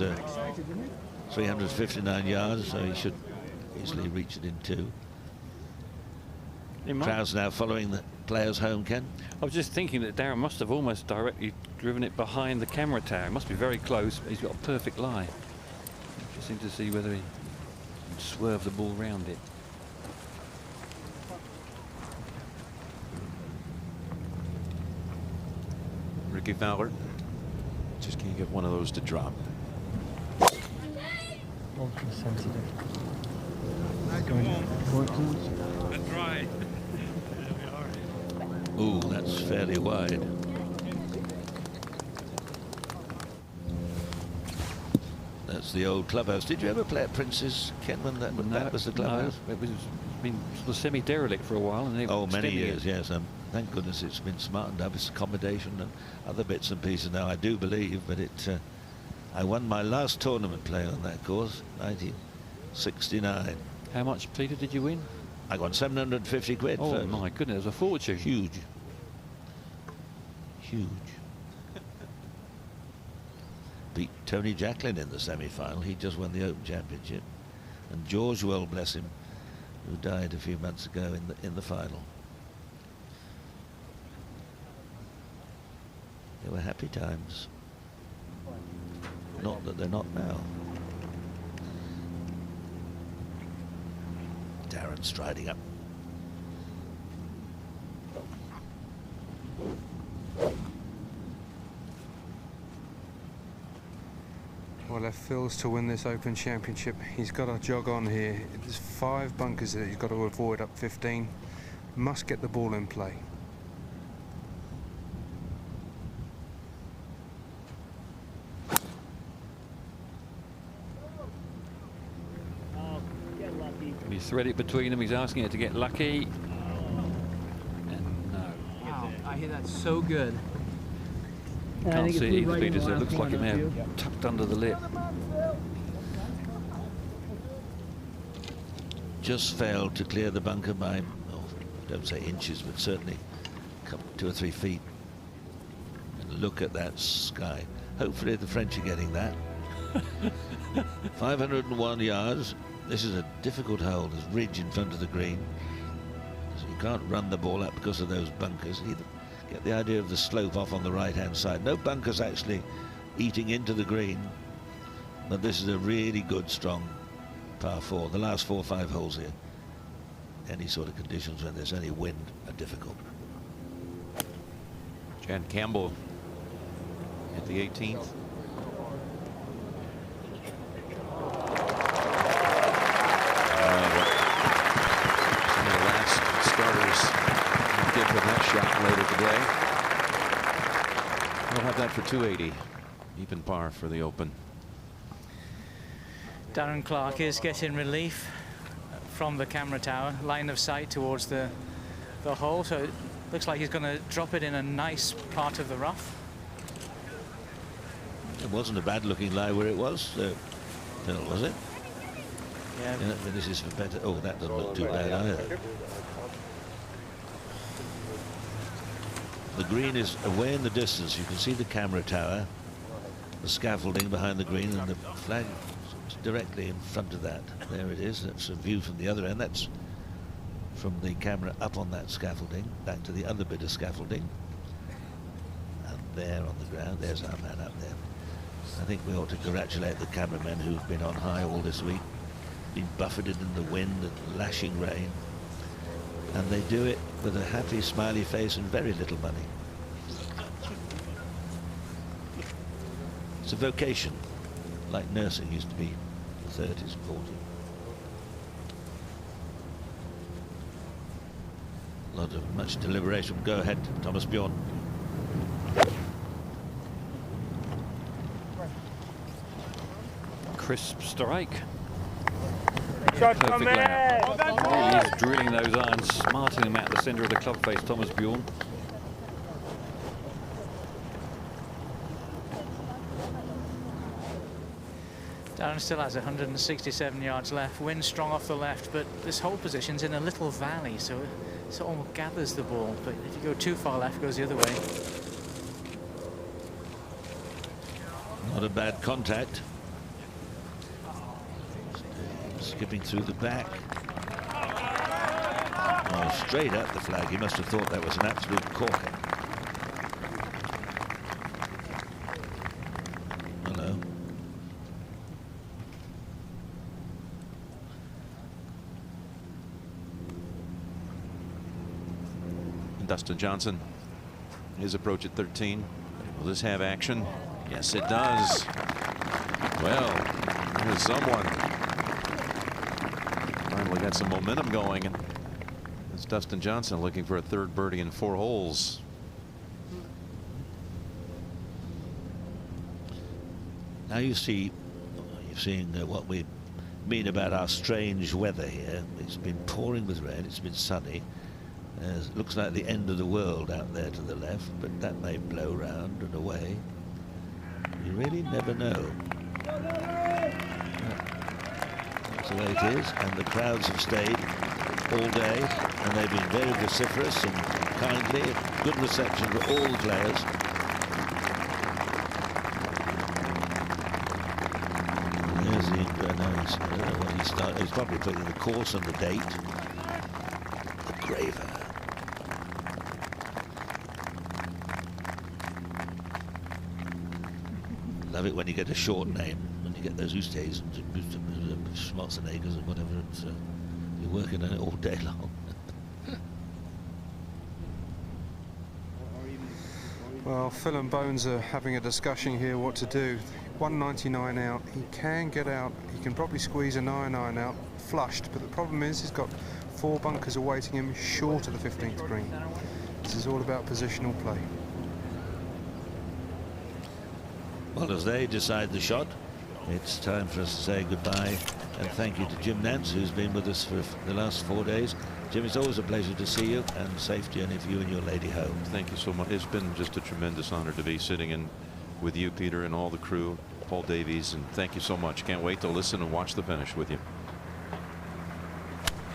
359 yards, so he should easily reach it in 2. Crowd's now following the players home, Ken. I was just thinking that Darren must have almost directly driven it behind the camera tower. It must be very close, but he's got a perfect lie. Interesting to see whether he can swerve the ball round it. Ricky Fowler just can't get one of those to drop. Ultra sensitive. That's right. Ooh, that's fairly wide. That's the old clubhouse. Did you ever play at Prince's, Ken, when that was the clubhouse? No, it was been sort of semi-derelict for a while. And many years, yes. Thank goodness it's been smartened up. It's accommodation and other bits and pieces now, I do believe. But I won my last tournament playing on that course, 1969. How much, Peter, did you win? I got 750 quid. Oh, first. my goodness, a fortune. Huge. Huge. Beat Tony Jacklin in the semi-final. He just won the Open Championship. And George Well, bless him, who died a few months ago in the final. They were happy times. Not that they're not now. Darren striding up. Well, if Phil's to win this Open Championship, he's got to jog on here. There's 5 bunkers that he's got to avoid up 15. Must get the ball in play. He thread it between them. He's asking it to get lucky. And no. Wow, I hear that so good. Can't see it either, Peter, so it looks like it may have tucked under the lip. Just failed to clear the bunker by, oh, don't say inches, but certainly 2 or 3 feet. And look at that sky. Hopefully the French are getting that. 501 yards. This is a difficult hole. There's ridge in front of the green. So you can't run the ball up because of those bunkers either. Get the idea of the slope off on the right-hand side. No bunkers actually eating into the green. But this is a really good, strong par 4. The last 4 or 5 holes here. Any sort of conditions when there's any wind are difficult. Jan Campbell at the 18th. Did for that shot later today. We'll have that for 280. Even par for the Open. Darren Clarke is getting relief from the camera tower, line of sight towards the hole, so it looks like he's going to drop it in a nice part of the rough. It wasn't a bad looking lie where it was, Phil, was it? Yeah. This is for better. Oh, that doesn't look too bad either. The green is away in the distance. You can see the camera tower, the scaffolding behind the green, and the flag directly in front of that. There it is. That's a view from the other end. That's from the camera up on that scaffolding, back to the other bit of scaffolding. And there on the ground, there's our man up there. I think we ought to congratulate the cameramen who've been on high all this week, been buffeted in the wind and lashing rain. And they do it with a happy, smiley face and very little money. It's a vocation, like nursing used to be in the 30s and 40s. A lot of much deliberation. Go ahead, Thomas Bjorn. Crisp strike. Shot Perfect from layout. He's drilling those irons, smarting them out the centre of the club face, Thomas Bjorn. Darren still has 167 yards left. Wind strong off the left, but this whole position's in a little valley, so it sort of gathers the ball. But if you go too far left, it goes the other way. Not a bad contact. Skipping through the back. Oh, straight at the flag. He must have thought that was an absolute corker. Hello. Dustin Johnson, his approach at 13. Will this have action? Yes, it does. Well, there's someone. Finally got some momentum going, and it's Dustin Johnson looking for a 3rd birdie in 4 holes. Now you're seeing what we mean about our strange weather here. It's been pouring with rain. It's been sunny. It looks like the end of the world out there to the left, but that may blow round and away. You really never know. That's the way it is, and the crowds have stayed all day, and they've been very vociferous and kindly. Good reception for all the players. There's the I don't know what he started. He's probably putting the course and the date. The graver. Love it when you get a short name, when you get those Ustays and Schwarzeneggers and whatever. You're working on it all day long. Well, Phil and Bones are having a discussion here what to do. 199 out. He can get out. He can probably squeeze a 9-iron out flushed, but the problem is he's got 4 bunkers awaiting him short of the 15th green. This is all about positional play. Well, as they decide the shot, it's time for us to say goodbye and thank you to Jim Nance, who's been with us for the last 4 days. Jim, it's always a pleasure to see you, and safe journey for you and your lady home. Thank you so much. It's been just a tremendous honor to be sitting in with you, Peter, and all the crew, Paul Davies, and thank you so much. Can't wait to listen and watch the finish with you.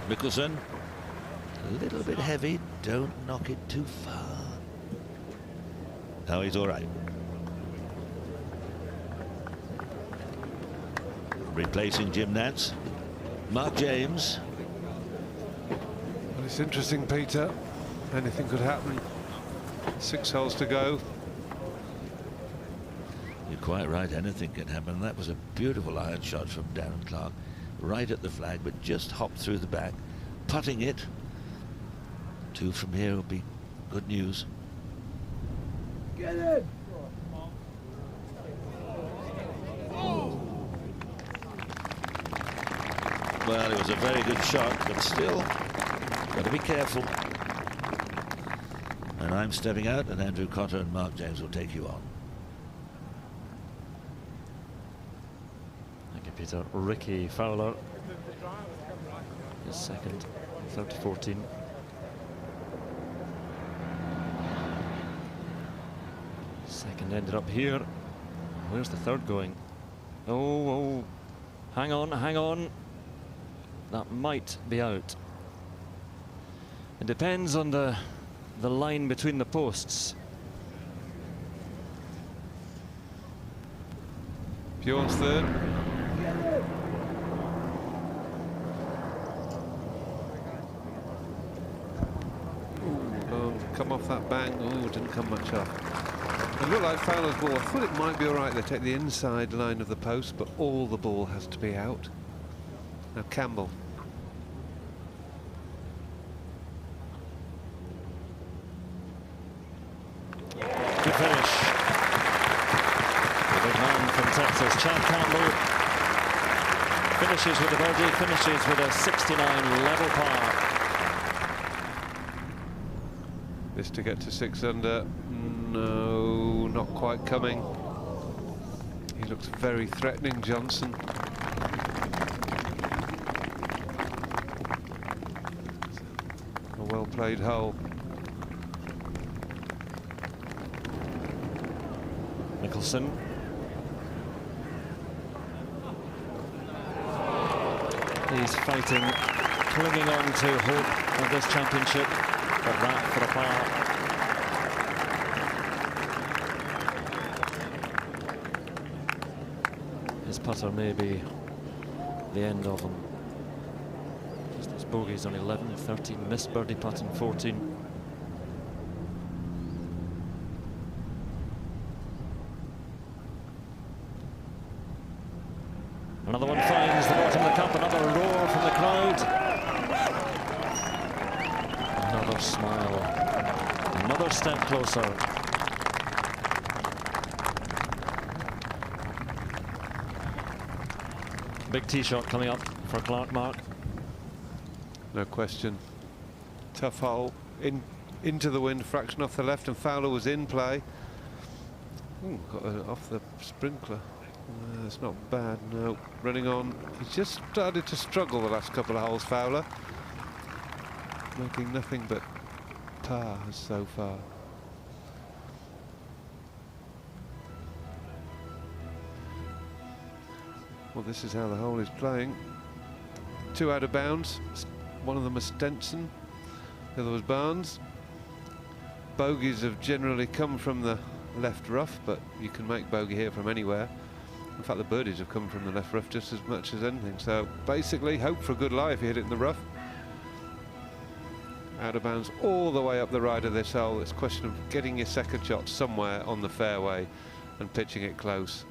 Mickelson, a little bit heavy, don't knock it too far. No, he's all right. Replacing Jim Nance, Mark James. Well, it's interesting, Peter. Anything could happen. 6 holes to go. You're quite right, anything can happen. That was a beautiful iron shot from Darren Clarke, right at the flag, but just hopped through the back, putting it. 2 from here will be good news. Get it! Well, it was a very good shot, but still, got to be careful. And I'm stepping out, and Andrew Cotter and Mark James will take you on. Thank you, Peter. Ricky Fowler, his second, 30-14. Second ended up here. Where's the third going? Oh, hang on, hang on. That might be out. It depends on the line between the posts. Bjorn's third. Oh, come off that bang. Oh, didn't come much off. It looked like Fowler's ball. I thought it might be all right. They take the inside line of the post, but all the ball has to be out. Now Campbell. Good finish. The big man from Texas, Chad Campbell, finishes with a birdie, finishes with a 69 level par. This to get to 6 under. No, not quite coming. He looks very threatening, Johnson. A well-played hole. Mickelson. He's fighting, clinging on to hope of this championship, but that for a par. His putter may be the end of him. Just those bogeys on 11, 13, missed birdie putt on 14. Another one finds the bottom of the cup, another roar from the crowd. Another smile, another step closer. Big tee shot coming up for Clarke, Mark. No question. Tough hole, into the wind, fraction off the left, and Fowler was in play. Ooh, got it off the sprinkler. It's not bad, no. Running on. He's just started to struggle the last couple of holes, Fowler. Making nothing but par so far. Well, this is how the hole is playing. 2 out of bounds. One of them was Stenson. The other was Barnes. Bogeys have generally come from the left rough, but you can make bogey here from anywhere. In fact, the birdies have come from the left rough just as much as anything. So basically, hope for a good lie if you hit it in the rough. Out of bounds all the way up the right of this hole. It's a question of getting your second shot somewhere on the fairway and pitching it close.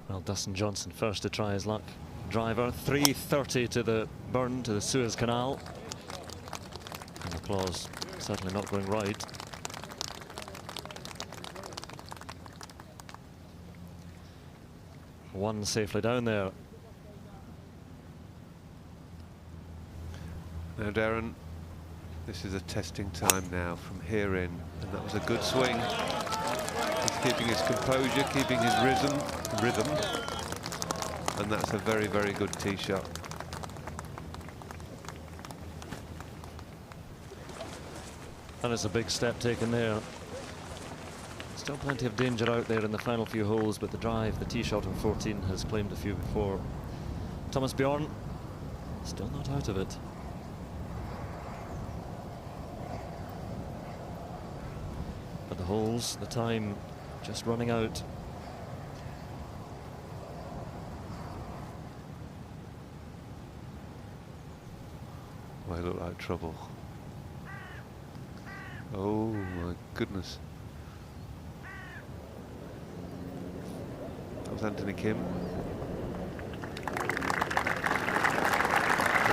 Well, Dustin Johnson first to try his luck. Driver, 330 to the burn, to the Suez Canal. And the claws certainly not going right. One safely down there. Now, Darren, this is a testing time now from here in, and that was a good swing. He's keeping his composure, keeping his rhythm, and that's a very, very good tee shot. And it's a big step taken there. Still plenty of danger out there in the final few holes, but the drive, the tee shot on 14 has claimed a few before. Thomas Bjorn still not out of it. But the holes, the time just running out. Might look like trouble. Oh my goodness. That was Anthony Kim. 4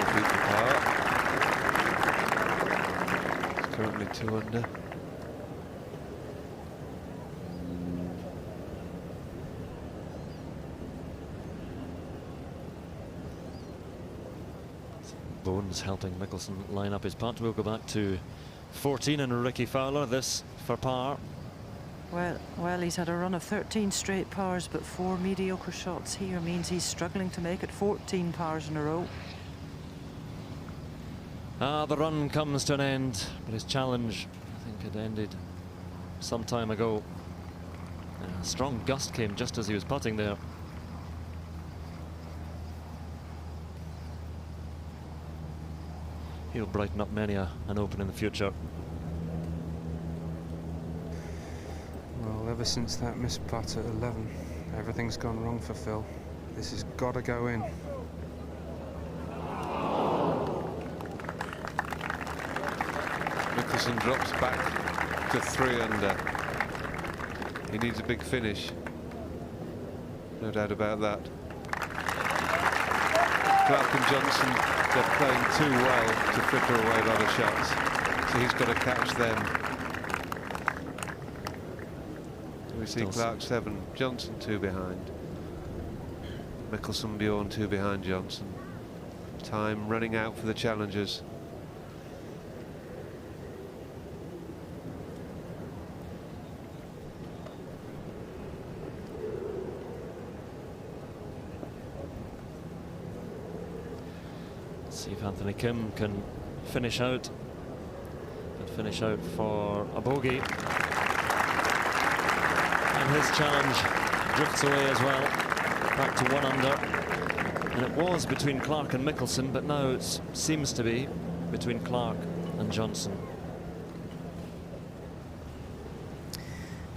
feet apart. It's currently 2 under. Bones helping Mickelson line up his putt. We'll go back to 14 and Ricky Fowler, this for par. Well, he's had a run of 13 straight pars, but 4 mediocre shots here means he's struggling to make it 14 pars in a row. The run comes to an end, but his challenge, I think, had ended some time ago. A strong gust came just as he was putting there. He'll brighten up many an Open in the future. Well, ever since that missed putt at 11, everything's gone wrong for Phil. This has got to go in. Mickelson drops back to 3 under. He needs a big finish. No doubt about that. Clarke and Johnson, they're playing too well to fritter away a lot of shots, so he's got to catch them. We see Clarke 7, Johnson 2 behind. Mickelson, Bjorn 2 behind Johnson. Time running out for the challengers. See if Anthony Kim can finish out for a bogey. And his challenge drifts away as well, back to 1 under. And it was between Clarke and Mickelson, but now it seems to be between Clarke and Johnson.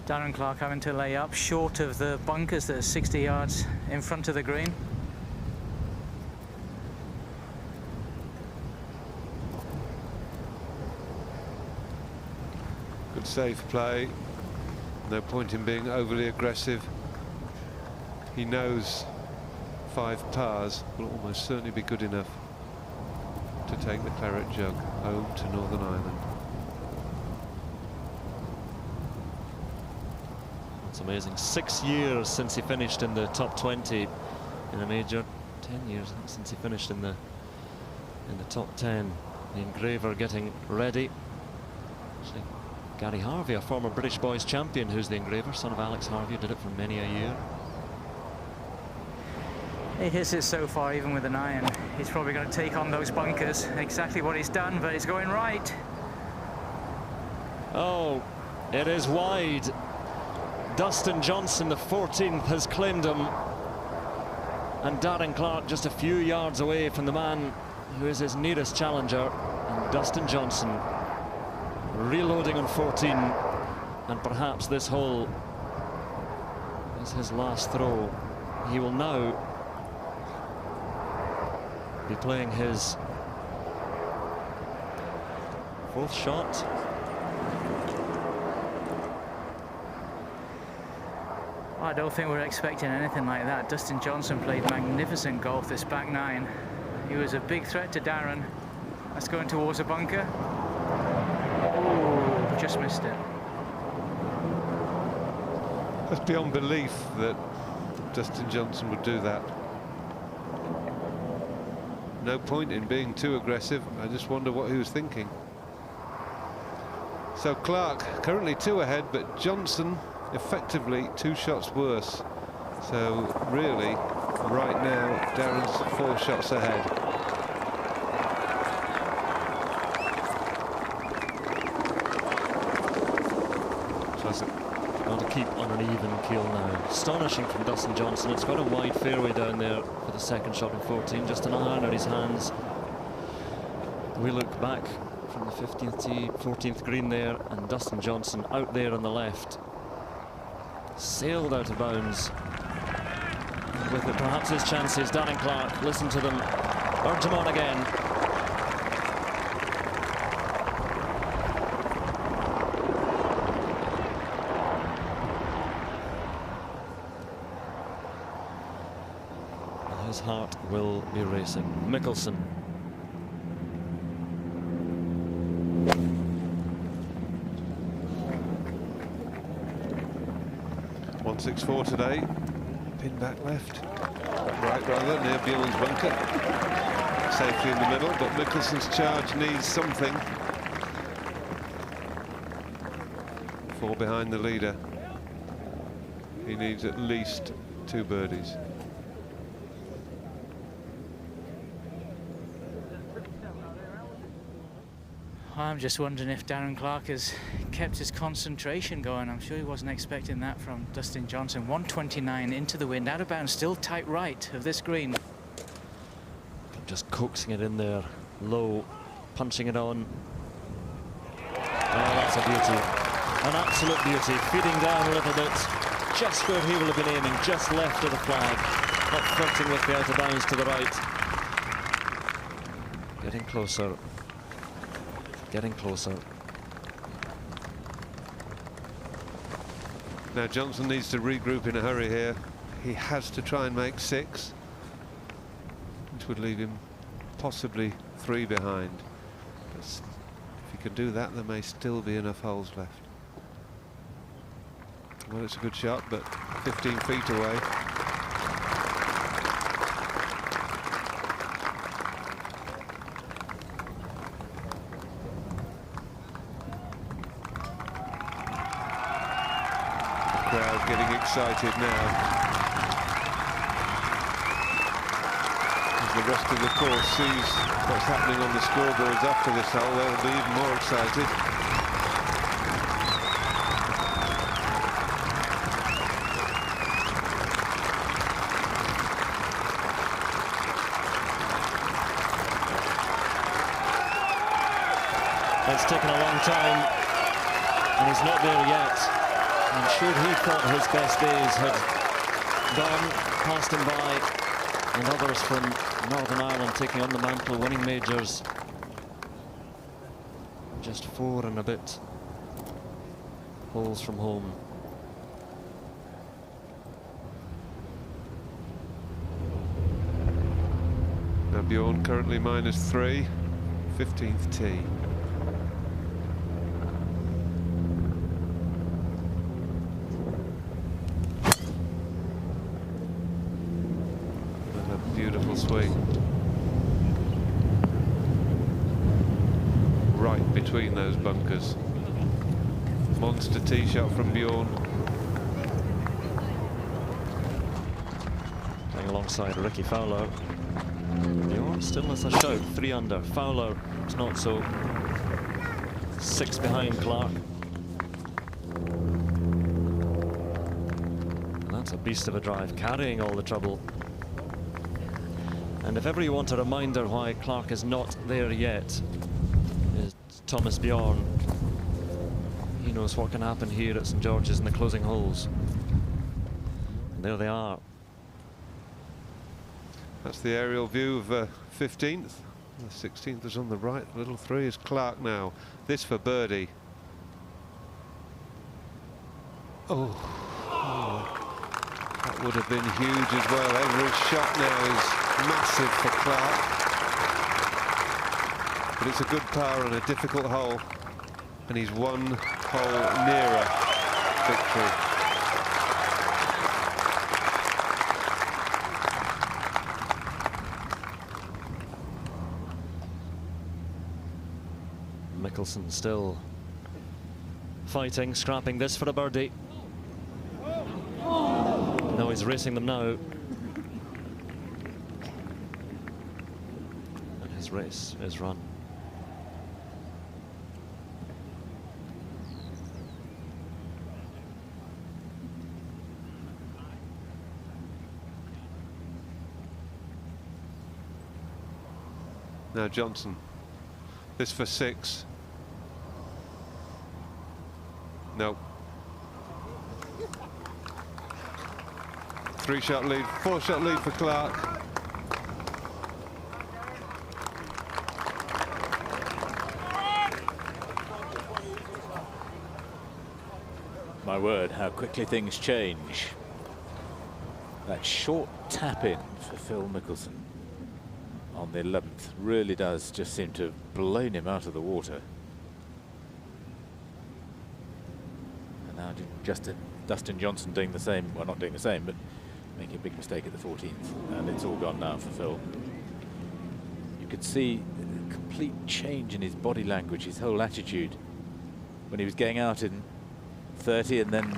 Darren Clarke having to lay up short of the bunkers that are 60 yards in front of the green. Good safe play. No point in being overly aggressive. He knows 5 pars will almost certainly be good enough to take the claret jug home to Northern Ireland. It's amazing. 6 years since he finished in the top 20 in a major. 10 years since he finished in the top 10. The engraver getting ready. Actually, Gary Harvey, a former British boys champion, who's the engraver, son of Alex Harvey, did it for many a year. He hits it so far, even with an iron. He's probably going to take on those bunkers. Exactly what he's done, but he's going right. Oh, it is wide. Dustin Johnson, the 14th, has claimed him. And Darren Clarke just a few yards away from the man who is his nearest challenger. And Dustin Johnson reloading on 14. And perhaps this hole is his last throw. He will now be playing his 4th shot. I don't think we're expecting anything like that. Dustin Johnson played magnificent golf this back 9. He was a big threat to Darren. That's going towards a bunker. Oh, just missed it. It's beyond belief that Dustin Johnson would do that. No point in being too aggressive. I just wonder what he was thinking. So Clarke currently 2 ahead, but Johnson effectively 2 shots worse. So really, right now, Darren's 4 shots ahead. Got to keep on an even keel now. Astonishing from Dustin Johnson. It's got a wide fairway down there for the second shot in 14. Just an iron on his hands. We look back from the 15th tee, 14th green there, and Dustin Johnson out there on the left. Sailed out of bounds. With it, perhaps his chances. Darren Clarke, listen to them. Urge him on again. His heart will be racing. Mickelson. .164 today. Pin back left. Right rather, near Bjorn's bunker. Safely in the middle, but Mickelson's charge needs something. 4 behind the leader. He needs at least 2 birdies. I'm just wondering if Darren Clarke has kept his concentration going. I'm sure he wasn't expecting that from Dustin Johnson. 129 into the wind, out of bounds, still tight right of this green. Just coaxing it in there, low, punching it on. Oh, that's a beauty. An absolute beauty. Feeding down a little bit, just where he will have been aiming, just left of the flag. Not flirting with the out of bounds to the right. Getting closer. Getting closer. Now Johnson needs to regroup in a hurry here. He has to try and make 6, which would leave him possibly 3 behind. But if he can do that, there may still be enough holes left. Well, it's a good shot, but 15 feet away. Getting excited now. As the rest of the course sees what's happening on the scoreboards after this hole, they'll be even more excited. It's taken a long time, and he's not there yet. I'm sure he thought his best days had gone, passed him by, and others from Northern Ireland taking on the mantle, winning majors. Just 4 and a bit holes from home. Now Bjorn currently -3, 15th tee. Swing right between those bunkers. Monster tee shot from Bjorn. Playing alongside Ricky Fowler. Bjorn still has a shout, 3 under. Fowler is not so. 6 behind Clarke. And that's a beast of a drive, carrying all the trouble. And if ever you want a reminder why Clarke is not there yet, is Thomas Bjorn. He knows what can happen here at St George's in the closing holes. And there they are. That's the aerial view of 15th. The 16th is on the right. Little 3 is Clarke now. This for birdie. Oh. That would have been huge as well. Every shot now is massive for Clarke. But it's a good par on a difficult hole. And he's 1 hole nearer victory. Mickelson still fighting, scrapping this for a birdie. No, he's racing them now. And his race is run. Now Johnson, this for 6. No. 3-shot lead, 4-shot lead for Clarke. My word, how quickly things change. That short tap in for Phil Mickelson on the 11th really does just seem to have blown him out of the water. And now Dustin Johnson doing the same, well, not doing the same, but making a big mistake at the 14th. And it's all gone now for Phil. You could see a complete change in his body language, his whole attitude, when he was going out in 30 and then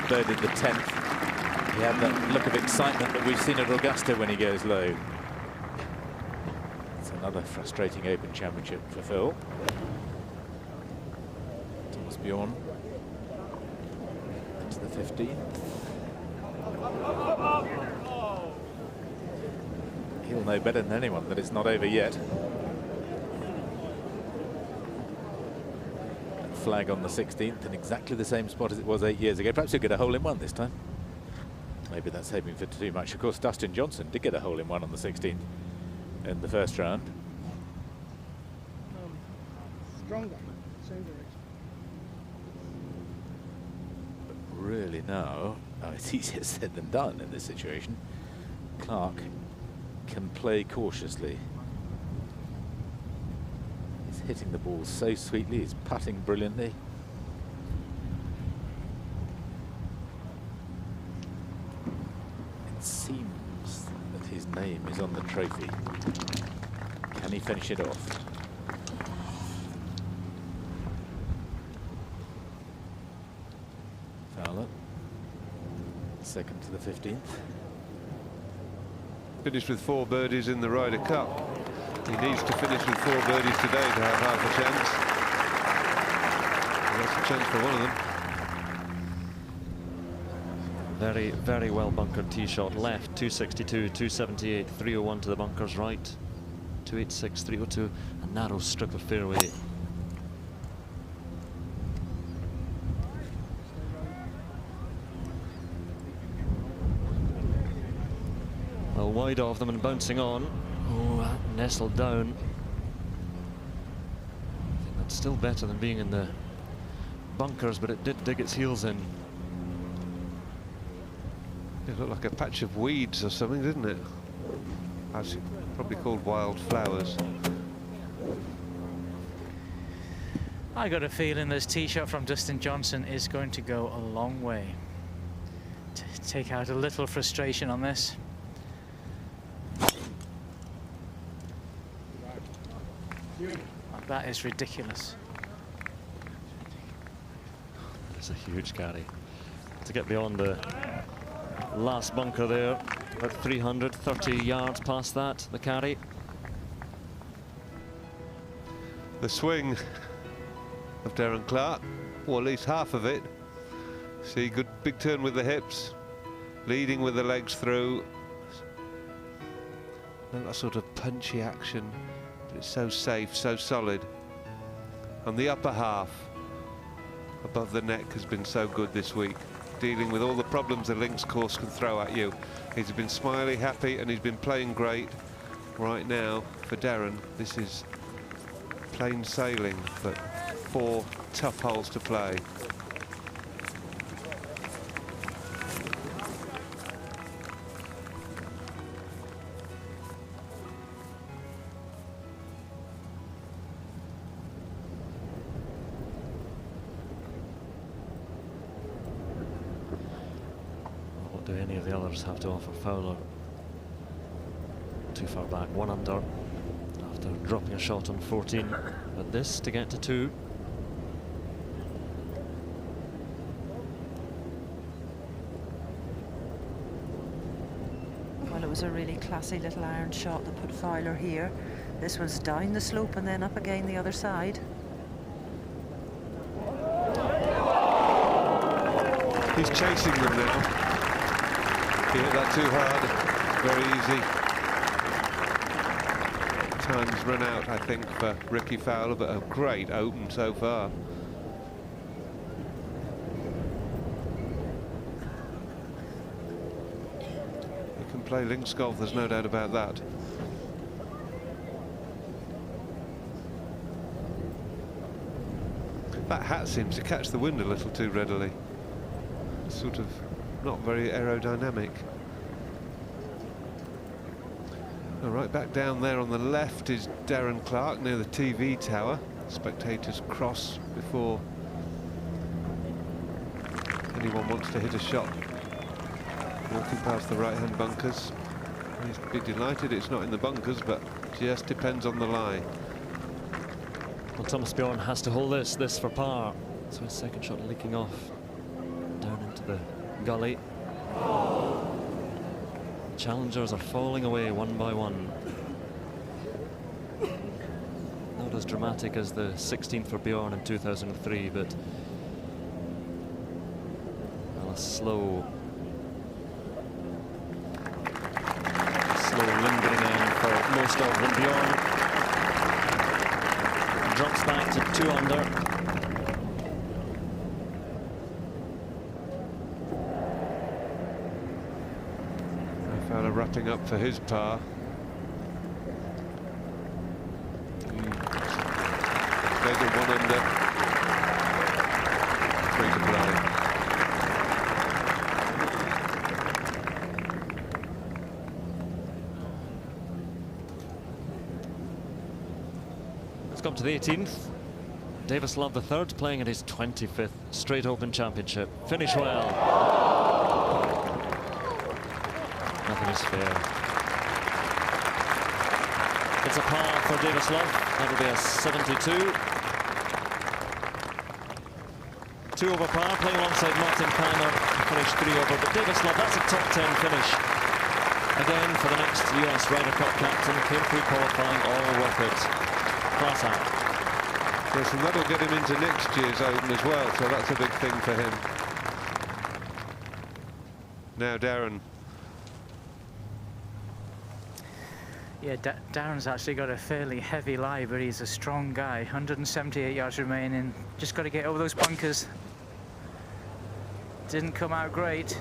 birdied the 10th. He had that look of excitement that we've seen at Augusta when he goes low. It's another frustrating Open Championship for Phil. Thomas Bjorn into the 15th. He'll know better than anyone that it's not over yet. That flag on the 16th in exactly the same spot as it was 8 years ago. Perhaps he'll get a hole-in-one this time. Maybe that's hoping for too much. Of course, Dustin Johnson did get a hole-in-one on the 16th in the first round. Stronger, same direction. But really now, it's easier said than done in this situation. Clarke can play cautiously. He's hitting the ball so sweetly, he's putting brilliantly. It seems that his name is on the trophy. Can he finish it off? Fowler, second to the 15th. Finished with 4 birdies in the Ryder Cup. He needs to finish with 4 birdies today to have half a chance. And that's a chance for one of them. Very, very well bunkered tee shot. Left 262, 278, 301 to the bunkers. Right 286, 302. A narrow strip of fairway. Well, wide of them and bouncing on. Oh, nestled down. I think that's still better than being in the bunkers, but it did dig its heels in. It looked like a patch of weeds or something, didn't it? Actually, probably called wildflowers. I got a feeling this tee shot from Dustin Johnson is going to go a long way to take out a little frustration on this. That is ridiculous. It's a huge carry. To get beyond the last bunker there, about 330 yards past that, the carry. The swing of Darren Clarke, or at least half of it. See, good big turn with the hips, leading with the legs through. And that sort of punchy action, but it's so safe, so solid. And the upper half above the neck has been so good this week, dealing with all the problems the links course can throw at you. He's been smiley, happy, and he's been playing great. Right now, for Darren, this is plain sailing, but 4 tough holes to play. What do any of the others have to offer? Fowler too far back, 1 under after dropping a shot on 14. But this to get to 2. Well, it was a really classy little iron shot that put Fowler here. This was down the slope and then up again the other side. He's chasing them now. He hit that too hard. Very easy. Time's run out, I think, for Ricky Fowler, but a great open so far. He can play links golf, there's no doubt about that. That hat seems to catch the wind a little too readily. It's sort of not very aerodynamic. All right, back down there on the left is Darren Clarke near the TV tower. Spectators cross before anyone wants to hit a shot. Walking past the right-hand bunkers. He's be delighted it's not in the bunkers, but just depends on the lie. Well, Thomas Bjorn has to hold this for par. So his second shot leaking off down into the gully. Challengers are falling away one by one. Not as dramatic as the 16th for Bjorn in 2003, but well, a slow lingering end for most of them. Bjorn drops back to 2 under. Fowler wrapping up for his par. Goes at 1 under. 3 to play. Come to the 18th. Davis Love III playing at his 25th straight Open Championship. Finish well. Nothing is fair. It's a par for Davis Love. That'll be a 72. 2 over par, playing alongside Martin Keimer to finish 3 over. But Davis Love, that's a top 10 finish. Again for the next US Ryder Cup captain. Came through qualifying, all worth it. Class out. Yes, and that'll get him into next year's Open as well, so that's a big thing for him. Now Darren. Yeah, Darren's actually got a fairly heavy lie, but he's a strong guy. 178 yards remaining. Just got to get over those bunkers. Didn't come out great.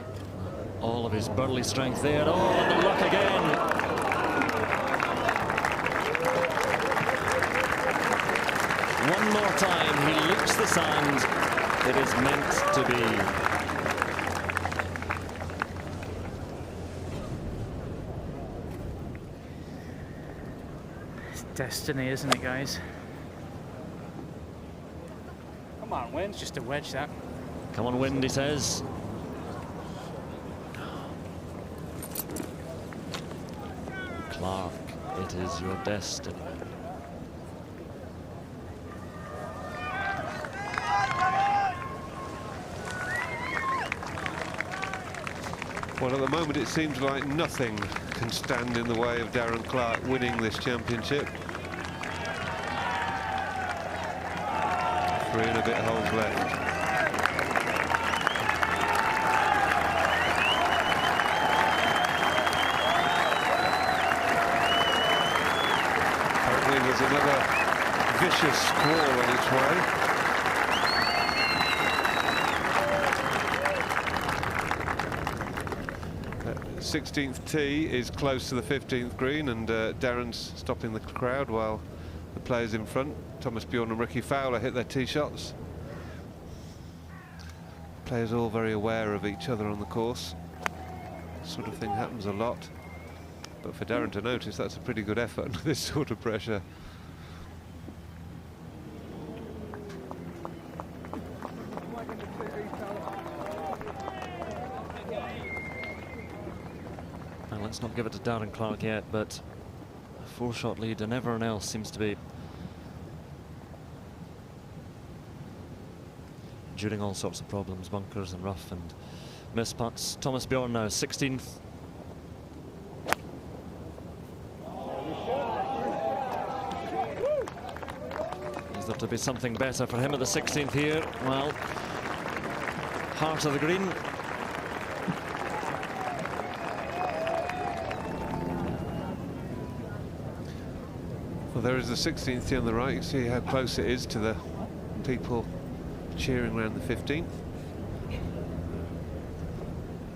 All of his burly strength there. Oh, and the luck again. One more time, he loops the sand. It is meant to be. It's destiny, isn't it, guys? Come on, Wind. Just a wedge, that. Come on, Wind, he says. Clarke, it is your destiny. Well, at the moment it seems like nothing can stand in the way of Darren Clarke winning this championship. 3 and a bit holes left. Apparently there's another vicious squall on its way. 16th tee is close to the 15th green, and Darren's stopping the crowd while the players in front, Thomas Bjorn and Ricky Fowler, hit their tee shots. Players all very aware of each other on the course. This sort of thing happens a lot, but for Darren to notice, that's a pretty good effort under this sort of pressure. Let's not give it to Darren Clarke yet, but 4-shot lead, and everyone else seems to be enduring all sorts of problems, bunkers and rough and missed putts. Thomas Bjorn now 16th. Is there to be something better for him at the 16th here? Well, heart of the green. Well, there is the 16th here on the right. You can see how close it is to the people cheering around the 15th.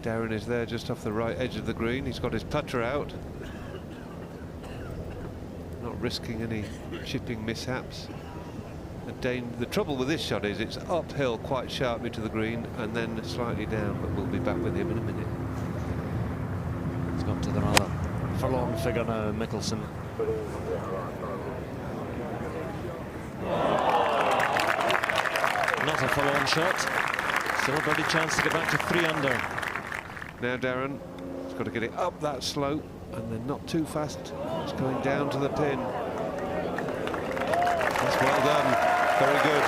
Darren is there just off the right edge of the green. He's got his putter out. Not risking any chipping mishaps. The trouble with this shot is it's uphill quite sharply to the green and then slightly down, but we'll be back with him in a minute. He's got to the rather forlorn figure now, Mickelson. Not a forlorn shot. Still a birdie chance to get back to 3 under. Now Darren has got to get it up that slope and then not too fast. It's going down to the pin. That's well done. Very good.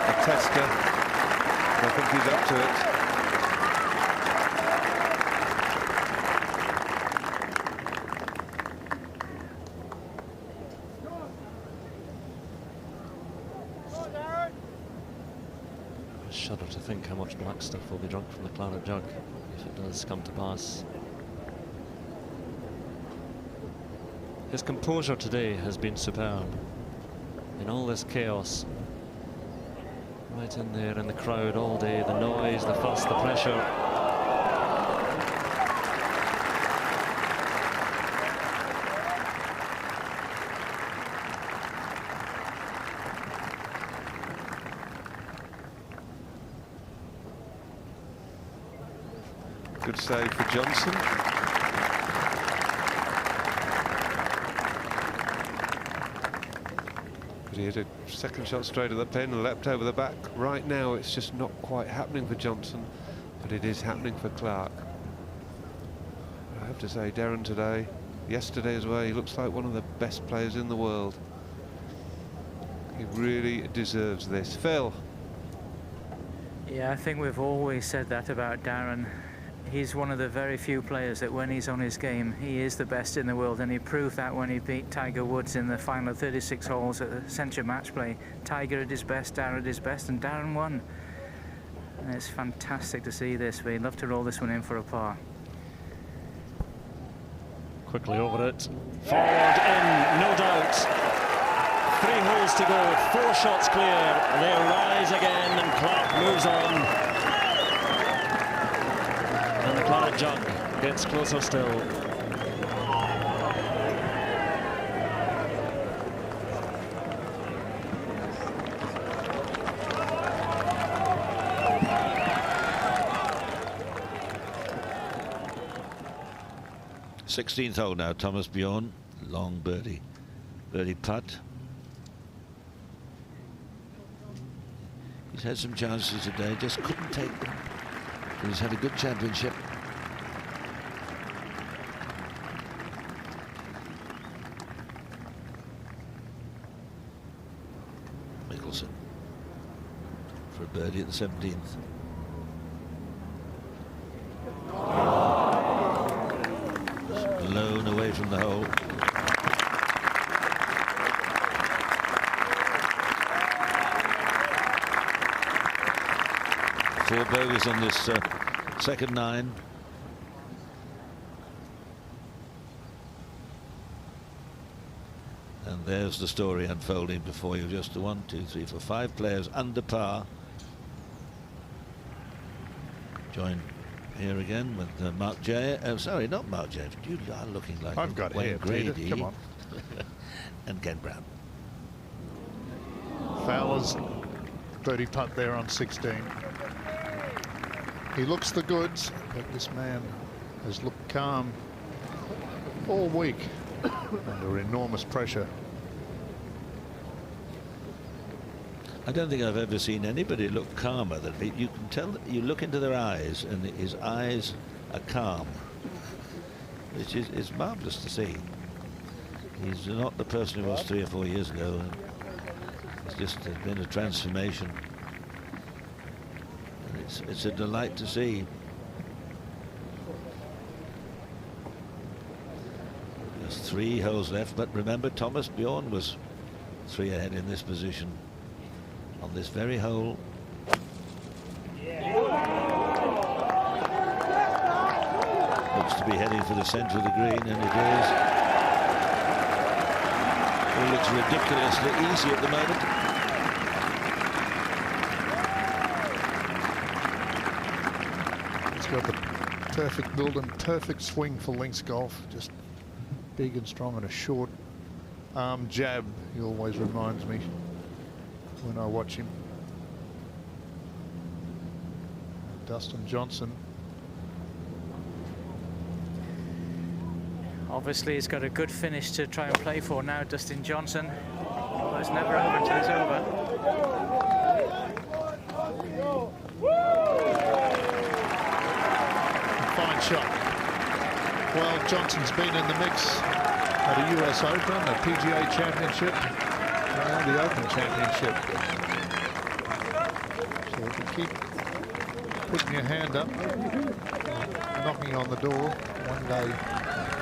A tester. I think he's up to it. I shudder to think how much black stuff will be drunk from the claret jug if it does come to pass. His composure today has been superb. In all this chaos, right in there in the crowd all day, the noise, the fuss, the pressure. Good save for Johnson. He hit a second shot straight at the pin and leapt over the back. Right now it's just not quite happening for Johnson, but it is happening for Clarke. I have to say, Darren today, yesterday as well, he looks like one of the best players in the world. He really deserves this. Phil? Yeah, I think we've always said that about Darren. He's one of the very few players that when he's on his game, he is the best in the world, and he proved that when he beat Tiger Woods in the final 36 holes at the Century Match Play. Tiger at his best, Darren at his best, and Darren won. And it's fantastic to see this. We'd love to roll this one in for a par. Quickly over it. Forward, in, no doubt. 3 holes to go, 4 shots clear. They rise again, and Clarke moves on. And the claret jug gets closer still. Sixteenth hole now, Thomas Bjorn, long birdie putt. He's had some chances today, just couldn't take them. He's had a good championship. Mickelson for a birdie at the 17th. Blown away from the hole. Four bogeys on this second 9. And there's the story unfolding before you. Just the 1, 2, 3, 4, 5 players under par. Join here again with Mark J. Oh, sorry, not Mark J. You are looking like I've got Wayne hair, Grady. Peter. Come on. And Ken Brown. Fowler's birdie putt there on 16. He looks the goods, but this man has looked calm all week under enormous pressure. I don't think I've ever seen anybody look calmer than he. You can tell that you look into their eyes and his eyes are calm. which is marvellous to see. He's not the person he was 3 or 4 years ago. It's just been a transformation. And it's a delight to see. There's 3 holes left, but remember, Thomas Bjorn was 3 ahead in this position on this very hole. Looks to be heading for the centre of the green, and it is. It looks ridiculously easy at the moment. It's got the perfect build and perfect swing for links golf. Just big and strong and a short arm jab. He always reminds me when I watch him. Dustin Johnson. Obviously, he's got a good finish to try and play for now, Dustin Johnson. But it's never over until it's over. Fine shot. Well, Johnson's been in the mix at a US Open, a PGA Championship, and the Open Championship. So if you keep putting your hand up, knocking on the door, one day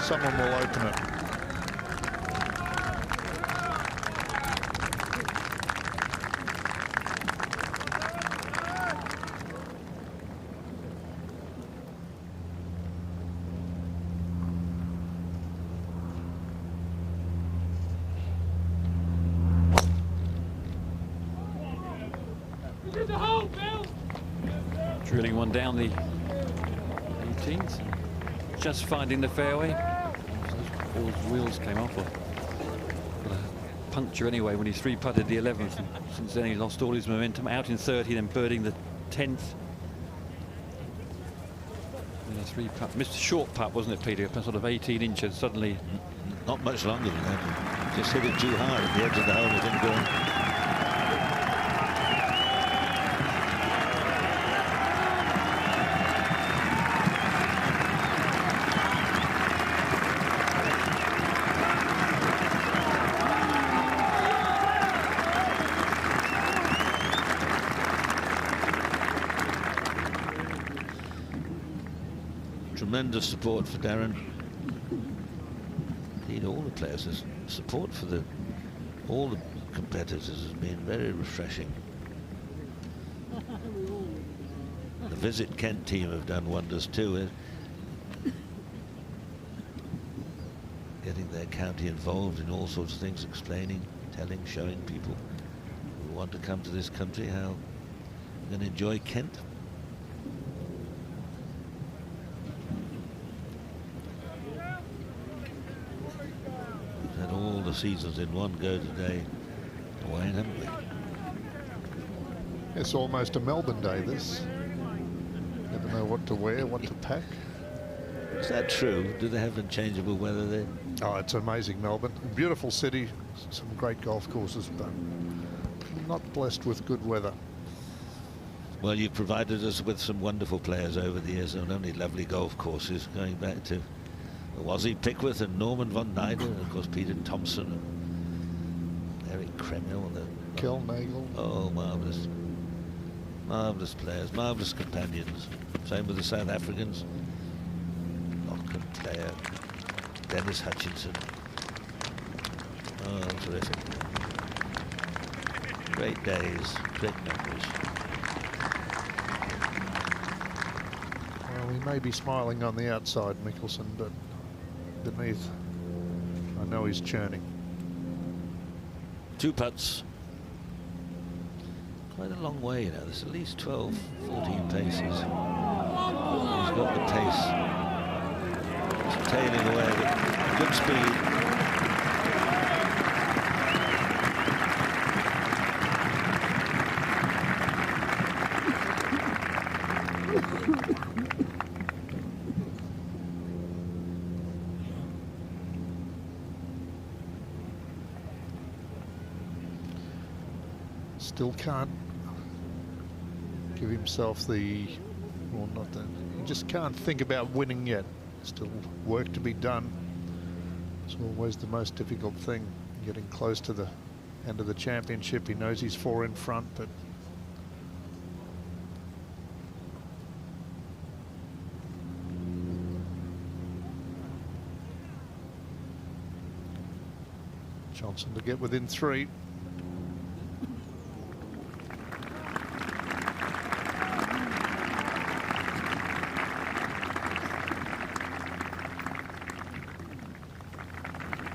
someone will open it. Drilling one down the 18th, just finding the fairway. All his wheels came off. Got a puncture anyway when he 3-putted the 11th, and since then he lost all his momentum. Out in 30, then birding the 10th. And a 3-putt, missed a short putt, wasn't it, Peter? Sort of 18 inches. Suddenly, not much longer than that. Just hit it too hard at the edge of the hole. It didn't go in. Tremendous support for Darren. Indeed, all the players' support for all the competitors has been very refreshing. The Visit Kent team have done wonders too, getting their county involved in all sorts of things, explaining, telling, showing people who want to come to this country how they're going to enjoy Kent. All the seasons in one go today, Wayne, haven't we? It's almost a Melbourne day, this. Never know what to wear, what to pack. Is that true? Do they have unchangeable weather there? Oh, it's amazing, Melbourne. Beautiful city, some great golf courses, but not blessed with good weather. Well, you've provided us with some wonderful players over the years, and only lovely golf courses, going back to Wazzy Pickworth and Norman von Nyder, and of course Peter Thompson and Eric Kremil and the Kel Nagel. Oh, marvellous. Marvellous players, marvellous companions. Same with the South Africans. Lockham player, Dennis Hutchinson. Oh, terrific. Great days, great memories. Well, he may be smiling on the outside, Mickelson, but beneath, I know he's churning. 2 putts. Quite a long way, you know. There's at least 12, 14 paces. He's got the pace. It's tailing away with good speed. Still can't give himself the, well, not the, he just can't think about winning yet. Still work to be done. It's always the most difficult thing, getting close to the end of the championship. He knows he's 4 in front, but Johnson to get within 3.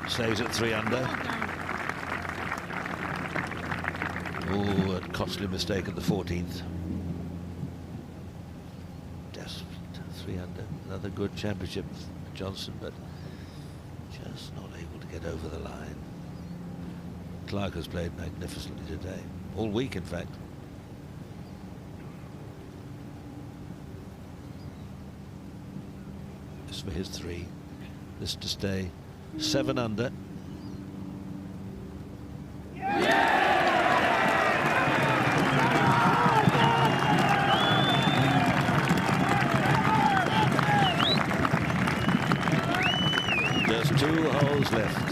Stays at 3 under. Oh, a costly mistake at the 14th. Just 3 under. Another good championship for Johnson, but just not able to get over the line. Clarke has played magnificently today. All week, in fact. This for his 3. This to stay 7 under. Just 2 holes left.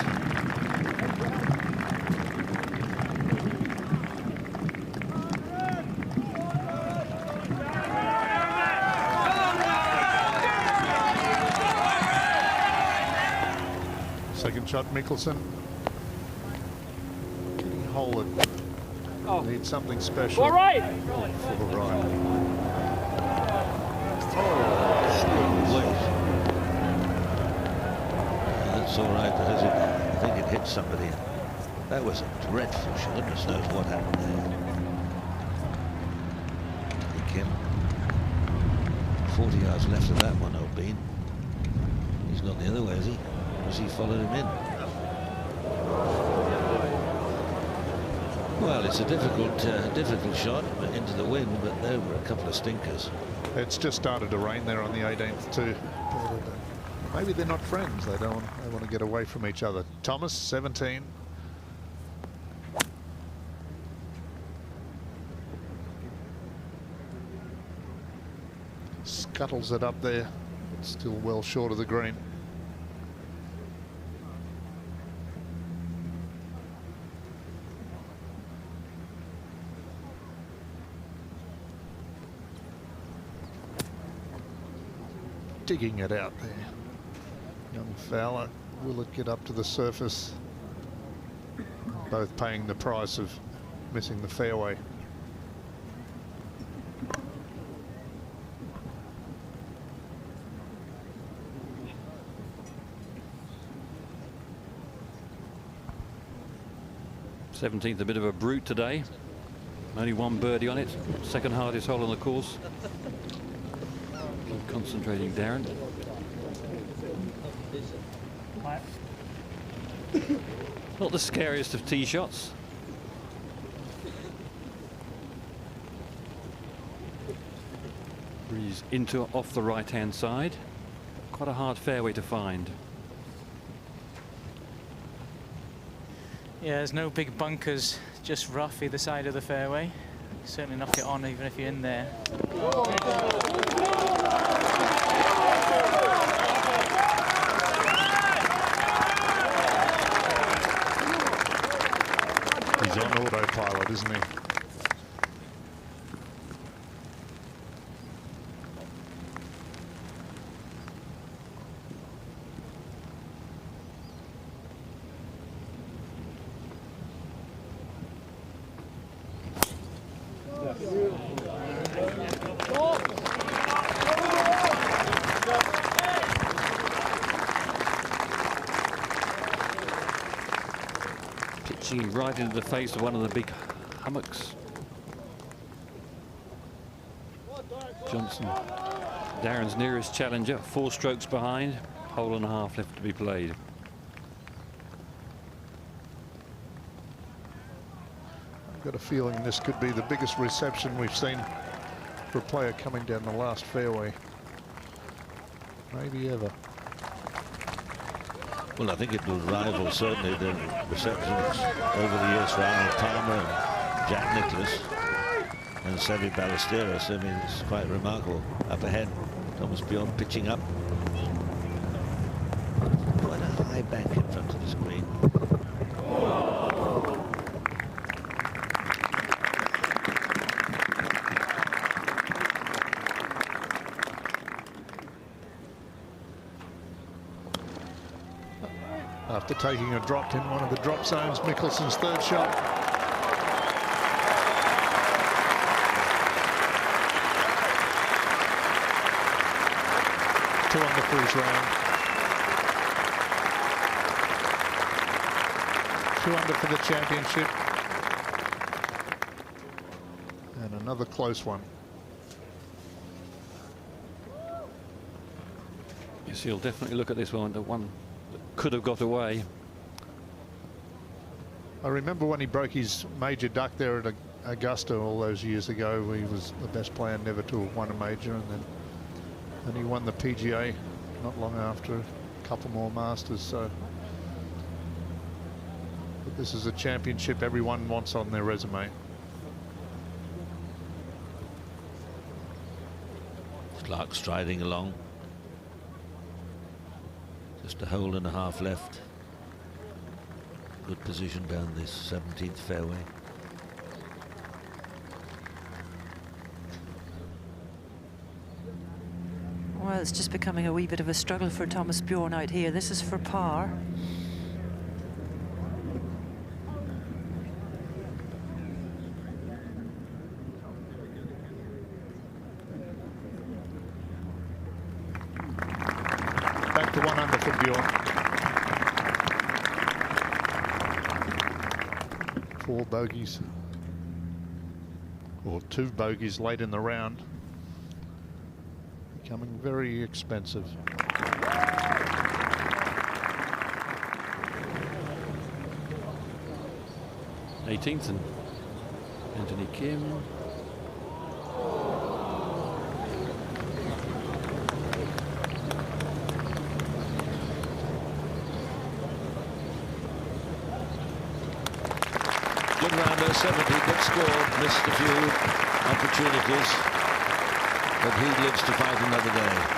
Second shot, Mickelson. Can he hold it? Oh. Need something special. All right. For the right. That's all right, because I think it hit somebody. That was a dreadful shot. Goodness knows what happened there. I think him. 40 yards left of that one, old Bean. He's gone the other way, is he? As he followed him in. Well, it's a difficult shot into the wind, but there were a couple of stinkers. It's just started to rain there on the 18th too. Maybe they're not friends. They want to get away from each other. Thomas, 17. Scuttles it up there, but still well short of the green. Digging it out there. Young Fowler, will it get up to the surface? Both paying the price of missing the fairway. '17th, a bit of a brute today. Only 1 birdie on it. Second hardest hole on the course. Concentrating, Darren. Not the scariest of tee shots. Breeze into off the right-hand side. Quite a hard fairway to find. Yeah, there's no big bunkers, just rough either side of the fairway. Certainly knock it on even if you're in there. He's on autopilot, isn't he? Pitching right into the face of one of the big hummocks. Johnson, Darren's nearest challenger, 4 strokes behind, hole and a half left to be played. I've got a feeling this could be the biggest reception we've seen for a player coming down the last fairway. Maybe ever. Well, I think it will rival certainly the receptions over the years for Arnold Palmer and Jack Nicklaus and Seve Ballesteros. I mean, it's quite remarkable. Up ahead, Thomas Bjorn pitching up. After taking a drop in one of the drop zones, Mickelson's third shot. Two under for his round. 2 under for the championship. And another close one. Yes, he'll definitely look at this one, the one that could have got away. I remember when he broke his major duck there at Augusta all those years ago. He was the best player never to have won a major, and then he won the PGA not long after, a couple more Masters. So, but this is a championship everyone wants on their resume. Clarke striding along. Just a hole and a half left. Good position down this 17th fairway. Well, it's just becoming a wee bit of a struggle for Thomas Bjorn out here. This is for par. Back to 1 under for Bjorn. 4 bogeys, or 2 bogeys late in the round. Becoming very expensive. '18th and Anthony Kim. Good rounder, 70, good score, missed a few opportunities, but he lives to fight another day.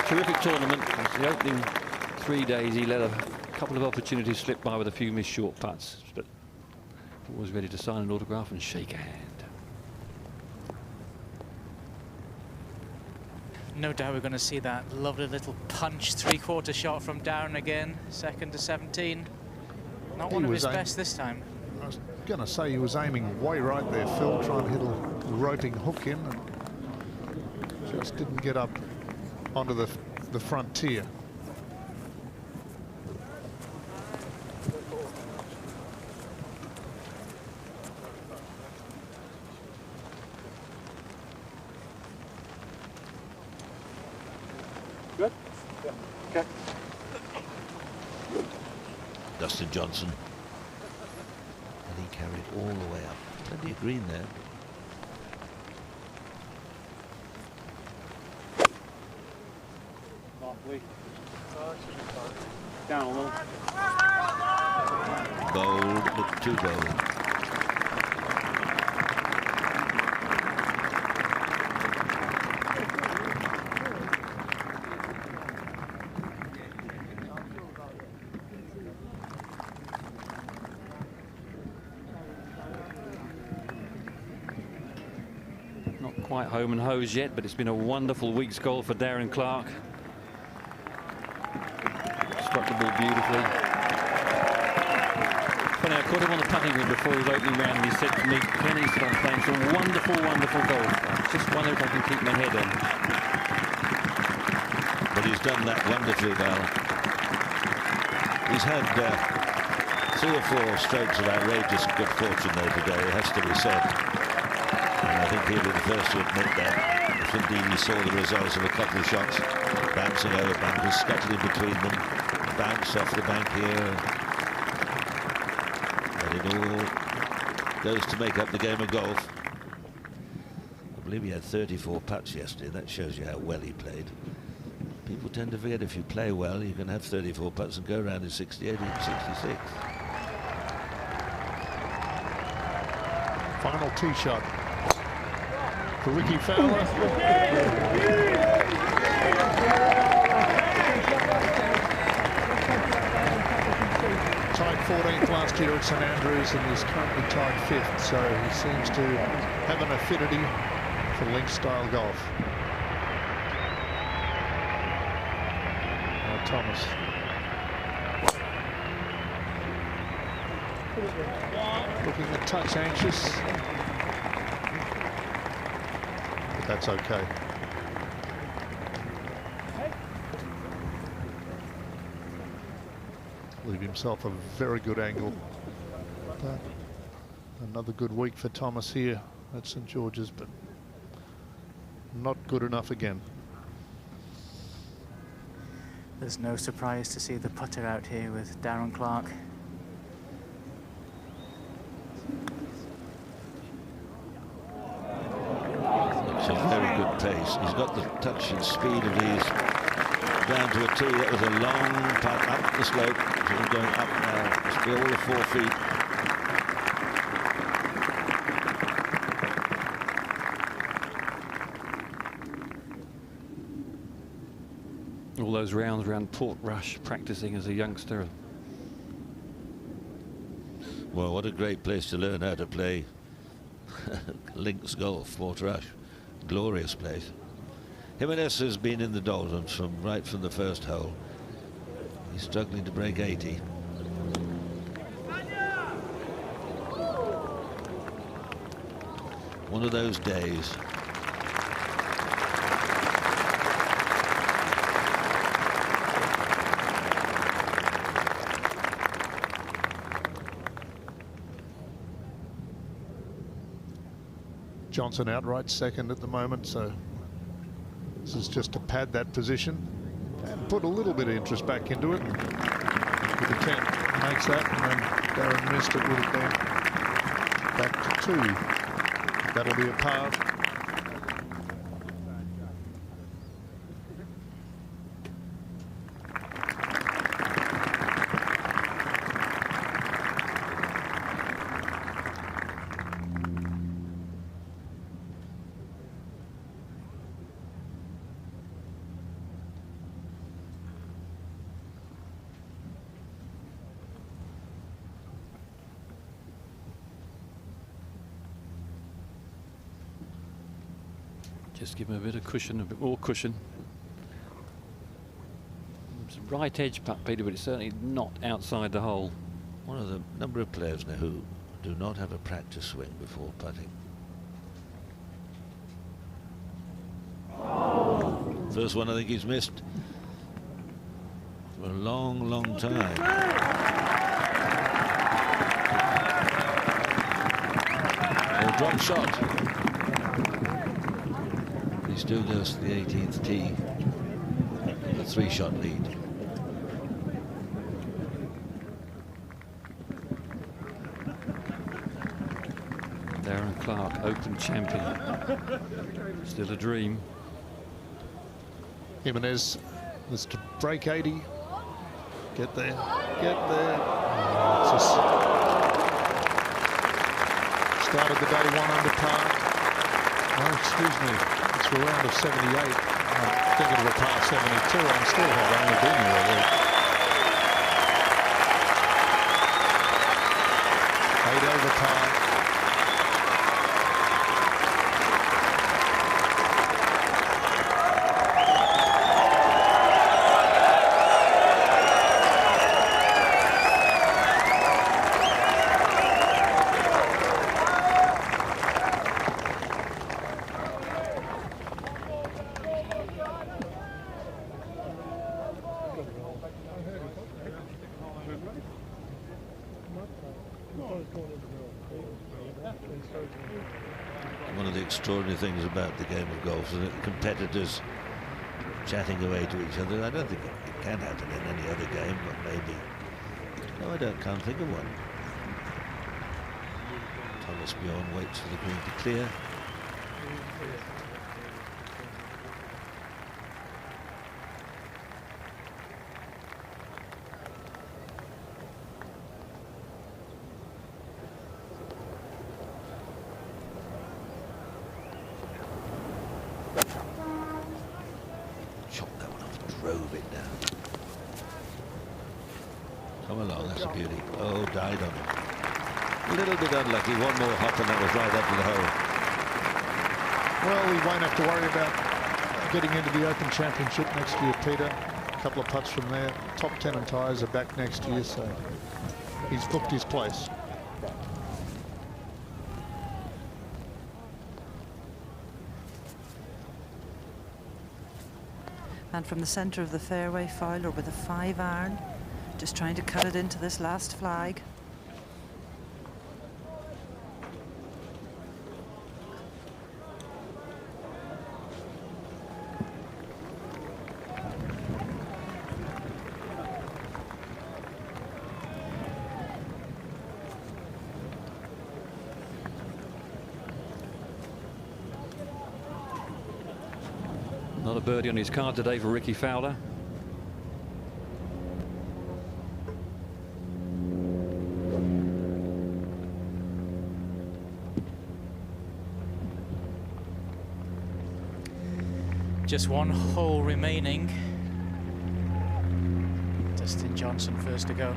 Terrific tournament. The opening 3 days he let a couple of opportunities slip by with a few missed short putts, but always ready to sign an autograph and shake a hand. No doubt we're going to see that lovely little punch 3/4 shot from Darren again, 2nd to 17. Not one of his best this time. I was going to say he was aiming way right there, Phil, trying to hit a roping hook in, and just didn't get up onto the frontier. Good? Yeah. Okay. Dustin Johnson. And he carried all the way up. Plenty of green there. Down a little. Bold, but too bold. Not quite home and hosed yet, but it's been a wonderful week's golf for Darren Clarke. Struck the ball beautifully. Funny, I caught him on the putting green before his opening round, and he said to me, Kenny, he said, I'm playing some wonderful, wonderful golf. I just wonder if I can keep my head on. But he's done that wonderfully well. He's had 3 or 4 strokes of outrageous good fortune there today, it has to be said. And I think he'll be the first to admit that. If indeed he saw the results of a couple of shots bouncing over bunkers, scuttling between them, bounce off the bank here. But it all goes to make up the game of golf. I believe he had 34 putts yesterday. That shows you how well he played. People tend to forget if you play well, you can have 34 putts and go around in 68 and 66. Final tee shot for Ricky Fowler. Tied 14th last year at St Andrews and is currently tied 5th, so he seems to have an affinity for links-style golf. Now Thomas. Looking a touch anxious, but that's okay. Leave himself a very good angle. But another good week for Thomas here at St George's, but not good enough again. There's no surprise to see the putter out here with Darren Clarke. It's a very good pace. He's got the touch and speed of these down to a tee. That was a long putt up the slope. So he's going up now. Must be all the 4 feet. All those rounds around Portrush practicing as a youngster. Well, what a great place to learn how to play links golf, Portrush. Glorious place. Jimenez has been in the doldrums right from the first hole. He's struggling to break 80. One of those days. Johnson outright second at the moment, so this is just to pad that position and put a little bit of interest back into it. If the 10 makes that, and then Darren missed, it would have been back to 2. That'll be a par. Just give him a bit of cushion, a bit more cushion. It's right edge putt, Peter, but it's certainly not outside the hole. One of the number of players now who do not have a practice swing before putting. First one I think he's missed for a long, long time. A drop shot. He still goes to the 18th tee. A 3-shot lead. Darren Clarke, Open champion. Still a dream. Jimenez was to break 80. Get there. Get there. Oh, just started the day 1 under par. Oh, excuse me. It's a round of 78. I'm thinking of a par 72. I'm still have only been here a week. 8 over par. One of the extraordinary things about the game of golf is that competitors chatting away to each other. I don't think it can happen in any other game, but maybe. No, can't think of one. Thomas Bjorn waits for the green to clear. Shot that one off, drove it down. Come along, that's a beauty. Oh, died on it. A little bit unlucky, one more hop and that was right up to the hole. Well, we won't have to worry about getting into the Open Championship next year, Peter. A couple of putts from there. Top 10 and tyres are back next year, so he's booked his place. And from the centre of the fairway, Fowler with a 5-iron, just trying to cut it into this last flag. Not a birdie on his card today for Ricky Fowler. Just one hole remaining. Dustin Johnson first to go.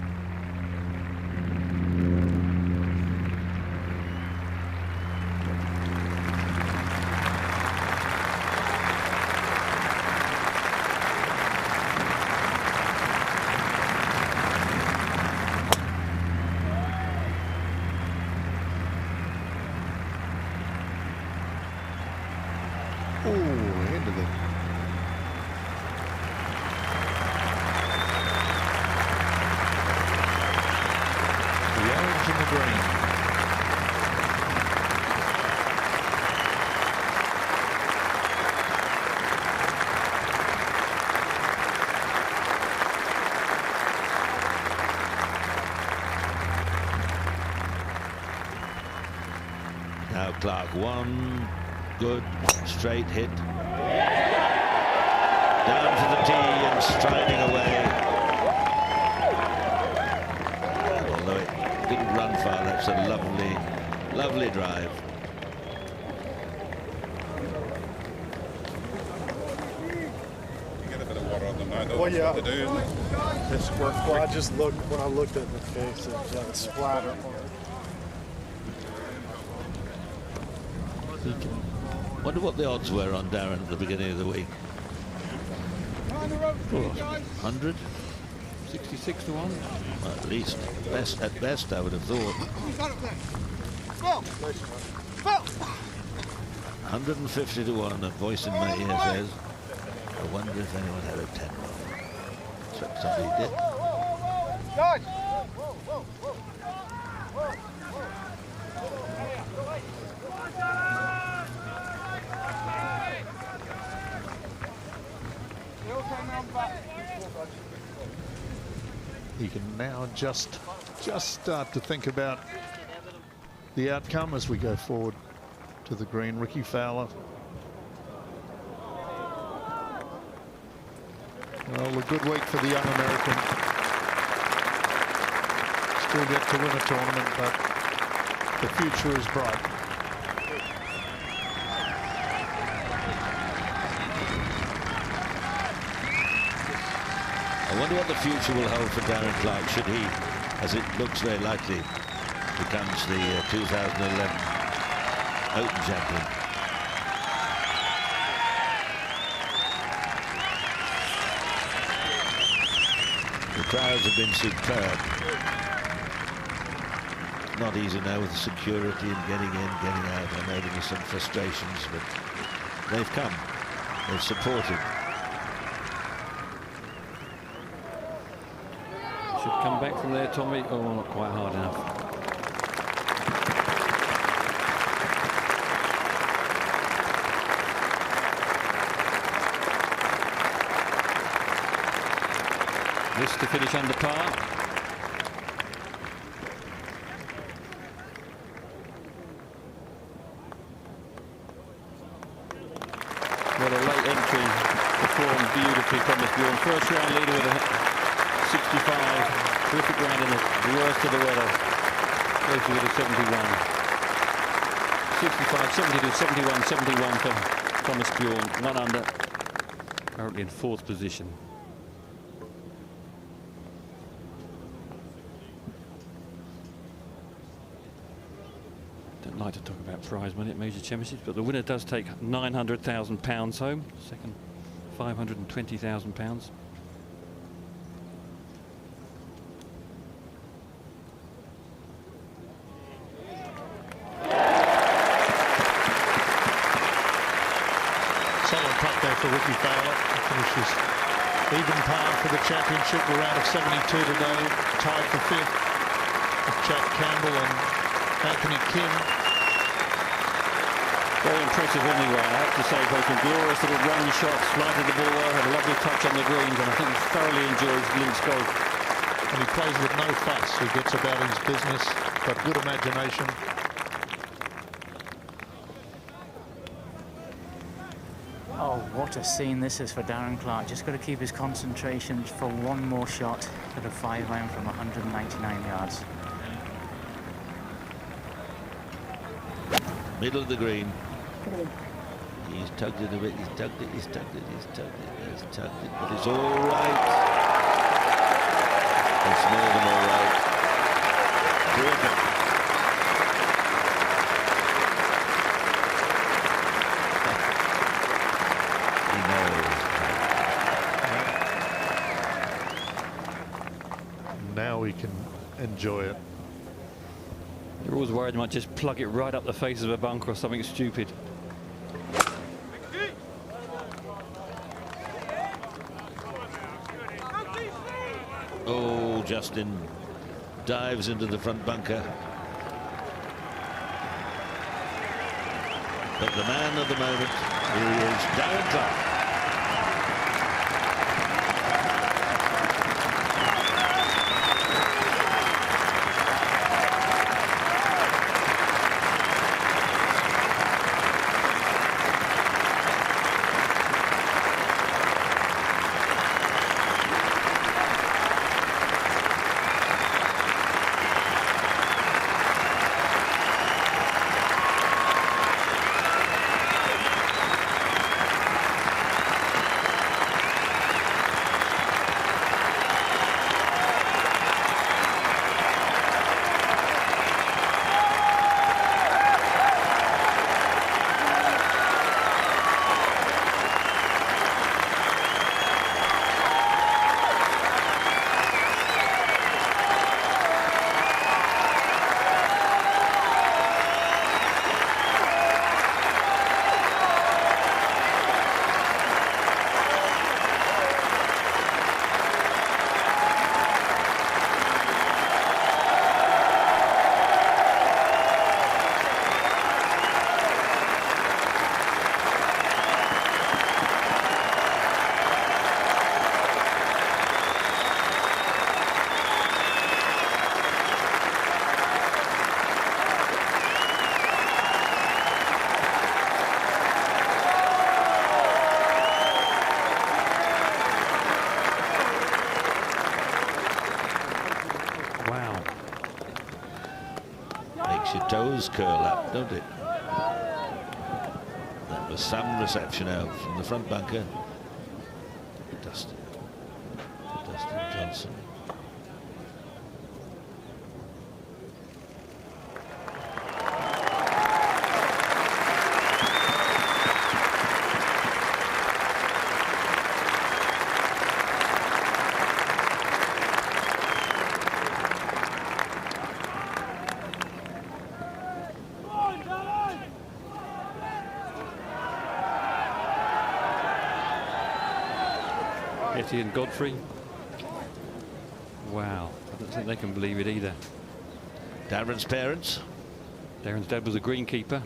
Now Clarke, one good straight hit. Down to the tee and striding away. And although it didn't run far, that's a lovely, lovely drive. You get a bit of water on the mouth. Well, yeah. To do, isn't it? It's well, I just looked, when I looked at the face, it was like a splatter. Wonder what the odds were on Darren at the beginning of the week. 100? 66 to 1? Well, at least. At best, I would have thought. 150 to 1, a voice in my ear says, I wonder if anyone had a 10 roll. So somebody did. He can now just start to think about the outcome as we go forward to the green. Ricky Fowler. Well, a good week for the young American. Still yet to win a tournament, but the future is bright. I wonder what the future will hold for Darren Clarke should he, as it looks very likely, becomes the 2011 Open champion. The crowds have been superb. Not easy now with the security and getting in, getting out. I know there were some frustrations, but they've come. They've supported. Should come back from there, Tommy. Oh, well, not quite hard enough. This to finish under par. What a late entry, performed beautifully from Bjorn. First round leader with a 65. Terrific round in the worst of the weather. Goes with a 71. 65, 72, 71, 71 for Thomas Bjorn. 1 under. Currently in 4th position. Don't like to talk about prize money at major championships, but the winner does take £900,000 home. Second, £520,000. Solid putt there for Ricky Fowler. Finishes even par for the championship. We're out of 72 today, tied for 5th with Jack Campbell and Anthony Kim. Very impressive anyway, I have to say. Both some glorious little run shots, lighted the ball well, had a lovely touch on the greens, and I think he thoroughly enjoys links golf. And he plays with no fuss. He gets about his business, got good imagination. Oh, what a scene this is for Darren Clarke. Just got to keep his concentration for one more shot at a 5-iron from 199 yards. Middle of the green. He's tugged it a bit, he's tugged it, he's tugged it, he's tugged it, he's tugged it, but it's all right. It's more than all right. Terrific. He knows. Now we can enjoy it. You're always worried you might just plug it right up the face of a bunker or something stupid. Oh, Justin dives into the front bunker. But the man of the moment is Darren Clarke. Toes curl up, don't it? That was some reception out from the front bunker. Dustin Johnson. And Godfrey. Wow, I don't think they can believe it either. Darren's parents. Darren's dad was a greenkeeper.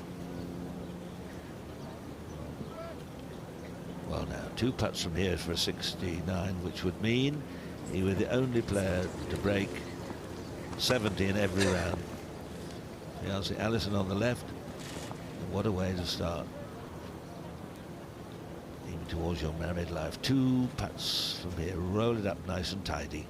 Well, now 2 putts from here for a 69, which would mean He was the only player to break 70 in every round. Fiancee Allison on the left. And what a way to start. Even towards your married life. 2 putts from here. Roll it up nice and tidy.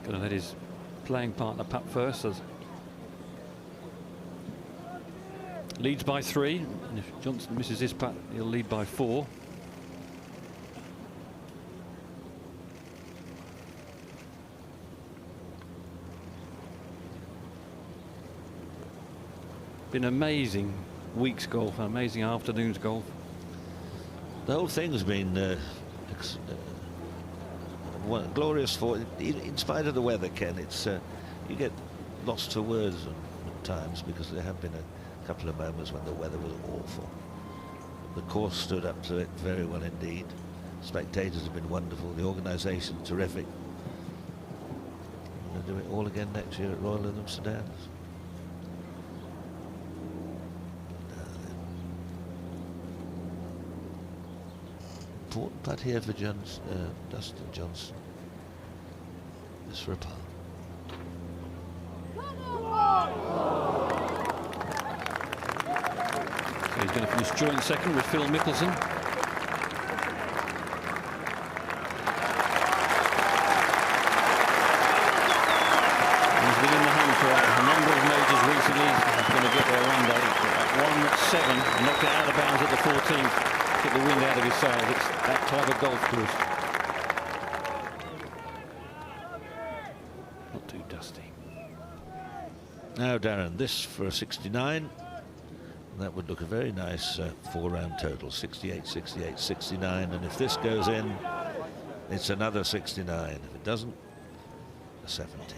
Going to let his playing partner putt first. As leads by 3, and if Johnson misses his putt, he'll lead by 4. Been amazing week's golf, an amazing afternoon's golf. The whole thing has been glorious for, in spite of the weather, Ken. It's you get lost for words at times, because there have been a couple of moments when the weather was awful. The course stood up to it very well indeed. Spectators have been wonderful. The organisation terrific. We're going to do it all again next year at Royal Amsterdam. Important putt here for Dustin Johnson. This for a par. So he's going to finish joint second with Phil Mickelson. He's been in the hunt for a number of majors recently. He's going to get there one day. At 1-7, knocked it out of bounds at the 14th. Get the wind out of his sails. It's that type of golf course. Not too dusty. Now, Darren, this for a 69. That would look a very nice 4-round total. 68, 68, 69. And if this goes in, it's another 69. If it doesn't, a 70.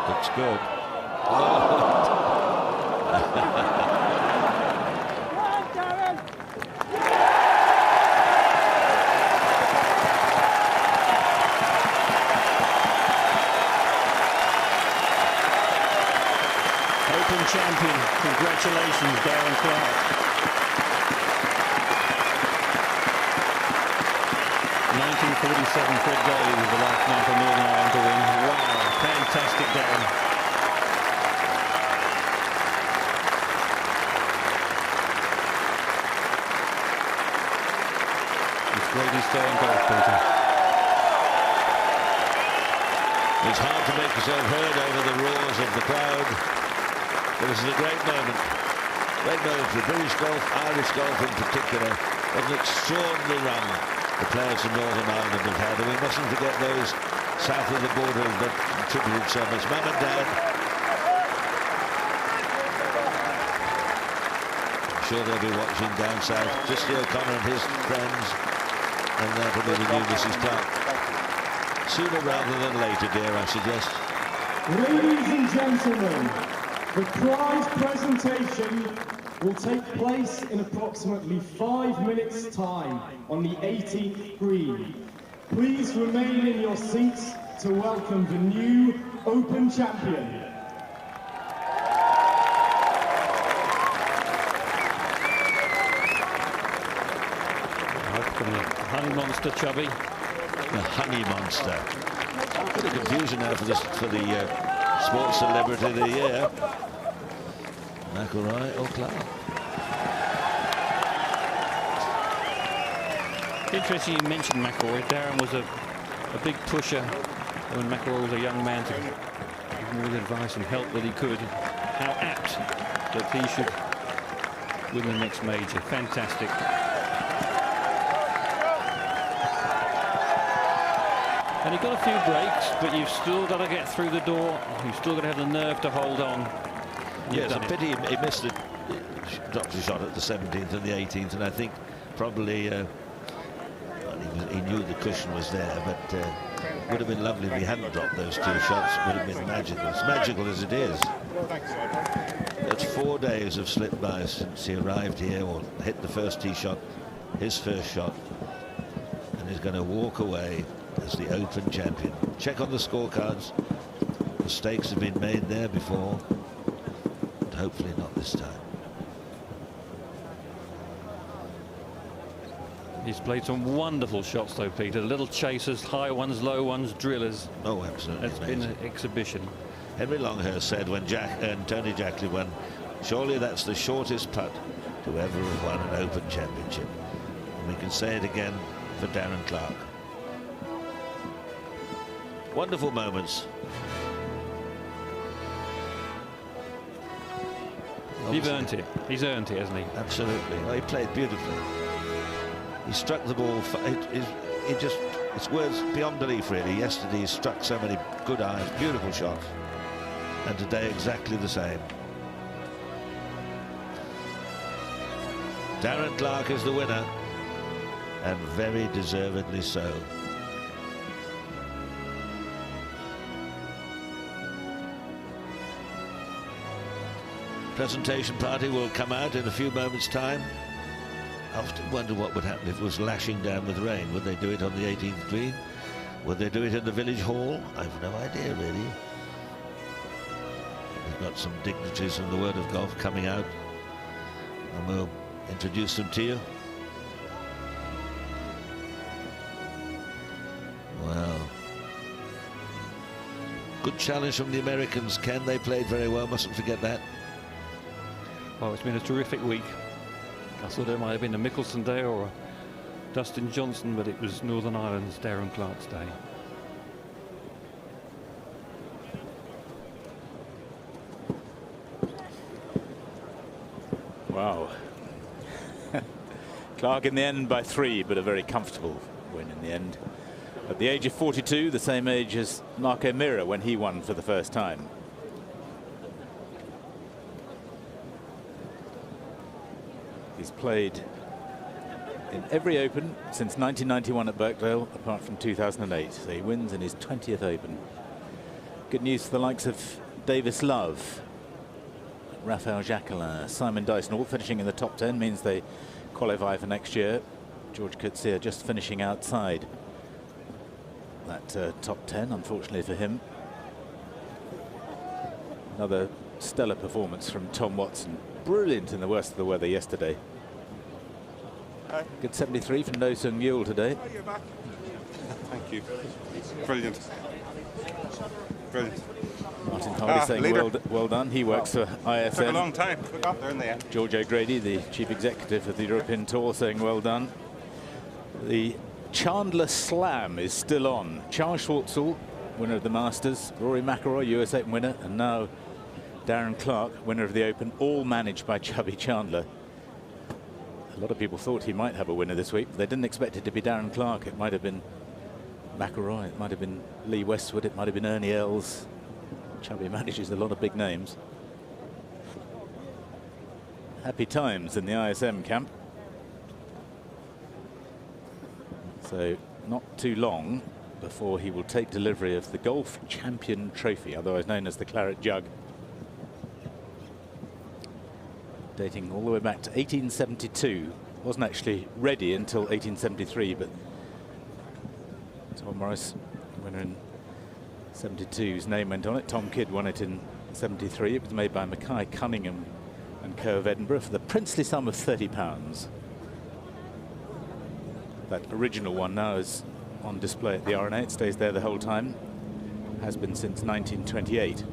Looks good. Open champion. Congratulations, Darren Clarke. 1947 Fred Daly was the last man from Northern Ireland to win. Wow, fantastic, Darren. It's greatest day in golf, Peter. It's hard to make yourself heard over the roars of the crowd. But this is a great moment. Great moment for British golf, Irish golf in particular. What an extraordinary run the players from Northern Ireland have had, and we mustn't forget those south of the border that contributed so much. Mum and Dad, I'm sure they'll be watching down south. Justy O'Connor and his friends, and probably the new Mrs. Clarke. Sooner rather than later, dear, I suggest. Ladies and gentlemen, the prize presentation will take place in approximately 5 minutes' time on the 18th green. Please remain in your seats to welcome the new Open champion. Honey Monster, Chubby. The Honey Monster. A bit of confusion now for the sports celebrity of the year. McIlroy or Clarke? Interesting you mentioned McIlroy. Darren was a big pusher when McIlroy was a young man to give him all the advice and help that he could. How apt that he should win the next major. Fantastic. And he got a few breaks, but you've still got to get through the door. You've still got to have the nerve to hold on. Yeah, it's a pity he missed it. Dropped a shot at the 17th and the 18th, and I think probably well, he knew the cushion was there, but Would have been lovely if he hadn't dropped those 2 shots. Would have been magical. As magical as it is. That's 4 days have slipped by since he arrived here or hit the first tee shot, his first shot, and he's going to walk away as the Open champion. Check on the scorecards. Mistakes have been made there before, but hopefully not this time. He's played some wonderful shots though, Peter. Little chasers, high ones, low ones, drillers. Oh, absolutely. It's been an exhibition. Henry Longhurst said when Tony Jackley won, surely that's the shortest putt to ever have won an Open championship. And we can say it again for Darren Clarke. Wonderful moments. He's earned it. He's earned it, hasn't he? Absolutely. Well, he played beautifully. He struck the ball. It's words beyond belief, really. Yesterday he struck so many good irons, beautiful shots. And today exactly the same. Darren Clarke is the winner, and very deservedly so. Presentation party will come out in a few moments' time. I often wonder what would happen if it was lashing down with rain. Would they do it on the 18th green? Would they do it in the village hall? I've no idea, really. We've got some dignitaries from the world of golf coming out, and we'll introduce them to you. Well, good challenge from the Americans. Ken, they played very well, mustn't forget that. Oh, it's been a terrific week. I thought it might have been a Mickelson day or a Dustin Johnson, but it was Northern Ireland's Darren Clarke's day. Wow. Clarke in the end by 3, but a very comfortable win in the end. At the age of 42, the same age as Mark O'Meara when he won for the first time. He's played in every Open since 1991 at Birkdale, apart from 2008. So he wins in his 20th Open. Good news for the likes of Davis Love, Raphael Jacquelin, Simon Dyson, all finishing in the top 10 means they qualify for next year. George Coetzee just finishing outside that top 10, unfortunately for him. Another stellar performance from Tom Watson. Brilliant in the worst of the weather yesterday. Good 73 from No Sung Yul today. Thank you. Brilliant. Brilliant. Martin Hardy saying well done. He works for ISN. Took a long time. We got there in the end. George O'Grady, the chief executive of the European Tour, saying well done. The Chandler Slam is still on. Charles Schwartzel, winner of the Masters, Rory McIlroy, US Open winner, and now Darren Clarke, winner of the Open, all managed by Chubby Chandler. A lot of people thought he might have a winner this week, but they didn't expect it to be Darren Clarke. It might have been McIlroy, it might have been Lee Westwood, it might have been Ernie Els. Chubby manages a lot of big names. Happy times in the ISM camp. So not too long before he will take delivery of the Golf Champion Trophy, otherwise known as the Claret Jug. Dating all the way back to 1872. Wasn't actually ready until 1873, but Tom Morris, winner in 72, his name went on it. Tom Kidd won it in 73. It was made by Mackay Cunningham and Co of Edinburgh for the princely sum of £30. That original one now is on display at the R&A. It stays there the whole time. Has been since 1928.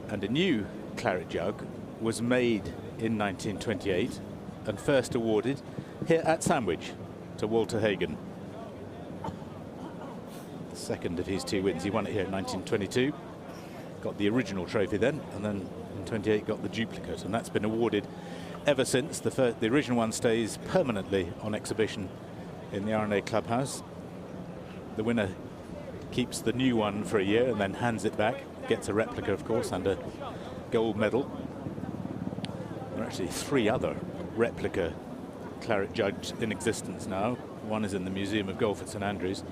And a new Claret Jug was made in 1928 and first awarded here at Sandwich to Walter Hagen. The second of his 2 wins. He won it here in 1922, got the original trophy then, and then in 28 got the duplicate, and that's been awarded ever since. The original one stays permanently on exhibition in the R&A Clubhouse. The winner keeps the new one for a year and then hands it back, gets a replica of course and a gold medal. There are actually 3 other replica Claret Jugs in existence now. One is in the Museum of Golf at St Andrews.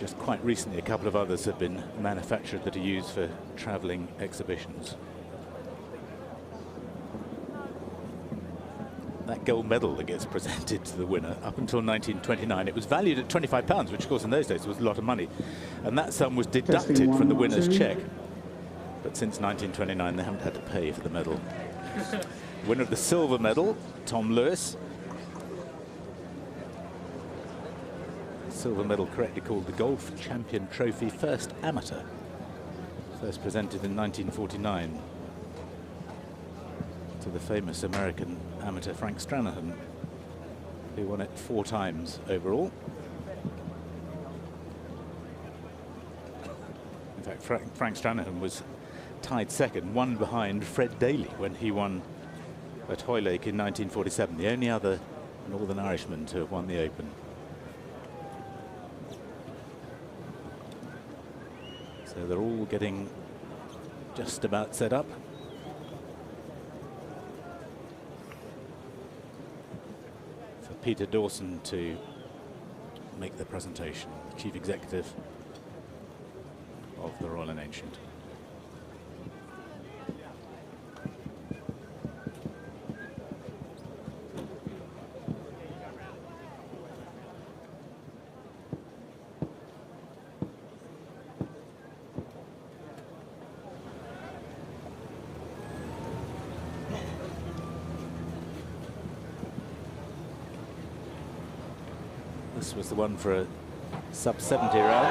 Just quite recently, a couple of others have been manufactured that are used for travelling exhibitions. That gold medal that gets presented to the winner, up until 1929, it was valued at £25, which of course in those days was a lot of money. And that sum was deducted from the winner's cheque. But since 1929, they haven't had to pay for the medal. Winner of the silver medal, Tom Lewis. Silver medal, correctly called the Golf Champion Trophy, first amateur. First presented in 1949 to the famous American amateur Frank Stranahan, who won it 4 times overall. In fact, Frank Stranahan was tied second, one behind Fred Daly when he won at Hoylake in 1947, the only other Northern Irishman to have won the Open. So they're all getting just about set up. For Peter Dawson to make the presentation, the Chief Executive of the Royal and Ancient. This was the one for a sub-70 round.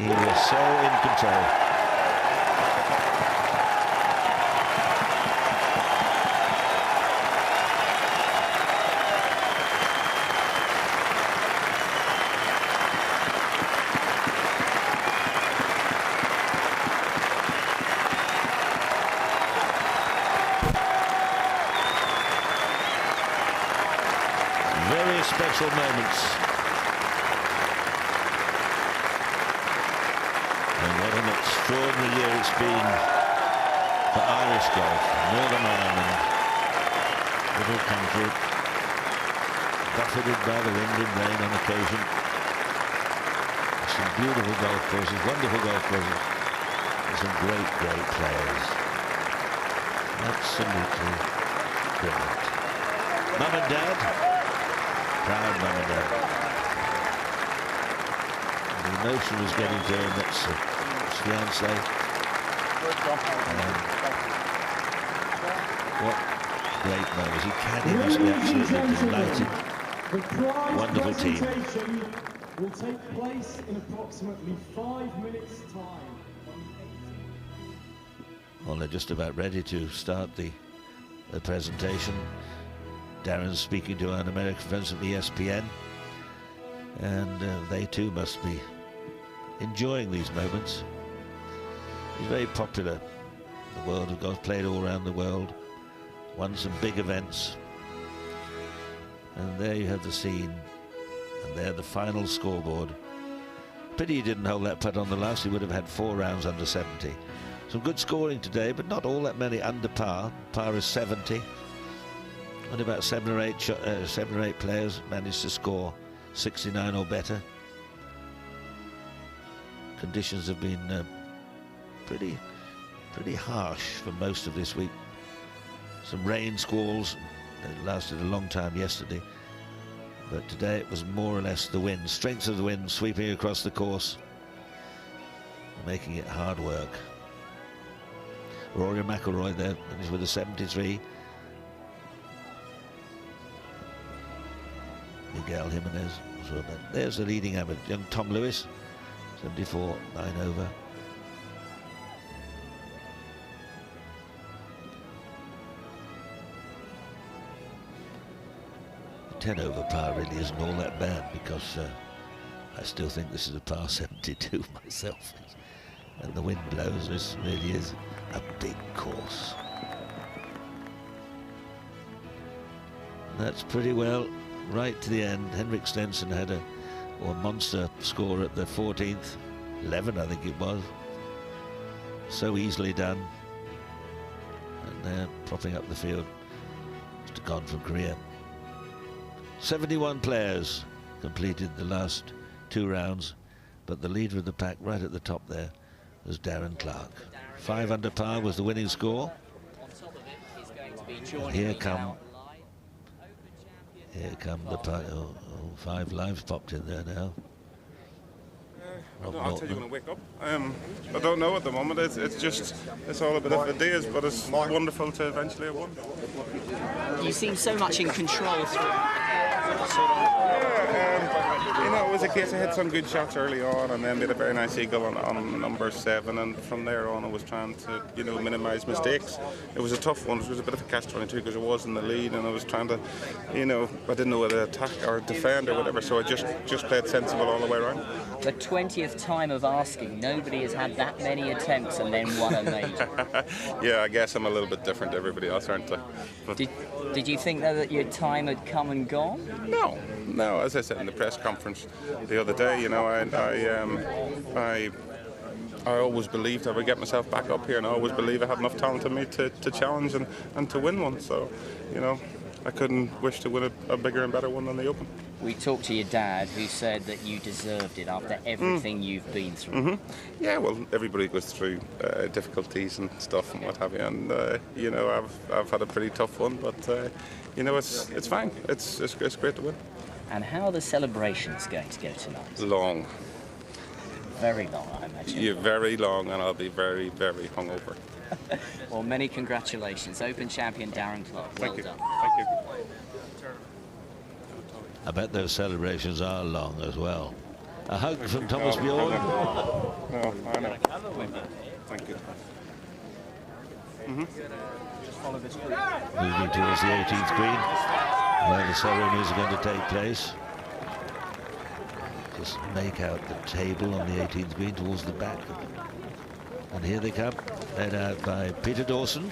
He was so in control. Very special moments. And what an extraordinary year it's been for Irish golf. Northern Ireland, little country, buffeted by the wind and rain on occasion. Some beautiful golf courses, wonderful golf courses, and some great, great players. Absolutely brilliant. Mum and Dad, proud Mum and Dad. The emotion was getting to him. That's his fiancee. What great moments. He caddied, must be absolutely delighted. Wonderful team. Will take place in approximately 5 minutes' time. Well, they're just about ready to start the presentation. Darren's speaking to our American friends at ESPN, and they too must be enjoying these moments. He's very popular in the world of golf, played all around the world, won some big events, and there you have the scene, and there the final scoreboard. Pity he didn't hold that putt on the last. He would have had 4 rounds under 70. Some good scoring today, but not all that many under par. Par is 70. Only about 7 or 8 players managed to score 69 or better. Conditions have been pretty harsh for most of this week. Some rain squalls that lasted a long time yesterday, but today it was more or less the wind, strength of the wind sweeping across the course, making it hard work. Rory McIlroy there, and he's with a 73. Miguel Jimenez as well. There's the leading amateur, young Tom Lewis, 74, 9 over. The 10 over par really isn't all that bad, because I still think this is a par 72 myself. And the wind blows. This really is a big course. That's pretty well right to the end. Henrik Stenson had a monster score at the 14th, 11 I think it was. So easily done. And they're propping up the field. Mr. gone from Korea. 71 players completed the last 2 rounds, but the leader of the pack right at the top there was Darren Clarke. 5 under par was the winning score. And here come the pack. Oh, 5 lives popped in there now. I'll tell you when I wake up. I don't know at the moment. It's all a bit of a daze, but it's wonderful to eventually have won. You seem so much in control through. You know, it was a case I had some good shots early on, and then made a very nice eagle on number 7, and from there on I was trying to, you know, minimise mistakes. It was a tough one. It was a bit of a catch-22 because I was in the lead, and I was trying to, you know, I didn't know whether to attack or defend or whatever, so I just played sensible all the way around. The 20th time of asking, nobody has had that many attempts and then won a major. Yeah, I guess I'm a little bit different to everybody else, aren't I? Did you think though that your time had come and gone? No. As I said in the press conference the other day, you know, I always believed I would get myself back up here, and I always believed I had enough talent in me to challenge and to win one. So, you know, I couldn't wish to win a bigger and better one than the Open. We talked to your dad, who said that you deserved it after everything you've been through. Yeah, well, everybody goes through difficulties and stuff and what have you, and you know, I've had a pretty tough one, but you know, it's fine. It's great to win. And how are the celebrations going to go tonight? Long. Very long, I imagine. Yeah, very long, and I'll be very, very hungover. Well, many congratulations, Open champion Darren Clarke. Well done. Thank you. I bet those celebrations are long as well. A hug from Thomas Bjorn. No, I know. Thank you. Moving towards the 18th green, where the ceremonies are going to take place. Just make out the table on the 18th green towards the back. And here they come, led out by Peter Dawson.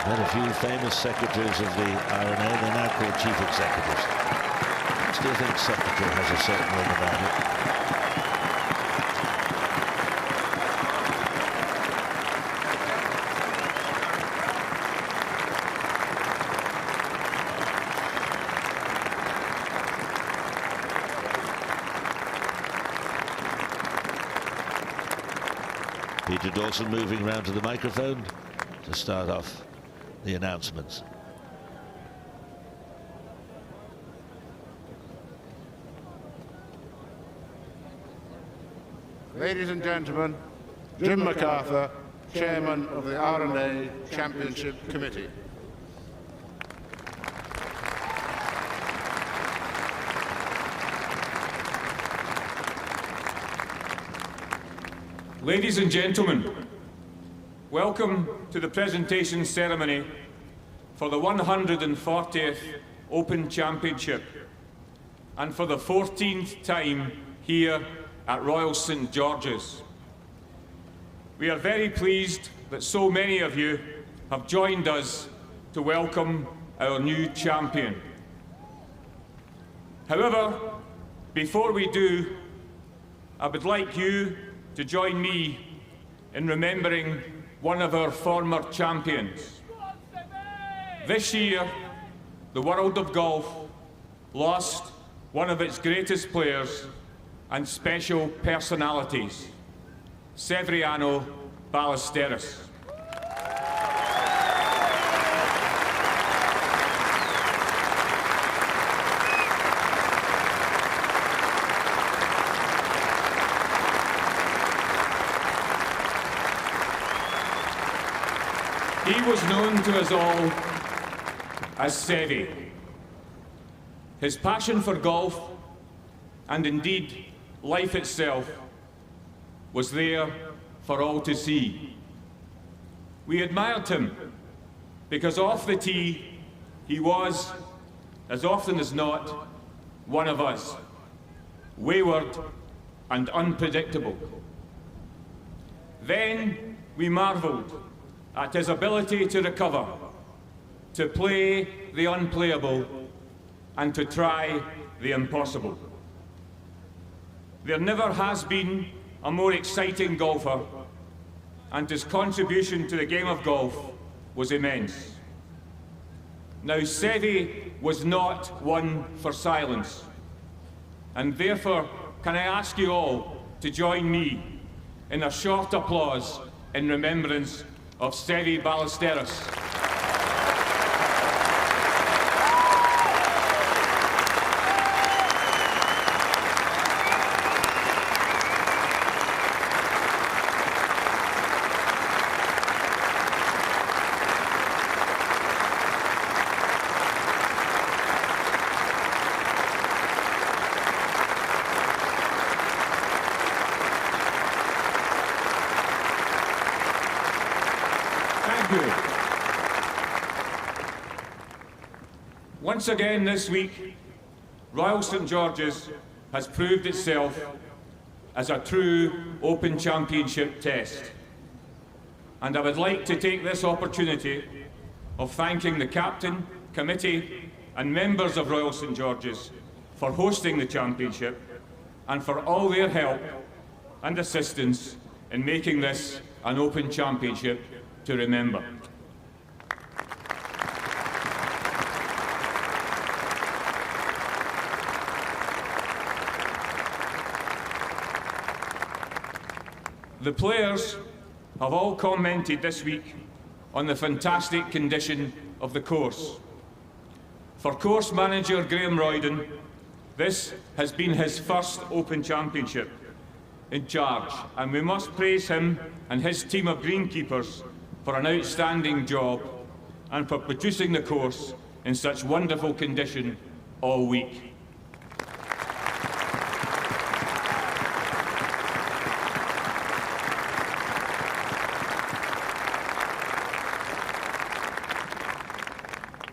Met a few famous secretaries of the R&A. They're now called chief executives. I still think secretary has a certain ring about it. Peter Dawson moving round to the microphone to start off the announcements. Ladies and gentlemen, Jim MacArthur, Chairman of the R&A Championship Committee. Ladies and gentlemen, welcome to the presentation ceremony for the 140th Open Championship, and for the 14th time here at Royal St George's. We are very pleased that so many of you have joined us to welcome our new champion. However, before we do, I would like you to join me in remembering one of our former champions. This year, the world of golf lost one of its greatest players and special personalities, Severiano Ballesteros. He was known to us all as Sevi. His passion for golf, and indeed life itself, was there for all to see. We admired him because off the tee he was, as often as not, one of us, wayward and unpredictable. Then we marvelled at his ability to recover, to play the unplayable, and to try the impossible. There never has been a more exciting golfer and his contribution to the game of golf was immense. Now, Seve was not one for silence, and therefore, can I ask you all to join me in a short applause in remembrance of Seve Ballesteros. Once again this week, Royal St George's has proved itself as a true Open Championship test. And I would like to take this opportunity of thanking the captain, committee and members of Royal St George's for hosting the championship and for all their help and assistance in making this an Open Championship to remember. The players have all commented this week on the fantastic condition of the course. For course manager Graham Royden, this has been his first Open Championship in charge, and we must praise him and his team of greenkeepers for an outstanding job and for producing the course in such wonderful condition all week.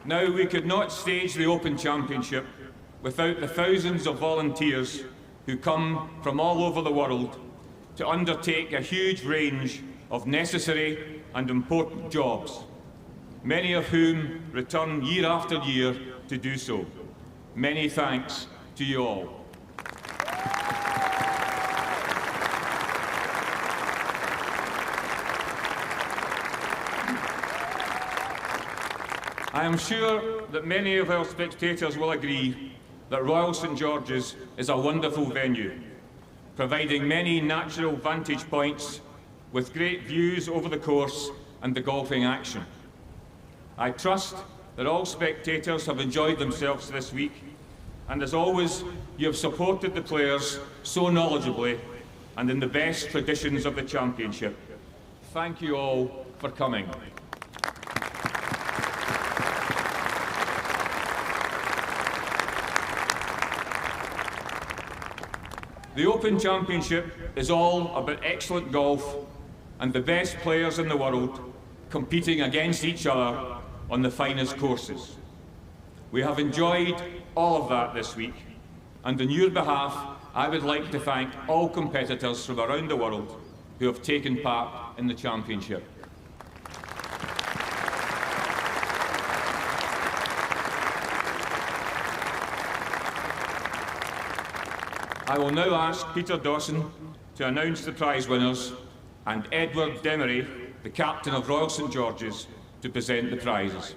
Now, we could not stage the Open Championship without the thousands of volunteers who come from all over the world to undertake a huge range of necessary and important jobs, many of whom return year after year to do so. Many thanks to you all. I am sure that many of our spectators will agree that Royal St George's is a wonderful venue, providing many natural vantage points with great views over the course and the golfing action. I trust that all spectators have enjoyed themselves this week, and as always, you have supported the players so knowledgeably and in the best traditions of the championship. Thank you all for coming. The Open Championship is all about excellent golf and the best players in the world competing against each other on the finest courses. We have enjoyed all of that this week, and on your behalf, I would like to thank all competitors from around the world who have taken part in the championship. I will now ask Peter Dawson to announce the prize winners and Edward Demery, the captain of Royal St George's, to present the prizes.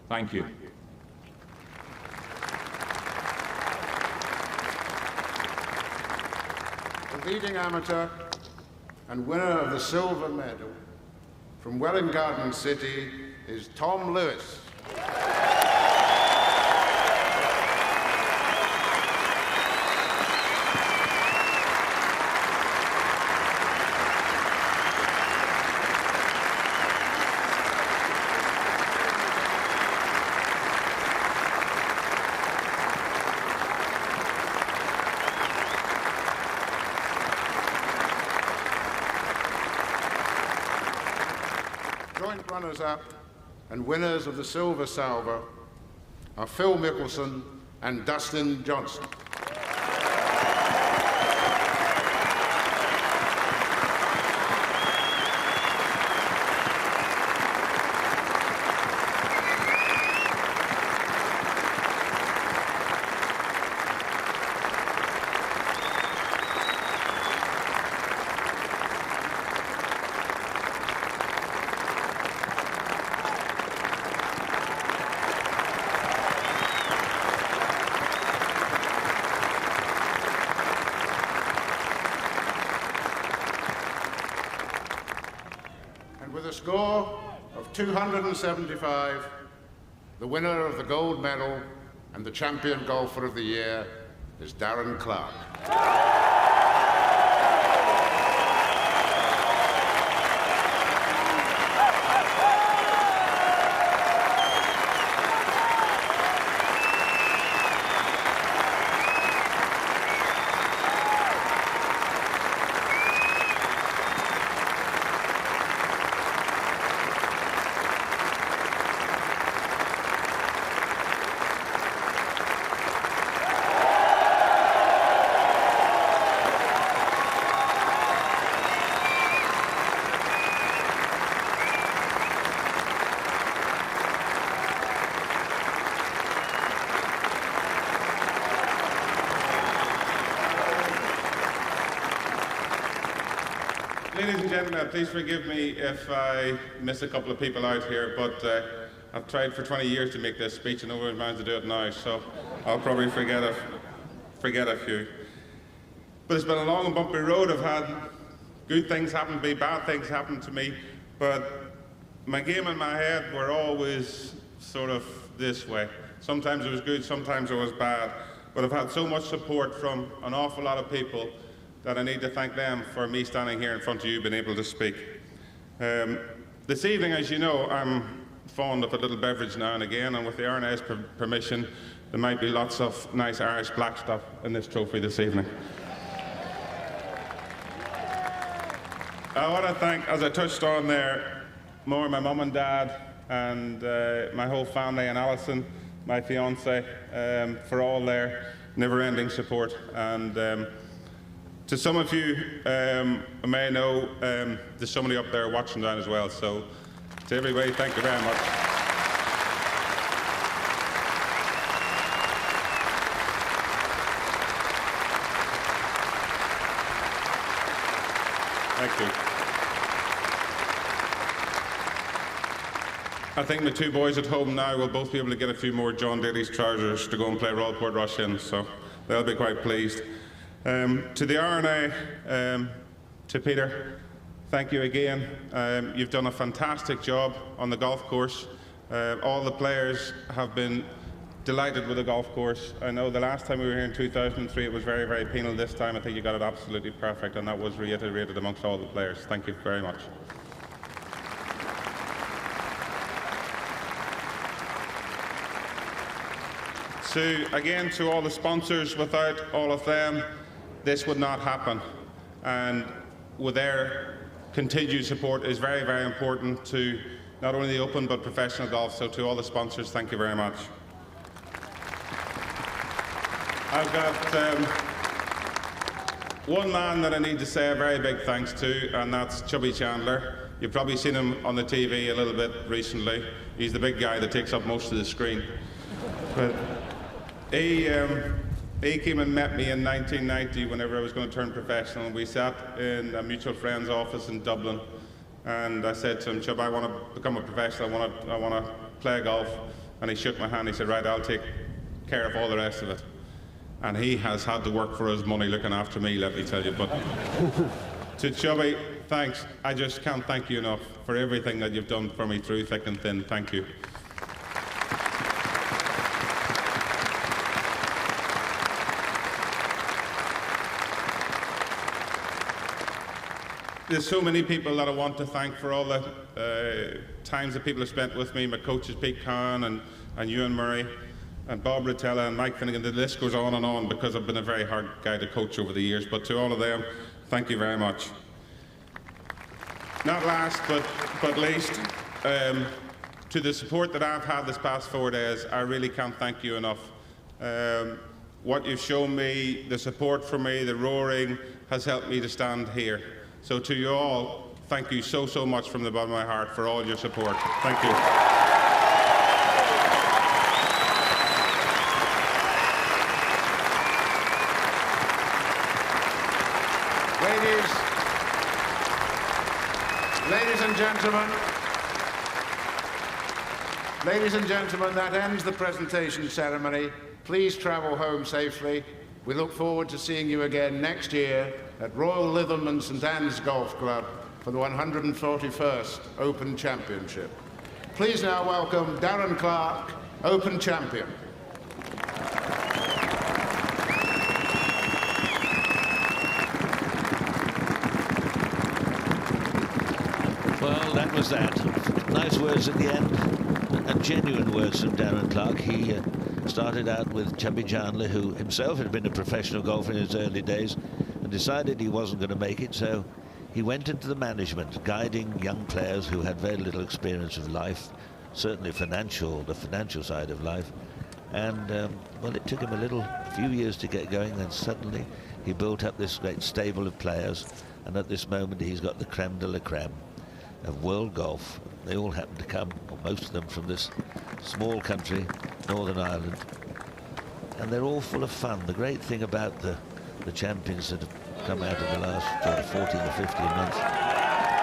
Thank you. The leading amateur and winner of the silver medal from Welwyn Garden City is Tom Lewis. Joint runners-up and winners of the Silver Salver are Phil Mickelson and Dustin Johnson. score of 275, the winner of the gold medal and the champion golfer of the year is Darren Clarke. Ladies and gentlemen, please forgive me if I miss a couple of people out here, but I've tried for 20 years to make this speech and nobody's managed to do it now, so I'll probably forget a few. But it's been a long and bumpy road. I've had good things happen to me, bad things happen to me, but my game in my head were always sort of this way. Sometimes it was good, sometimes it was bad, but I've had so much support from an awful lot of people that I need to thank them for me standing here in front of you being able to speak. This evening, as you know, I'm fond of a little beverage now and again, and with the RNA's permission, there might be lots of nice Irish black stuff in this trophy this evening. I want to thank, as I touched on there, more my mum and dad and my whole family and Alison, my fiancée, for all their never-ending support. And to some of you, I may know, there's somebody up there watching that as well. So to everybody, thank you very much. Thank you. I think my two boys at home now will both be able to get a few more John Daly's trousers to go and play Royal Portrush in, so they'll be quite pleased. To the RNA, to Peter, thank you again. You've done a fantastic job on the golf course. All the players have been delighted with the golf course. I know the last time we were here in 2003 it was very, very penal. This time I think you got it absolutely perfect, and that was reiterated amongst all the players. Thank you very much. So again, to all the sponsors, without all of them, this would not happen. And with their continued support is very, very important to not only the Open but professional golf. So to all the sponsors, thank you very much. I've got one man that I need to say a very big thanks to, and that's Chubby Chandler. You've probably seen him on the TV a little bit recently. He's the big guy that takes up most of the screen. But he came and met me in 1990 whenever I was going to turn professional. We sat in a mutual friend's office in Dublin, and I said to him, Chub, I want to become a professional, I want to play golf. And he shook my hand, he said, right, I'll take care of all the rest of it. And he has had to work for his money looking after me, let me tell you. But to Chubby, thanks. I just can't thank you enough for everything that you've done for me through thick and thin. Thank you. There's so many people that I want to thank for all the times that people have spent with me. My coaches, Pete Kahn and Ewan Murray and Bob Rotella and Mike Finnegan. The list goes on because I've been a very hard guy to coach over the years. But to all of them, thank you very much. Not last but least, to the support that I've had this past 4 days, I really can't thank you enough. What you've shown me, the support for me, the roaring, has helped me to stand here. So to you all, thank you so, so much from the bottom of my heart for all your support. Thank you. Ladies and gentlemen, that ends the presentation ceremony. Please travel home safely. We look forward to seeing you again next year at Royal Lytham and St Anne's Golf Club for the 141st Open Championship. Please now welcome Darren Clarke, Open Champion. Well, that was that. Nice words at the end, and genuine words from Darren Clarke. He started out with Chubby Chandler, who himself had been a professional golfer in his early days, and decided he wasn't going to make it, so he went into the management, guiding young players who had very little experience of life, certainly the financial side of life. And, well, it took him a few years to get going, then suddenly he built up this great stable of players, and at this moment he's got the creme de la creme of world golf. They all happen to come, or most of them, from this small country, Northern Ireland, and they're all full of fun. The great thing about the champions that have come out in the last 14 or 15 months,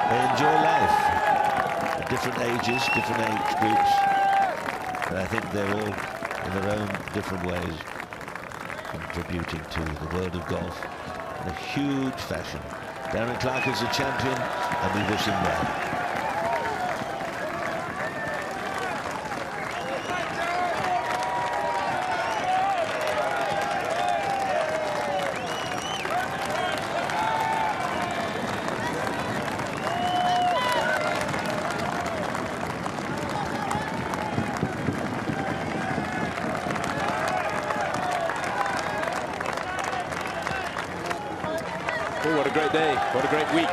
they enjoy life at different ages, different age groups, and I think they're all in their own different ways contributing to the world of golf in a huge fashion. Darren Clarke is a champion, and we wish him well. Oh, what a great day, what a great week.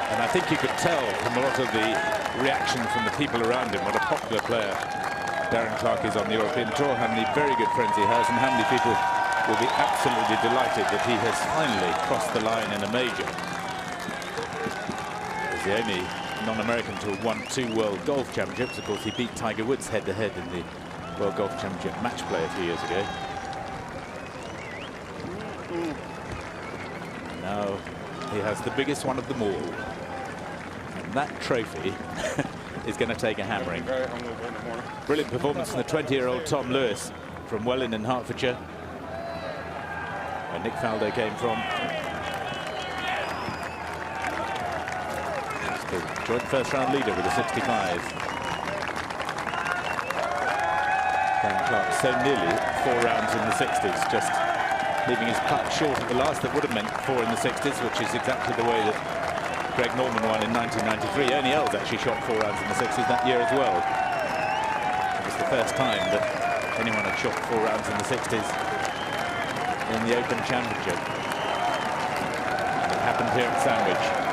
And I think you could tell from a lot of the reaction from the people around him what a popular player Darren Clarke is on the European Tour, how many very good friends he has, and how many people will be absolutely delighted that he has finally crossed the line in a major. He's the only non-American to have won 2 World Golf Championships. Of course, he beat Tiger Woods head-to-head in the World Golf Championship match play a few years ago. Now he has the biggest one of them all. And that trophy is going to take a hammering. Brilliant performance from the 20-year-old Tom Lewis from Welling in Hertfordshire, where Nick Faldo came from. Joint first-round leader with a 65. Darren Clarke so nearly 4 rounds in the 60s, just leaving his putt short of the last that would have meant 4 in the 60s, which is exactly the way that Greg Norman won in 1993. Ernie Els actually shot 4 rounds in the 60s that year as well. It was the first time that anyone had shot 4 rounds in the 60s in the Open Championship. And it happened here at Sandwich.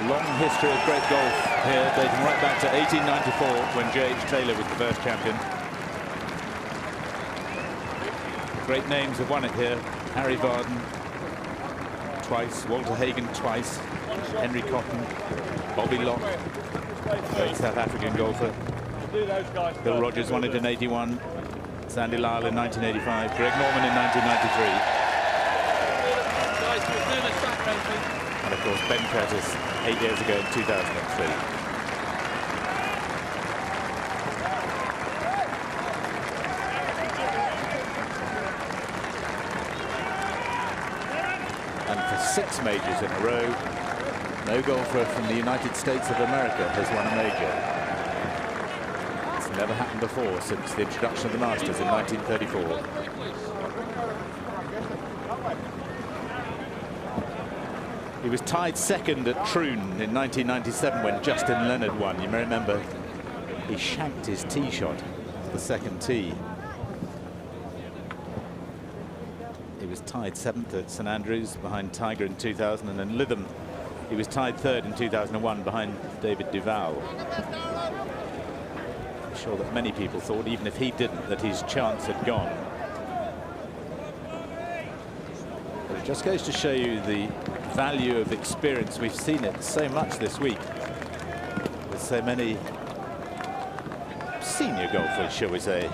Long history of great golf here, dating right back to 1894 when J.H. Taylor was the first champion. Great names have won it here. Harry Varden twice, Walter Hagen twice, Henry Cotton, Bobby Locke, great South African golfer. Bill Rogers won it in '81, Sandy Lyle in 1985, Greg Norman in 1993. And of course, Ben Curtis 8 years ago in 2003. And for 6 majors in a row, no golfer from the United States of America has won a major. It's never happened before since the introduction of the Masters in 1934. He was tied second at Troon in 1997 when Justin Leonard won. You may remember he shanked his tee shot, the second tee. He was tied 7th at St Andrews behind Tiger in 2000, and in Lytham he was tied 3rd in 2001 behind David Duval. I'm sure that many people thought, even if he didn't, that his chance had gone. But it just goes to show you the value of experience. We've seen it so much this week with so many senior golfers, shall we say,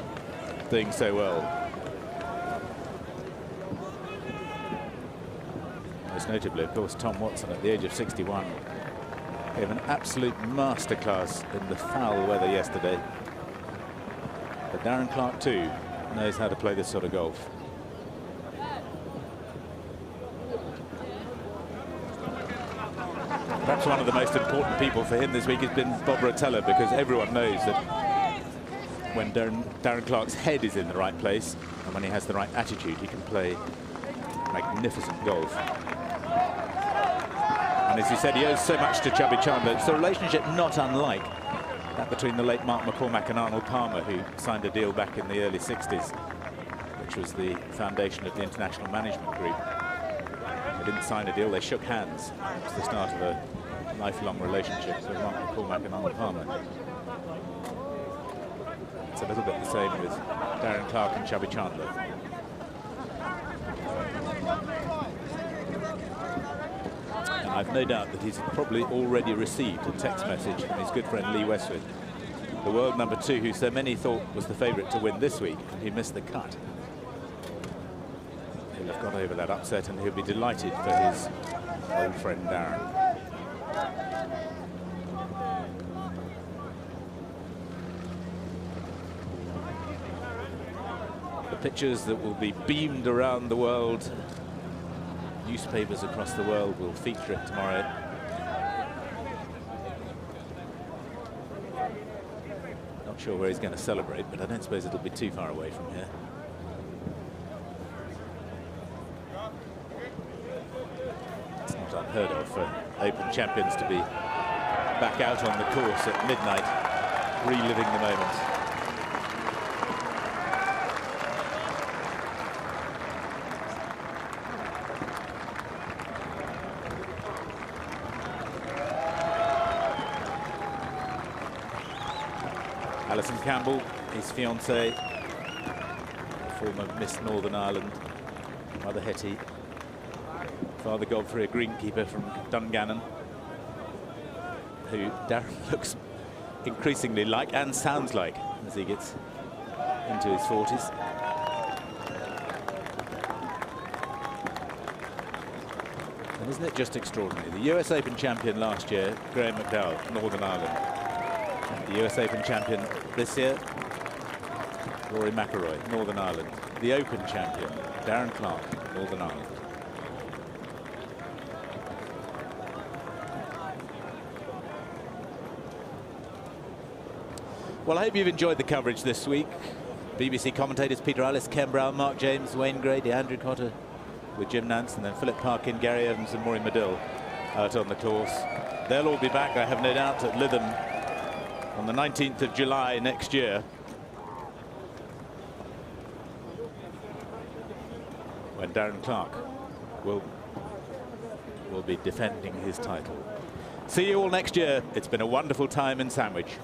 doing so well. Most notably, of course, Tom Watson at the age of 61. Gave an absolute masterclass in the foul weather yesterday. But Darren Clarke too knows how to play this sort of golf. Perhaps one of the most important people for him this week has been Bob Rotella, because everyone knows that when Darren Clarke's head is in the right place and when he has the right attitude, he can play magnificent golf. And as you said, he owes so much to Chubby Chandler. It's a relationship not unlike that between the late Mark McCormack and Arnold Palmer, who signed a deal back in the early 60s, which was the foundation of the International Management Group. They didn't sign a deal, they shook hands. It was the start of a lifelong relationship with Mark McCormack and Arnold Palmer. It's a little bit the same with Darren Clarke and Chubby Chandler. And I've no doubt that he's probably already received a text message from his good friend Lee Westwood, the world #2, who so many thought was the favourite to win this week, and he missed the cut. He'll have got over that upset, and he'll be delighted for his old friend Darren. The pictures that will be beamed around the world, newspapers across the world will feature it tomorrow. Not sure where he's going to celebrate, but I don't suppose it'll be too far away from here. It's not unheard of for Open champions to be back out on the course at midnight, reliving the moment. Alison Campbell, his fiancée, former Miss Northern Ireland, Mother Hetty, Father Godfrey, a greenkeeper from Dungannon, who Darren looks increasingly like and sounds like as he gets into his 40s. And isn't it just extraordinary? The US Open champion last year, Graham McDowell, Northern Ireland. The US Open champion this year, Rory McIlroy, Northern Ireland. The Open champion, Darren Clarke, Northern Ireland. Well, I hope you've enjoyed the coverage this week. BBC commentators Peter Ellis, Ken Brown, Mark James, Wayne Grady, Andrew Cotter with Jim Nance, and then Philip Parkin, Gary Evans and Maureen Medill out on the course. They'll all be back, I have no doubt, at Lytham on the 19th of July next year, when Darren Clarke will be defending his title. See you all next year. It's been a wonderful time in Sandwich.